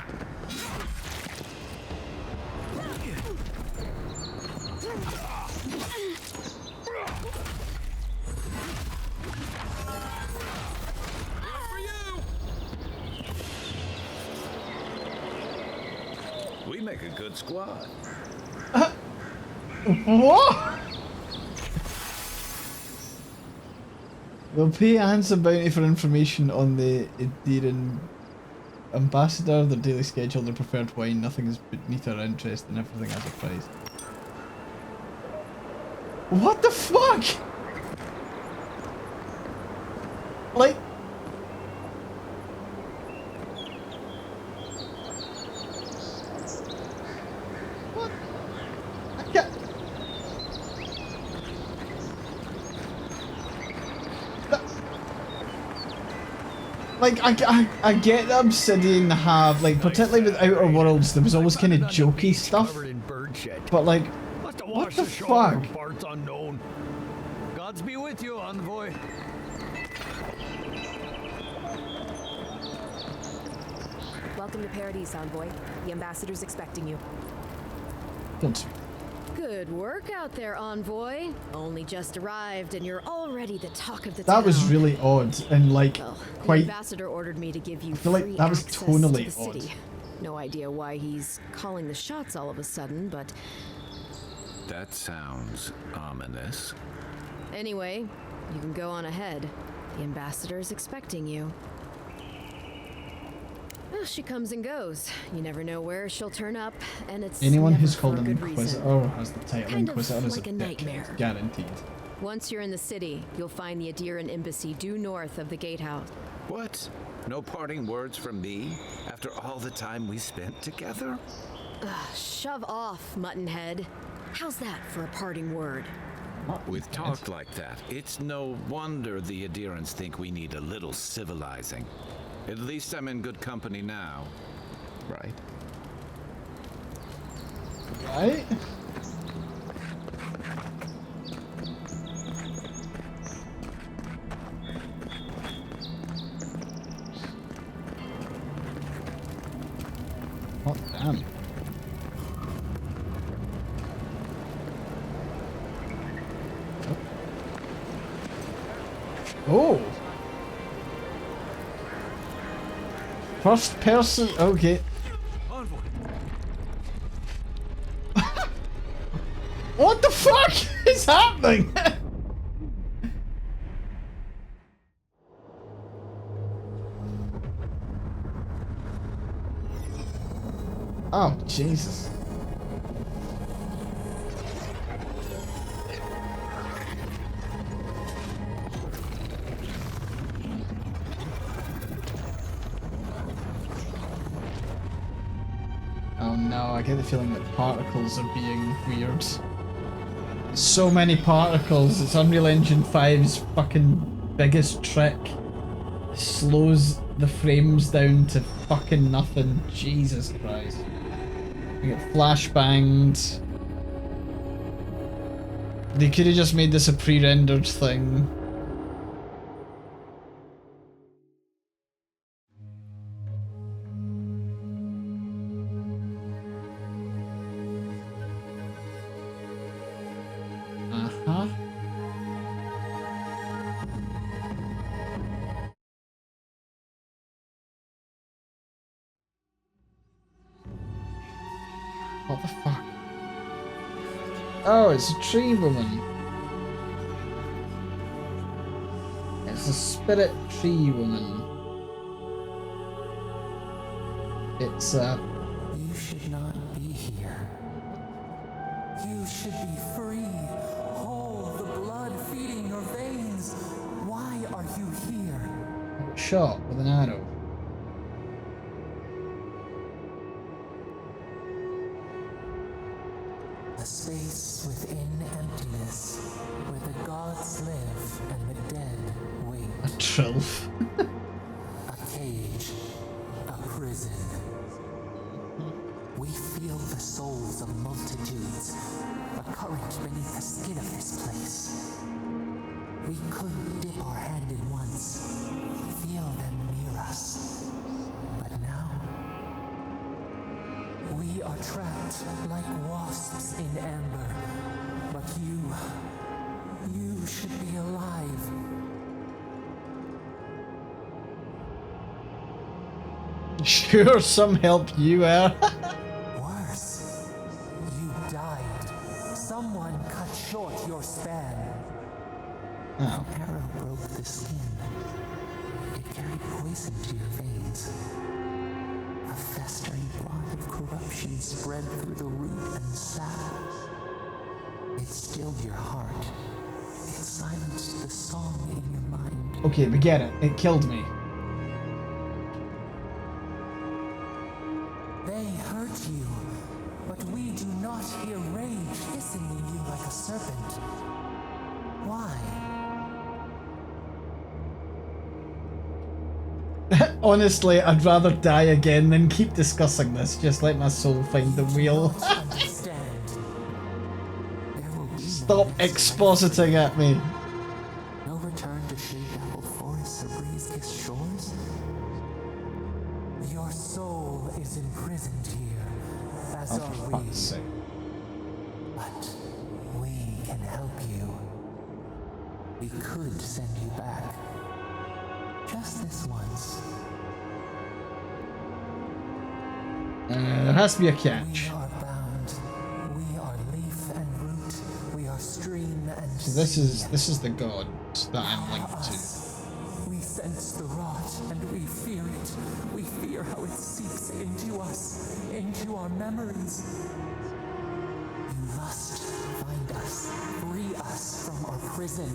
We make a good squad. What? We'll pay a handsome bounty for information on the Adiran ambassador, their daily schedule, their preferred wine, nothing is beneath our interest and everything has a price. What the fuck? Like... What? I can't... Like, I get the Obsidian have, like, particularly with Outer Worlds, there was always kind of jokey stuff. But, like, what the fuck? Parts unknown. Gods be with you, envoy. Welcome to Paradise, envoy. The ambassador's expecting you. Don't. Good work out there, envoy. Only just arrived and you're already the talk of the That town. was really odd and like The quite. ambassador ordered me to give you I feel like free that was access tonally to the odd. city. No idea why he's calling the shots all of a sudden, but That sounds ominous. anyway, you can go on ahead. The ambassador's expecting you. Well, she comes and goes. You never know where she'll turn up, and it's Anyone never who's for called a an good Inquisitor reason. has the title Kind of Inquisitor as like a a dickhead, nightmare. guaranteed. Once you're in the city, you'll find the Adiran embassy due north of the gatehouse. What? No parting words from me after all the time we spent together? Ugh, shove off, Muttonhead. How's that for a parting word? With talk like that, it's no wonder the Adirans think we need a little civilizing. At least I'm in good company now, right? Right? Oh, damn. Oh! First person, okay. What the fuck is happening? Oh, Jesus. Oh no, I get the feeling that particles are being weird. So many particles, it's Unreal Engine 5's fucking biggest trick. Slows the frames down to fucking nothing. Jesus Christ. We get flashbanged. They could have just made this a pre-rendered thing. Uh-huh. What the fuck? Oh, it's a tree woman. It's a spirit tree woman. It's You should not be here. You should be free, whole, the blood feeding your veins. Why are you here? shot with an arrow. A space within emptiness, where the gods live and the dead wait. A trilth. A cage, a prison. We feel the souls of multitudes, a current beneath the skin of this place. We could dip our hand in once, feel them near us. But now, we are trapped like wasps in amber. But you should be alive. Sure, some help you are. Worse, you died. Someone cut short your span. Oh. An arrow broke the skin. It carried poison to your veins. A festering blot of corruption spread through the root and sap. It stilled your heart. It silenced the song in your mind. Okay, we get it. It killed me. They hurt you, but we do not hear rage hissing in you like a serpent. Why? Honestly, I'd rather die again than keep discussing this. Just let my soul find the wheel. Stop expositing at me. No return to shade apple forests or breeze-kissed shores? Your soul is imprisoned here, as are we. But we can help you. We could send you back. Just this once. There has to be a catch. We are bound. We are leaf and root. We are stream and So this is the god that I'm linked to. We sense the rot and we fear it. We fear how it seeps into us, into our memories. You must find us, free us from our prison.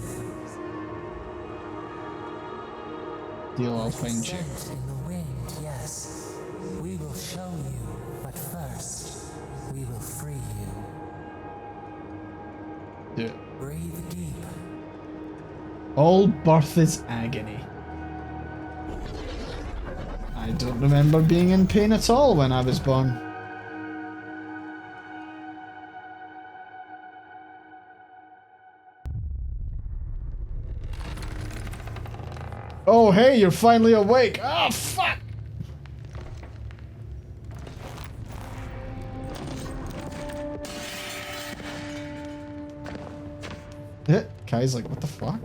Deal, I'll find you. Scent in the wind, yes. We will show you, but first, we will free you. Do it. Breathe deep. All birth is agony. I don't remember being in pain at all when I was born. Oh hey, you're finally awake! Oh fuck! Kai's like, what the fuck?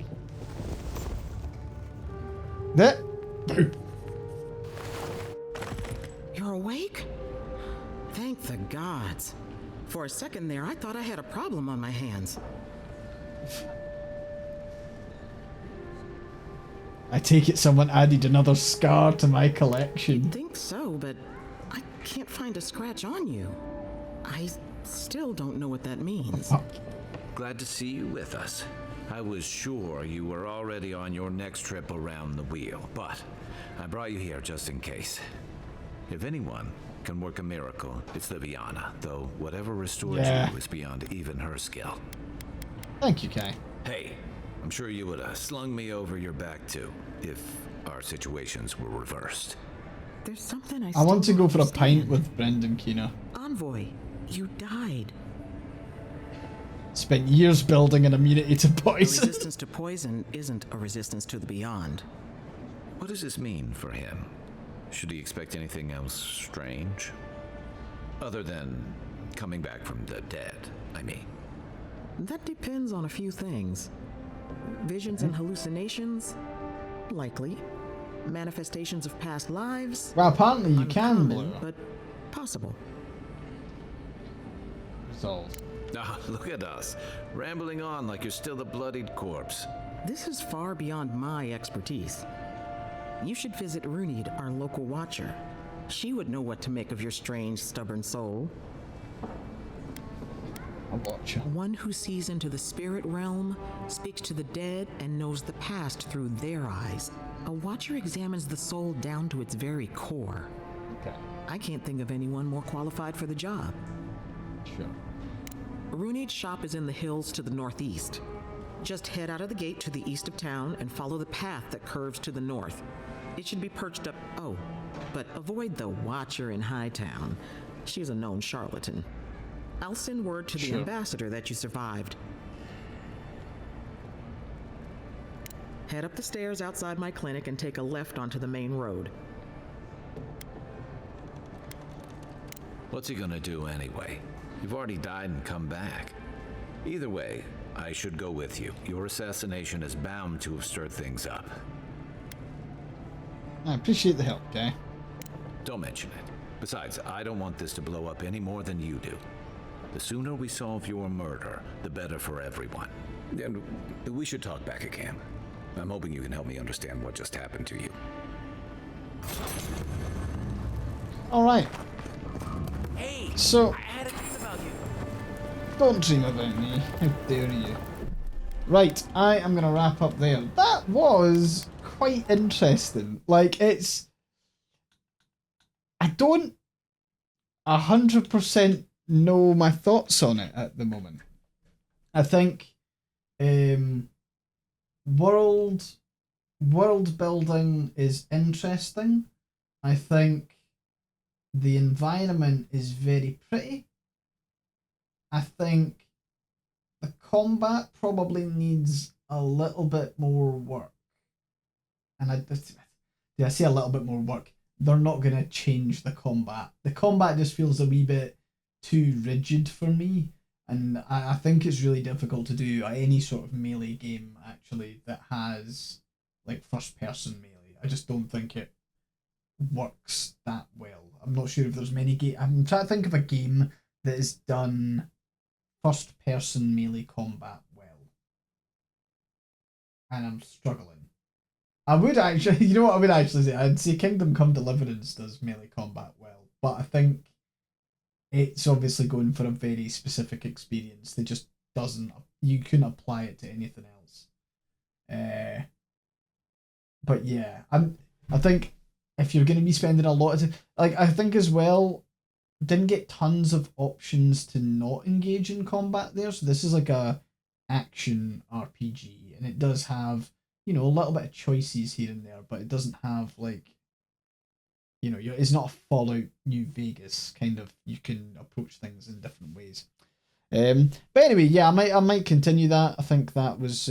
You're awake? Thank the gods. For a second there, I thought I had a problem on my hands. I take it someone added another scar to my collection. I think so, but I can't find a scratch on you. I still don't know what that means. Glad to see you with us. I was sure you were already on your next trip around the wheel, but I brought you here just in case. If anyone can work a miracle, it's Liviana, though whatever restores you is beyond even her skill. Thank you, Kai. Hey, I'm sure you would have slung me over your back too, if our situations were reversed. There's something I want to go for a pint with Brendan Keener. Envoy, you died. Spent years building an immunity to A poison. resistance to poison isn't a resistance to the beyond. What does this mean for him? Should he expect anything else strange? Other than coming back from the dead, I mean. That depends on a few things. Visions and hallucinations? Likely. Manifestations of past lives? Well, apparently you can, Blue. But possible. Resolved. Ah, look at us, rambling on like you're still a bloodied corpse. This is far beyond my expertise. You should visit Runid, our local watcher. She would know what to make of your strange, stubborn soul. A watcher. One who sees into the spirit realm, speaks to the dead, and knows the past through their eyes. A watcher examines the soul down to its very core. Okay. I can't think of anyone more qualified for the job. Sure. Runid's shop is in the hills to the northeast. Just head out of the gate to the east of town and follow the path that curves to the north. It should be perched up. Oh, but avoid the Watcher in Hightown. She's a known charlatan. I'll send word to the ambassador that you survived. Head up the stairs outside my clinic and take a left onto the main road. What's he gonna do anyway? You've already died and come back. Either way, I should go with you. Your assassination is bound to have stirred things up. I appreciate the help, Kai. Don't mention it. Besides, I don't want this to blow up any more than you do. The sooner we solve your murder, the better for everyone. And we should talk back again. I'm hoping you can help me understand what just happened to you. Alright. Hey, So, I had a dream about you. don't dream about me. How dare you. Right, I am going to wrap up there. That was quite interesting. Like, it's... I don't 100% know my thoughts on it at the moment. I think world building is interesting. I think the environment is very pretty. I think the combat probably needs a little bit more work. And I say a little bit more work. They're not going to change the combat. The combat just feels a wee bit too rigid for me. And I think it's really difficult to do any sort of melee game, actually, that has, like, first-person melee. I just don't think it works that well. I'm not sure if there's many games... I'm trying to think of a game that has done first-person melee combat well. And I'm struggling. I would actually, you know what I would actually say? I'd say Kingdom Come Deliverance does melee combat well, but I think it's obviously going for a very specific experience that just doesn't, you couldn't apply it to anything else. But yeah, I think if you're going to be spending a lot of, like, I think as well, didn't get tons of options to not engage in combat there, so this is like a action RPG, and it does have, you know, a little bit of choices here and there, but it doesn't have, like, you know, it's not a Fallout New Vegas kind of, you can approach things in different ways. But anyway, yeah, I might continue that. I think that was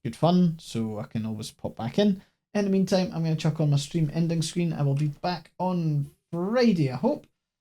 good fun, so I can always pop back in. In the meantime, I'm going to chuck on my stream ending screen. I will be back on Friday, I hope.